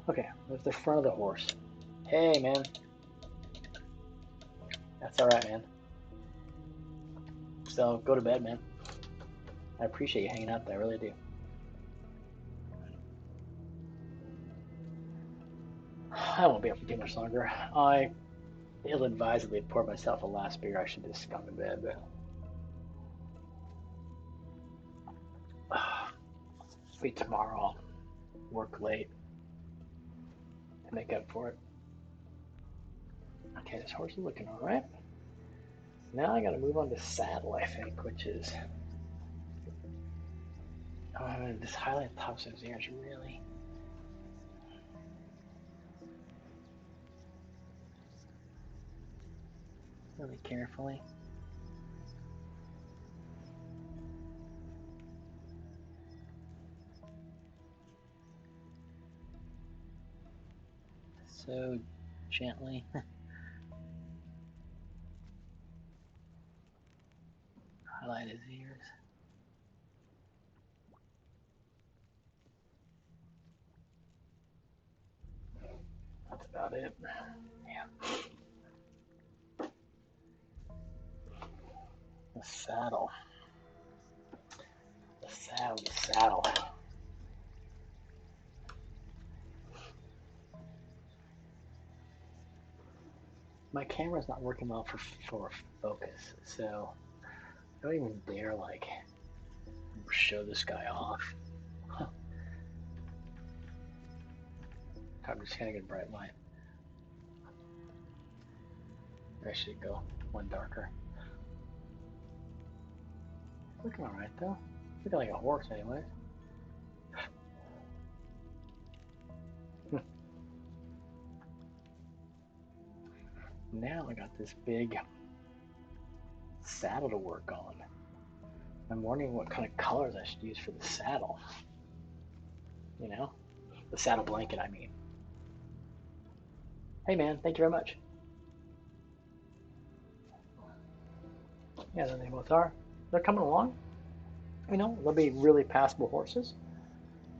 Okay, there's the front of the horse. Hey, man. That's all right, man. So go to bed, man. I appreciate you hanging out there, I really do. I won't be up for too much longer. I ill-advisedly poured myself a last beer. I should just gone to bed, but maybe tomorrow I'll work late to make up for it. Okay, this horse is looking all right. Now I gotta move on to saddle, I think, which is... Oh, I'm gonna just highlight the tops of his ears really. Really carefully. So gently. Highlight his ears. That's about it. Yeah. The saddle. The saddle, the saddle. My camera's not working well for focus, so I don't even dare like show this guy off. I'm just gonna get a bright light. I should go one darker. Looking alright though. Looking like a horse anyway. Now I got this big saddle to work on. I'm wondering what kind of colors I should use for the saddle. You know? The saddle blanket, I mean. Hey man, thank you very much. Yeah, there they both are. They're coming along. You know, they'll be really passable horses.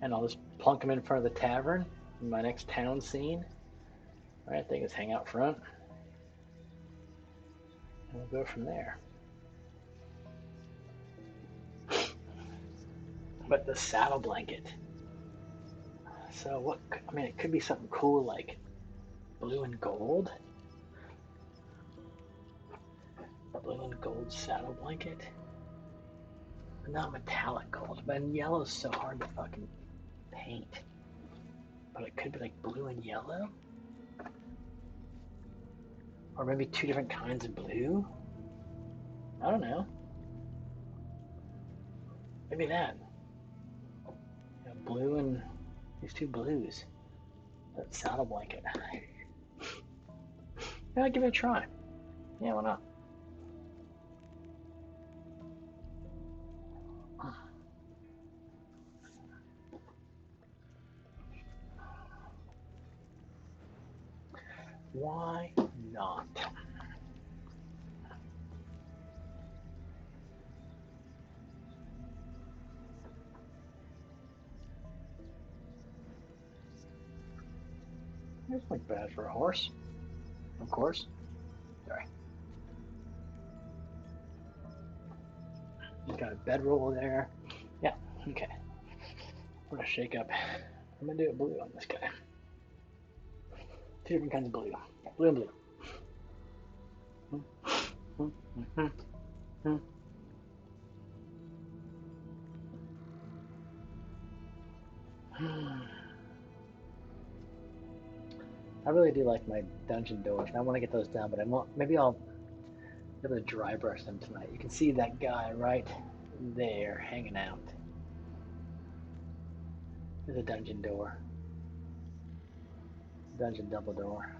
And I'll just plunk them in front of the tavern in my next town scene. All right, they just hang out front. And we'll go from there. But the saddle blanket. So what, I mean, it could be something cool like blue and gold. A blue and gold saddle blanket. Not metallic gold, but yellow is so hard to fucking paint. But it could be like blue and yellow. Or maybe two different kinds of blue? I don't know. Maybe that. You know, blue and these two blues. That saddle blanket. Yeah, I'll give it a try. Yeah, why not? Why not? It's like bad for a horse, of course. Sorry. He's got a bedroll there. Yeah, okay. I'm gonna shake up. I'm gonna do a blue on this guy. Two different kinds of blue. Blue and blue. I really do like my dungeon doors, and I want to get those done, but I won't. Maybe I'll be able to dry brush them tonight. You can see that guy right there hanging out. There's a dungeon door. Dungeon double door.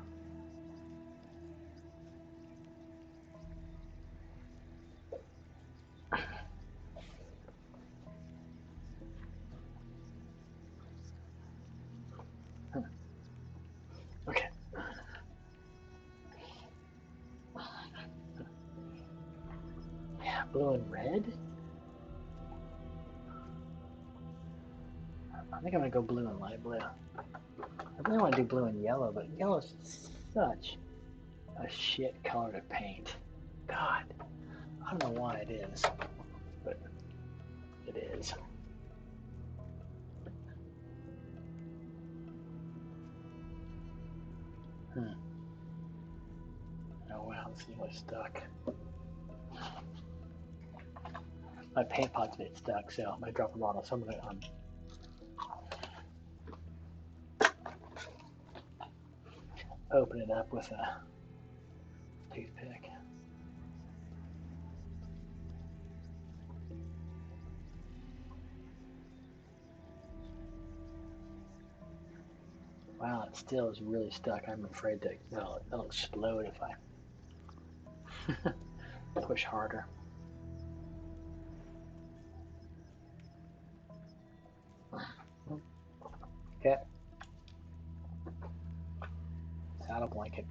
Okay. Yeah, blue and red. I think I'm gonna go blue and light blue. I really want to do blue and yellow, but yellow's such a shit color to paint. God, I don't know why it is, but it is. Oh wow, this thing was stuck. My paint pot's a bit stuck, so I'm gonna drop a bottle. So I'm gonna open it up with a toothpick. Wow, it still is really stuck. I'm afraid that it'll explode if I push harder. Okay. Saddle blanket.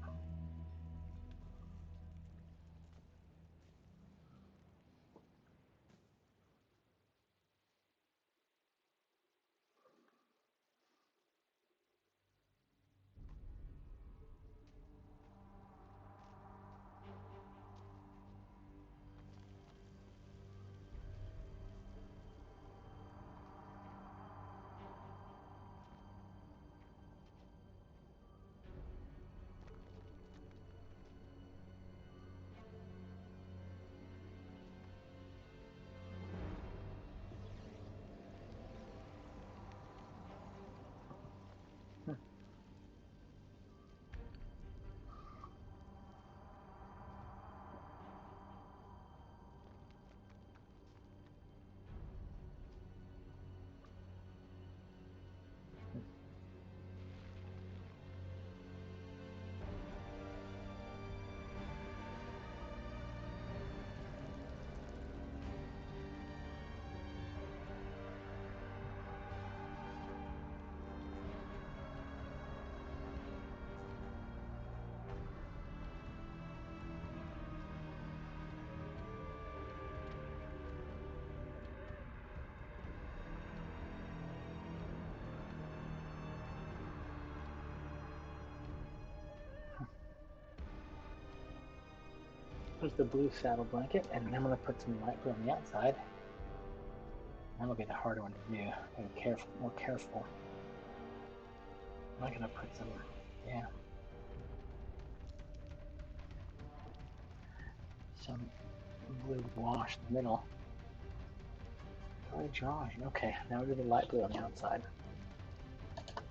There's the blue saddle blanket, and I'm gonna put some light blue on the outside. That'll be the harder one to do. Be careful, more careful. I'm not gonna put some, yeah, some blue wash in the middle. Very drawing. Okay, now we're doing light blue on the outside.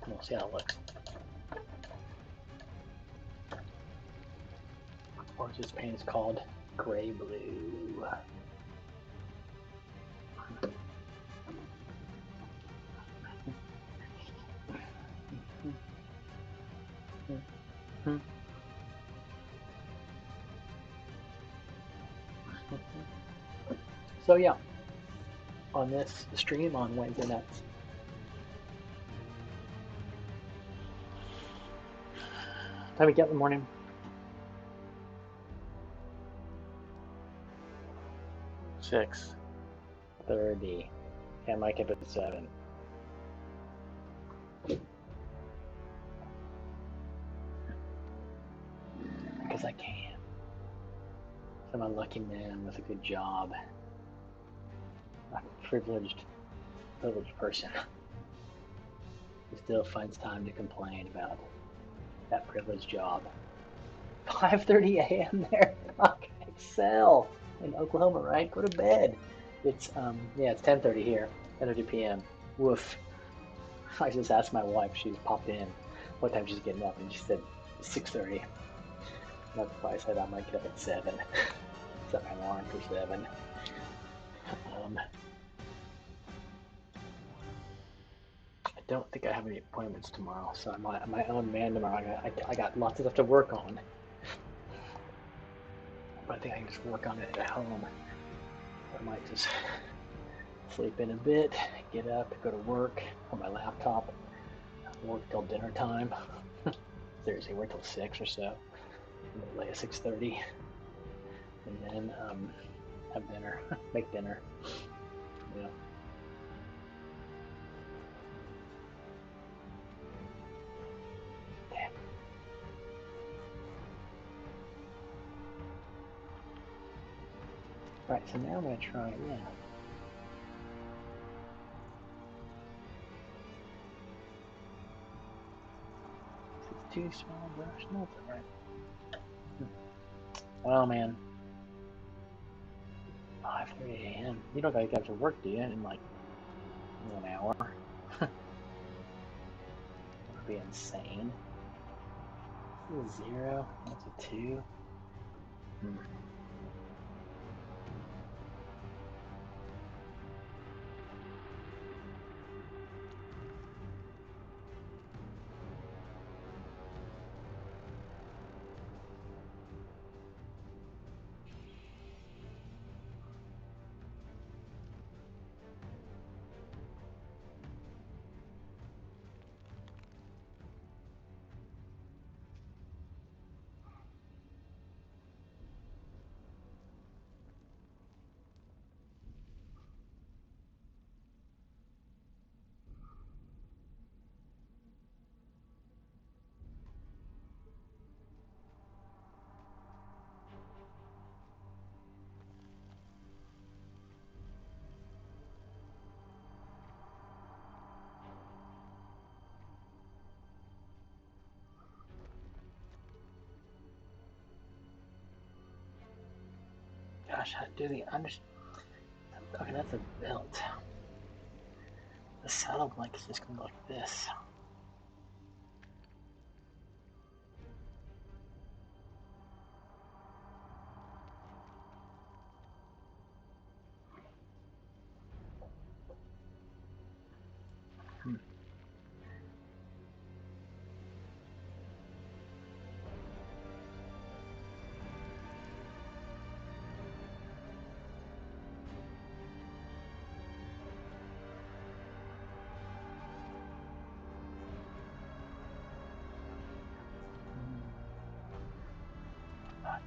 And we'll see how it looks. Or this paint is called gray blue. So yeah, on this stream on Wednesday nights. Time we get in the morning. 6:30. And Mike up at 7. Because I can. I'm a lucky man with a good job. A privileged person who still finds time to complain about that privileged job. 5:30 a.m. there. Fuck, Excel in Oklahoma, right? Go to bed. It's yeah, it's 10:30 here, 10:30 p.m. Woof. I just asked my wife. She's popped in what time she's getting up, and she said 6:30. That's why I said I might get up at 7. Set my alarm for 7. I don't think I have any appointments tomorrow, so I'm my own man tomorrow. I got lots of stuff to work on, but I think I can just work on it at home. I might just sleep in a bit, get up, go to work on my laptop, work till dinner time. Seriously, work till 6 or so. Lay at 6:30, and then have dinner, make dinner. Yeah. Damn. Right, so now I'm gonna try, yeah. It's too small brush, no, that's alright. Well, man, 5:30 a.m. You don't gotta get to work, do you? In like 1 hour. That would be insane. This is a 0. That's a 2. Gosh, how do the understand? Okay, that's a belt. The saddle blanket is just gonna go like this. Fuck.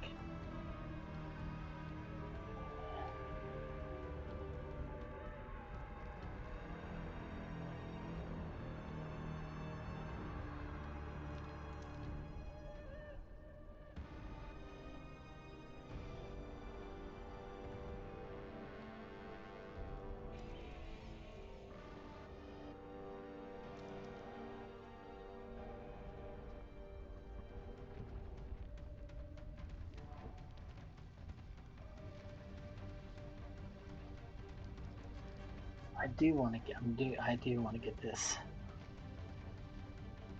I do want to get this.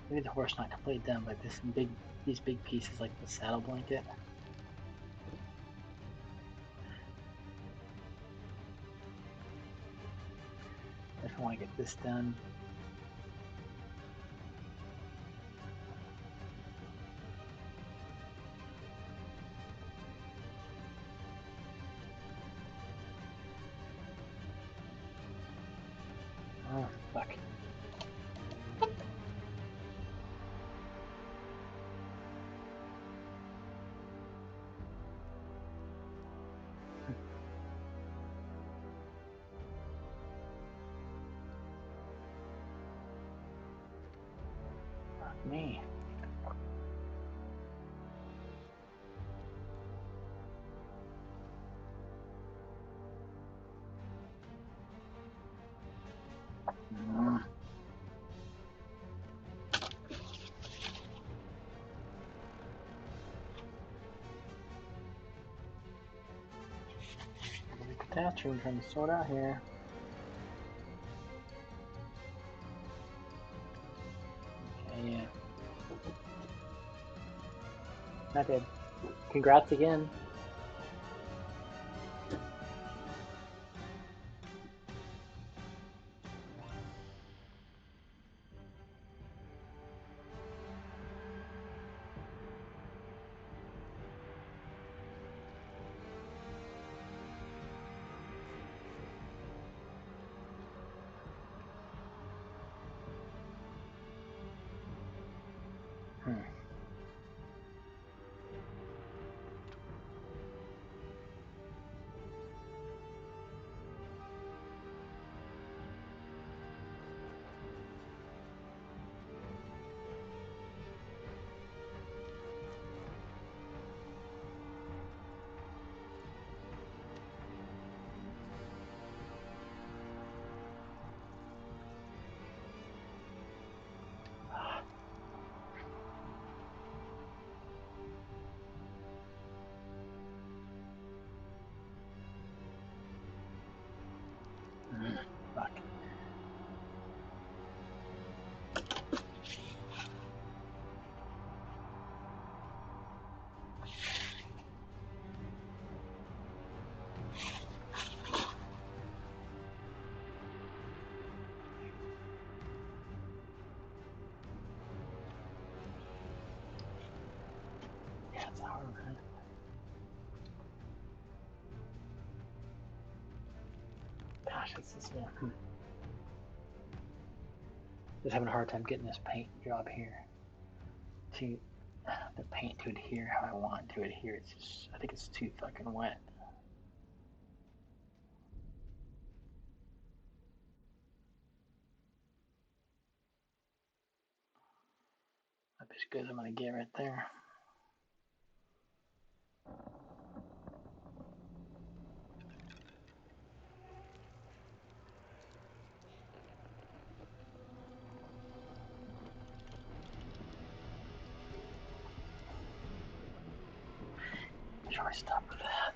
Maybe the horse not completely done, but these big pieces like the saddle blanket. I want to get this done. Oh, fuck. Fuck me. Catastrophe trying to sort out here. Okay, yeah. Not good. Congrats again. Fuck. Yeah, it's hard, man. Gosh, it's this one. Just having a hard time getting this paint job here to the paint to adhere how I want it to adhere. It's just, I think it's too fucking wet. That's as good as I'm gonna get right there. Should I stop with that?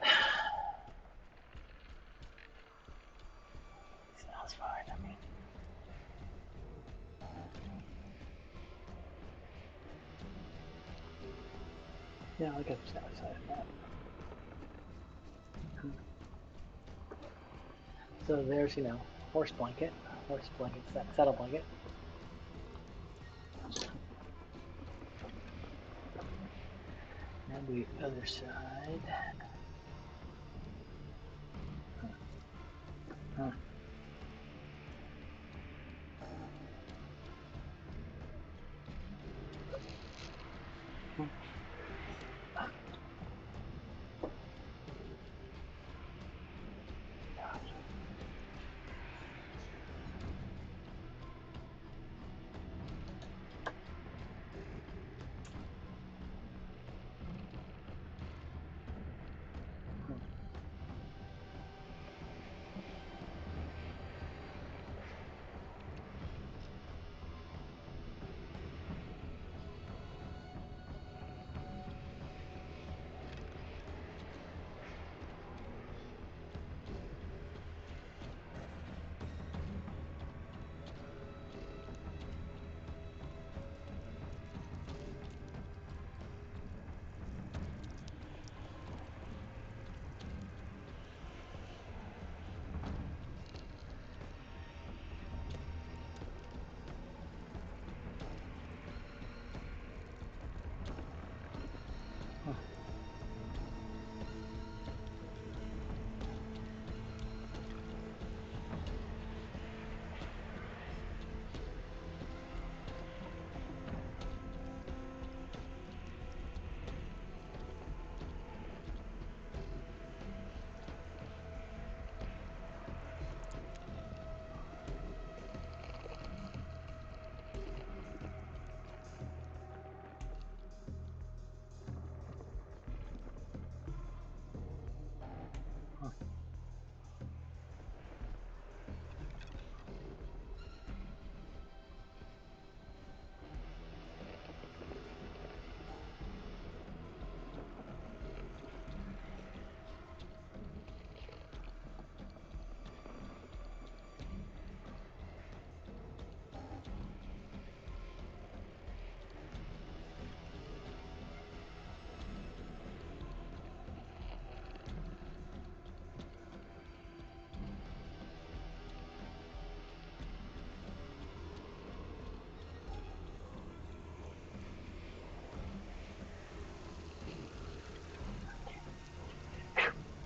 Sounds fine. I mean, yeah, I'll get the other side of that. So there's, horse blanket, saddle blanket. Now the other side. Huh.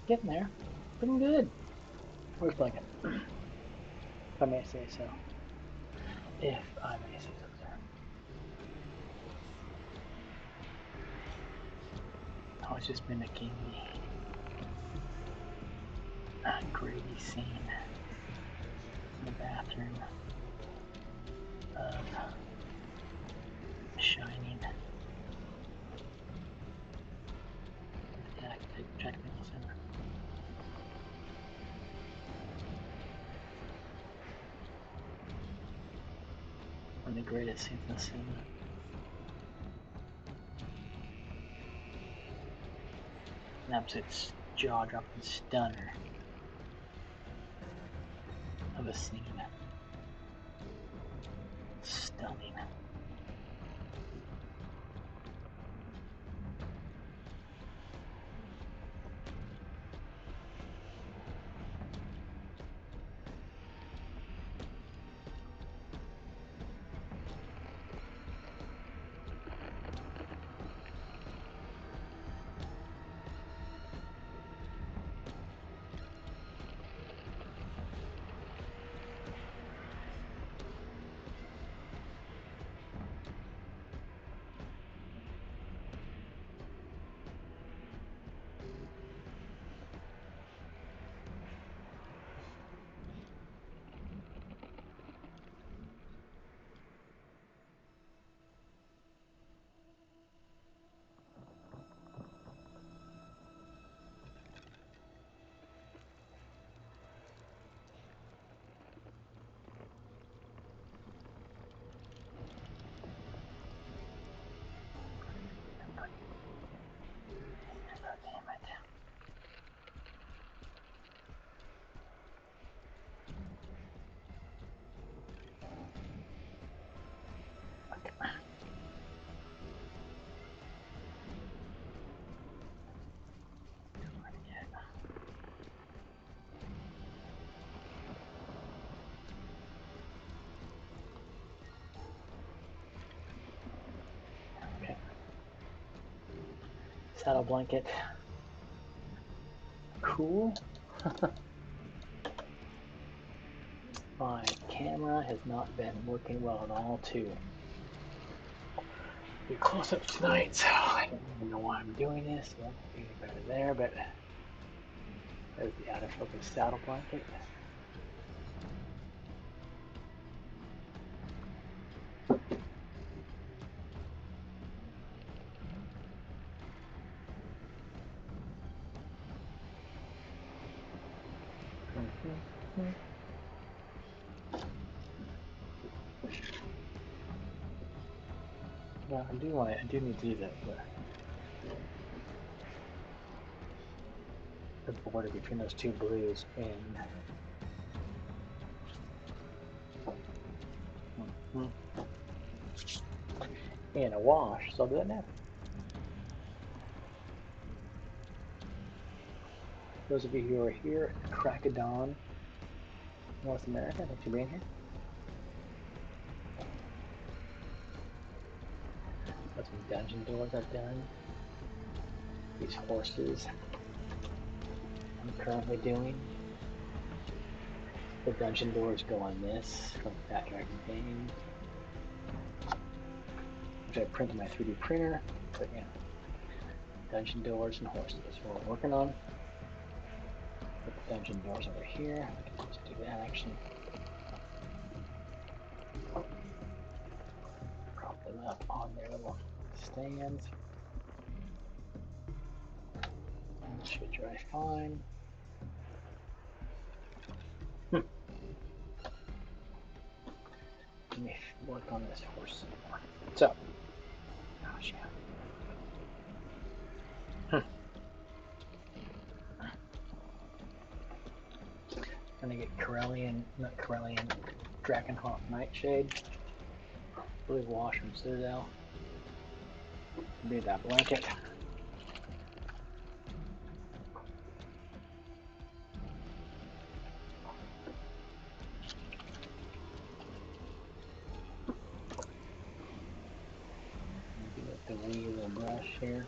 Getting there. Pretty good. First blanket. If I may say so. If I may say so, sir. I was just mimicking the Grady scene in the bathroom of Shining. Jack Nicholson. One of the greatest scenes in the cinema. An absolute jaw-dropping stunner of a scene. Stunning. Saddle blanket. Cool. My camera has not been working well at all to do close-ups tonight, so I don't even know why I'm doing this. It won't be any better there, but there's the out of focus saddle blanket. Well, I do need to do the border between those two blues in a wash, so I'll do that now. Those of you who are here at the crack of dawn, North America, thanks for being here. Got some dungeon doors I've done. These horses I'm currently doing. The dungeon doors go on this from Fat Dragon Games, which I printed my 3D printer. But yeah, dungeon doors and horses. That's what we're working on. Put the dungeon doors over here. I can just do that actually. Prop them up on their little stands. And it should dry fine. Let me work on this horse some more. So, gosh, yeah. Gonna get Dragonhawk Nightshade. Blue wash from Citadel. Be that blanket. The wee little brush here.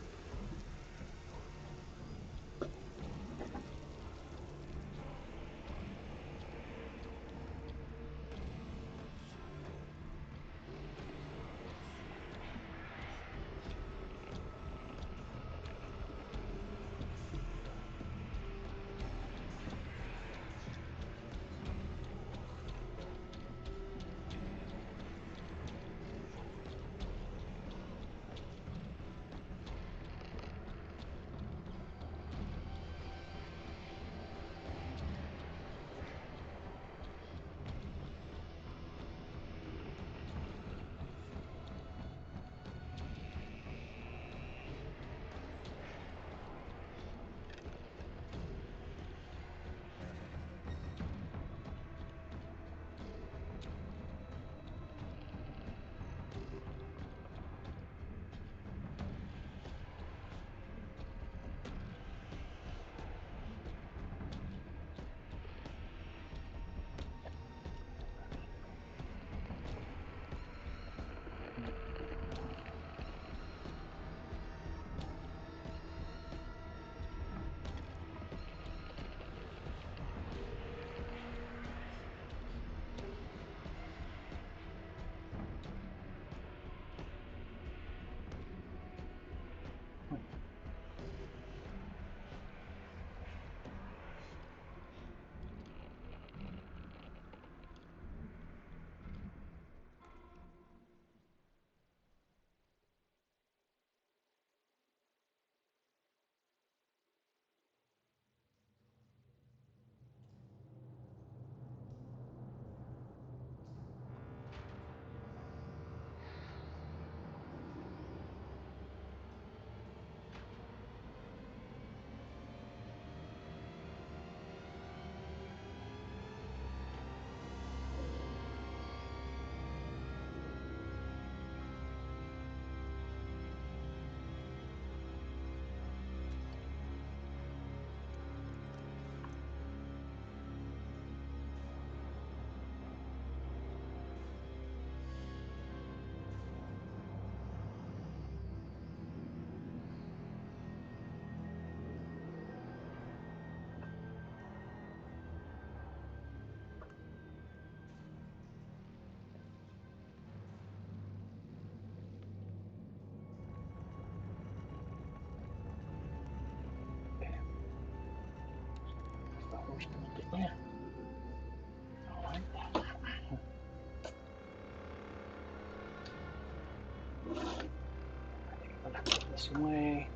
this way.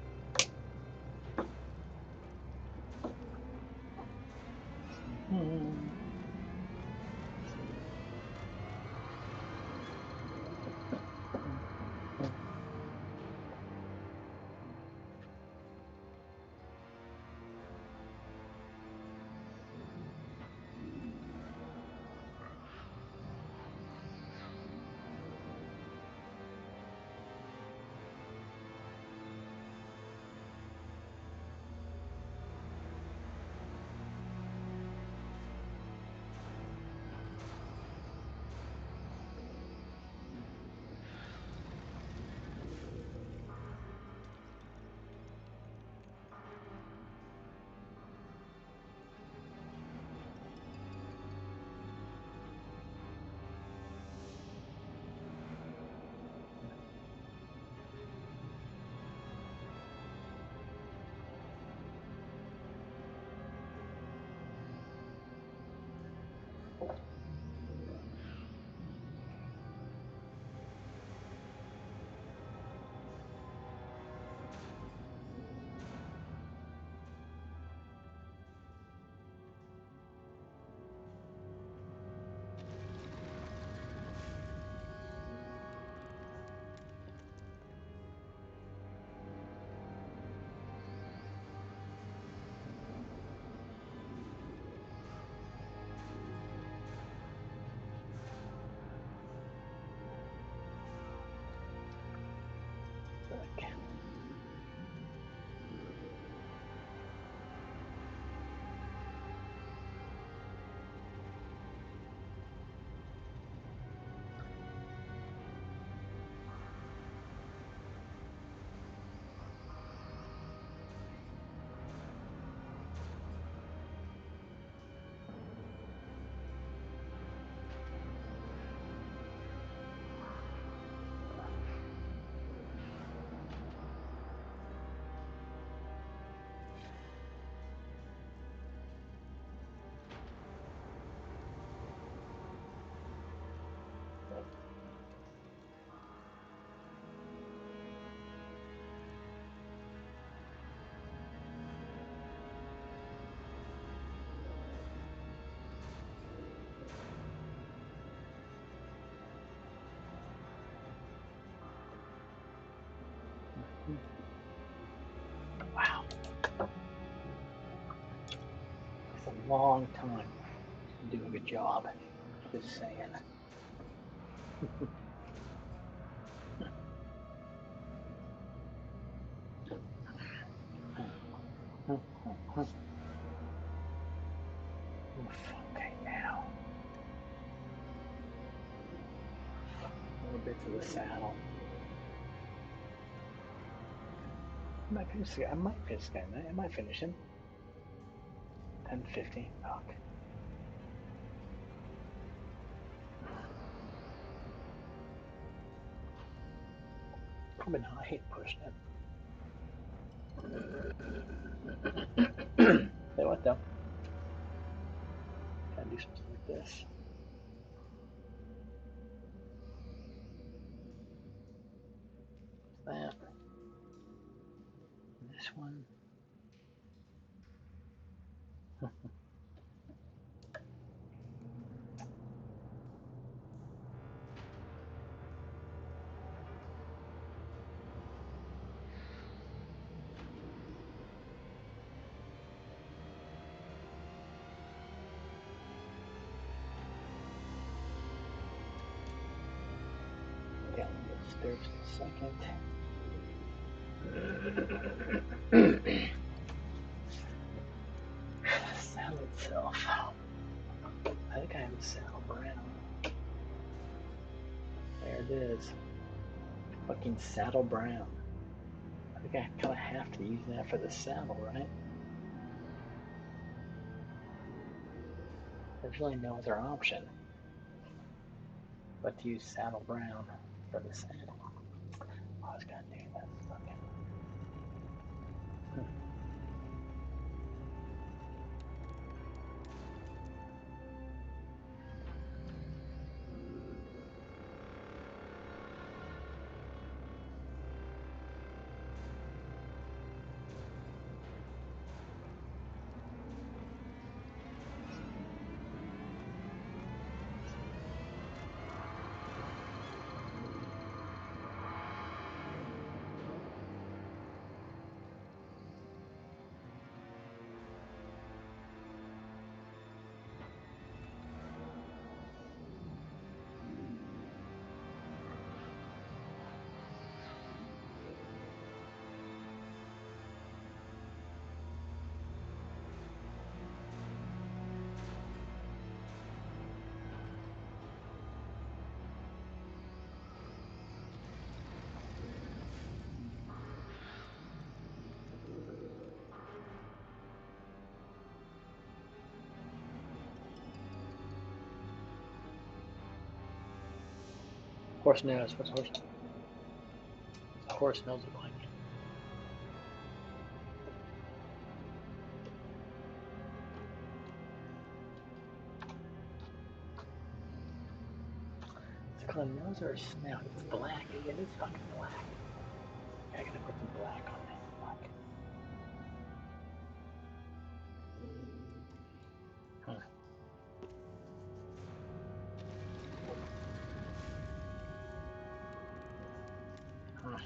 Wow. It's a long time to do a good job. Just saying. Okay, now. More bits of the saddle. I might finish this guy tonight. I might finish him. 10:50. Fuck. Probably not. I hate pushing it. Say what though? Gotta do something like this. That. This one. Down the stairs in a second. Saddle itself. I think I have a saddle brown. There it is. Fucking saddle brown. I think I kind of have to use that for the saddle, right? There's really no other option but to use saddle brown for the saddle. I was gonna do that. Horse nose. What's a horse? A horse nose look like? Is it called a nose or a snout? It's black. It is fucking black. I gotta put some black on it. Fuck. Huh. Huh.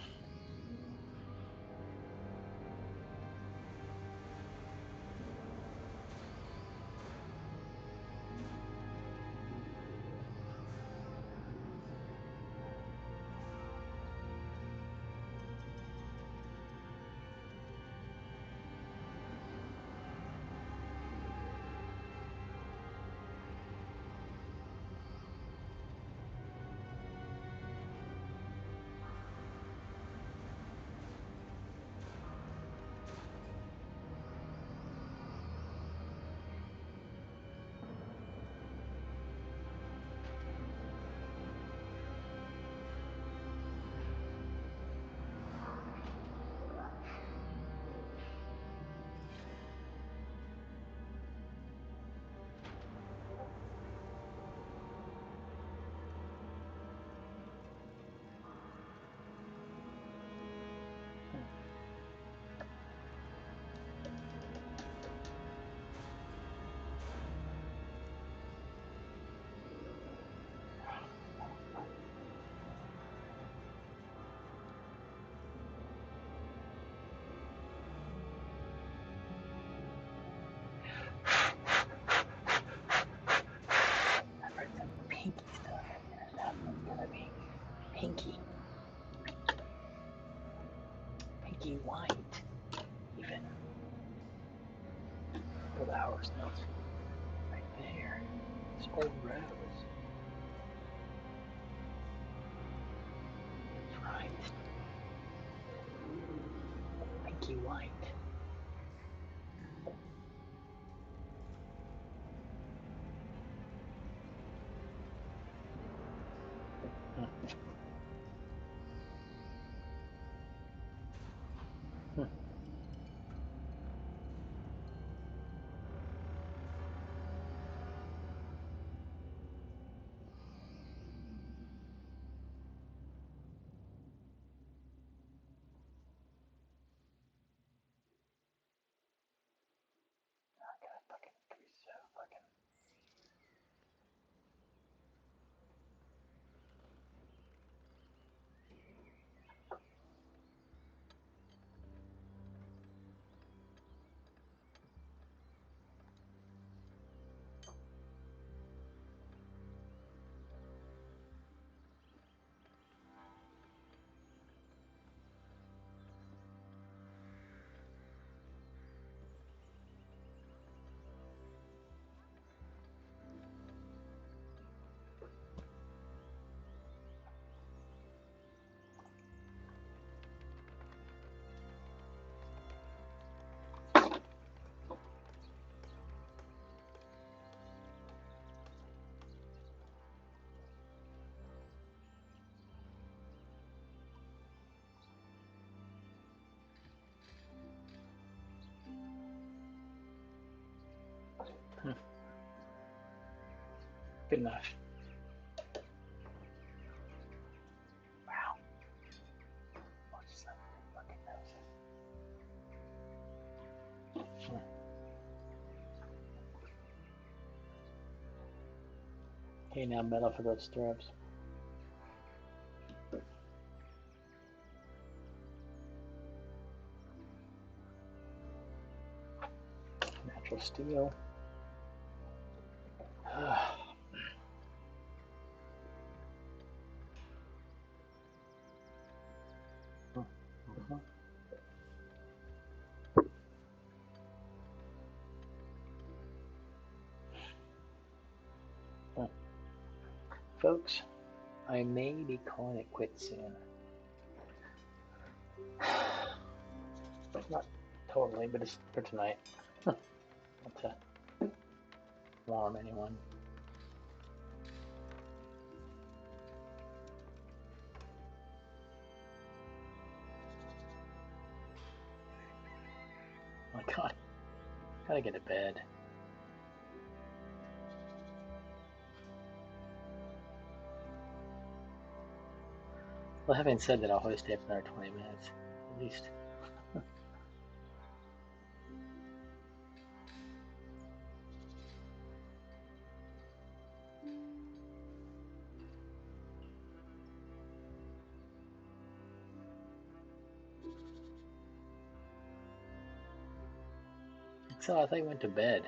I've heard some pinky stuff in here. That one's gonna be pinky. Pinky white. Even. Oh, the horse nose. Right there. It's old rose. That's right. Pinky white. Hmm. Hmm. God, fucking be so fucking. Hmm. Good enough. Wow. What's that fucking noses? Hmm. Okay, now metal for those stirrups. Natural steel. Mhm. Folks, I may be calling it quits soon. Not totally, but it's for tonight. Not to alarm anyone. Gotta get to bed. Well, having said that, I'll probably stay up another 20 minutes, at least. So I thought you went to bed.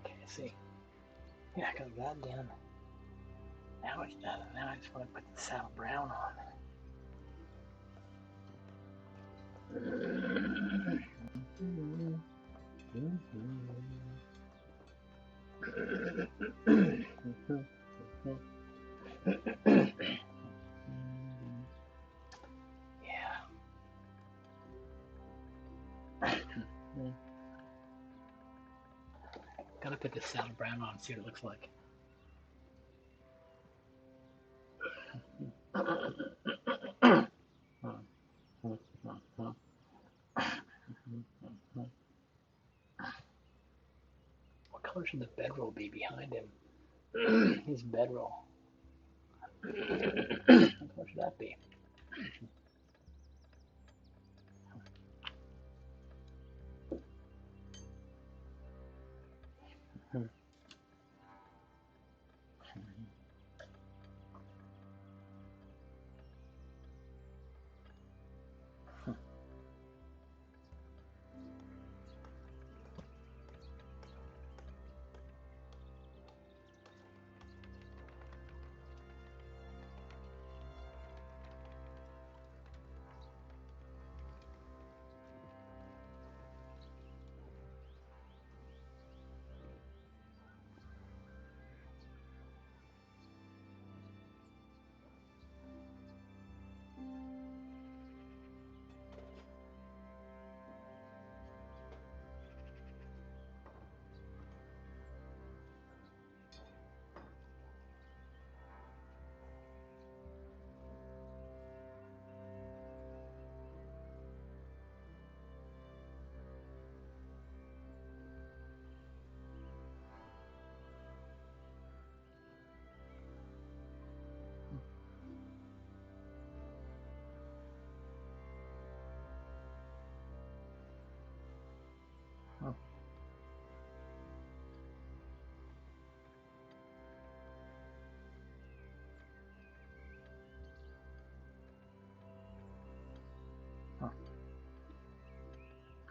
Okay, see. Yeah, I got that done. Now it's done. Now I just want to put the saddle brown on. Yeah. Gotta put the saddle brown on and see what it looks like. What color should the bedroll be behind him? His bedroll. What color should that be?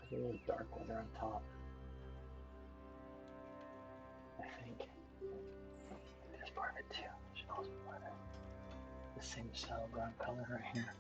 It's a little dark when they're on top. I think. There's part of it too. Should also be part of it. The same saddle brown color right here.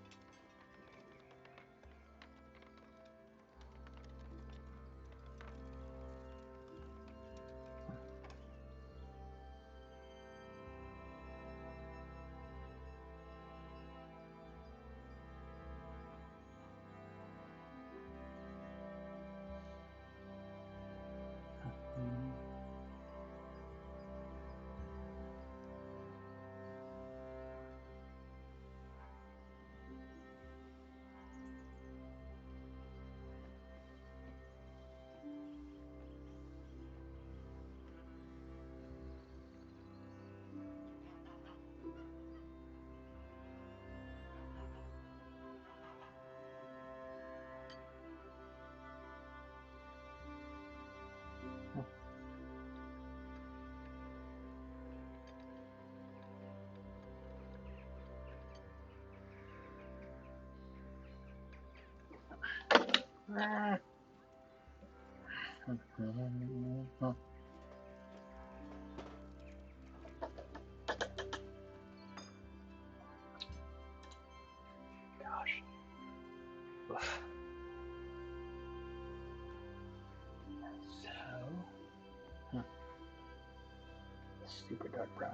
Gosh. Oof. So, super dark brown.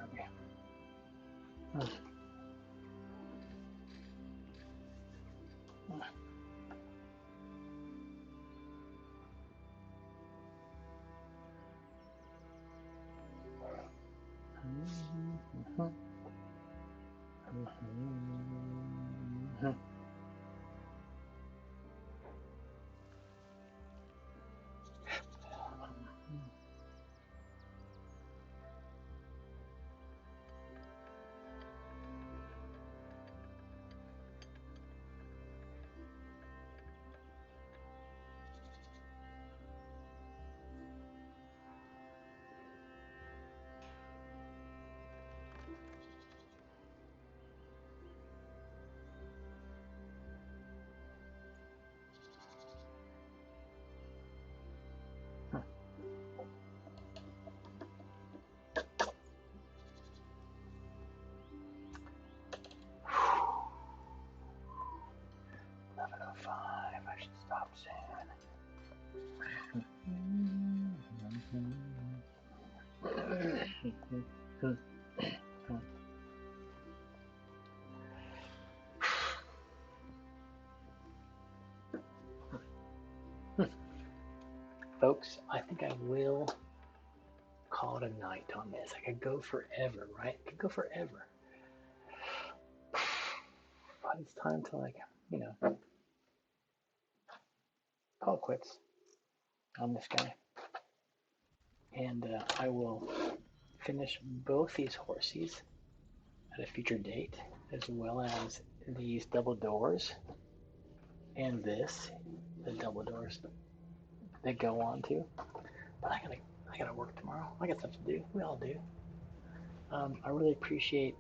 I should stop soon. Folks, I think I will call it a night on this. I could go forever, right? I could go forever. But it's time to, like, call quits on this guy. And I will finish both these horsies at a future date, as well as these double doors and this, the double doors that go on to. But I gotta work tomorrow. I got stuff to do. We all do. I really appreciate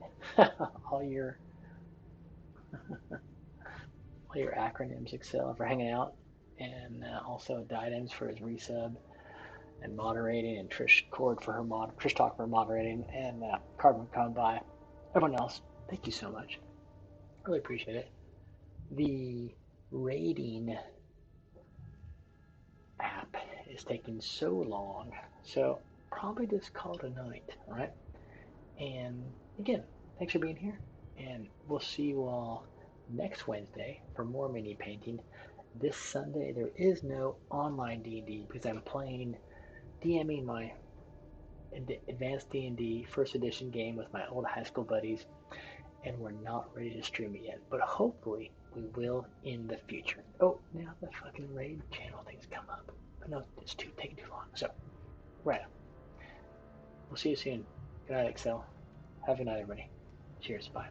all your acronyms, Excel, for hanging out, and also Diadems for his resub and moderating, and Trish Cord for her Trish Talk for moderating, and Carbon Come by. Everyone else, thank you so much. Really appreciate it. The rating app is taking so long, so probably just call it a night, all right? And again, thanks for being here, and we'll see you all next Wednesday for more mini painting. This Sunday there is no online D&D because I'm playing DMing my advanced D&D first edition game with my old high school buddies, and we're not ready to stream it yet, but hopefully we will in the future. Oh, now the fucking raid channel things come up. But no, it's taking too long. So, right. We'll see you soon. Good night, Excel. Have a good night, everybody. Cheers. Bye.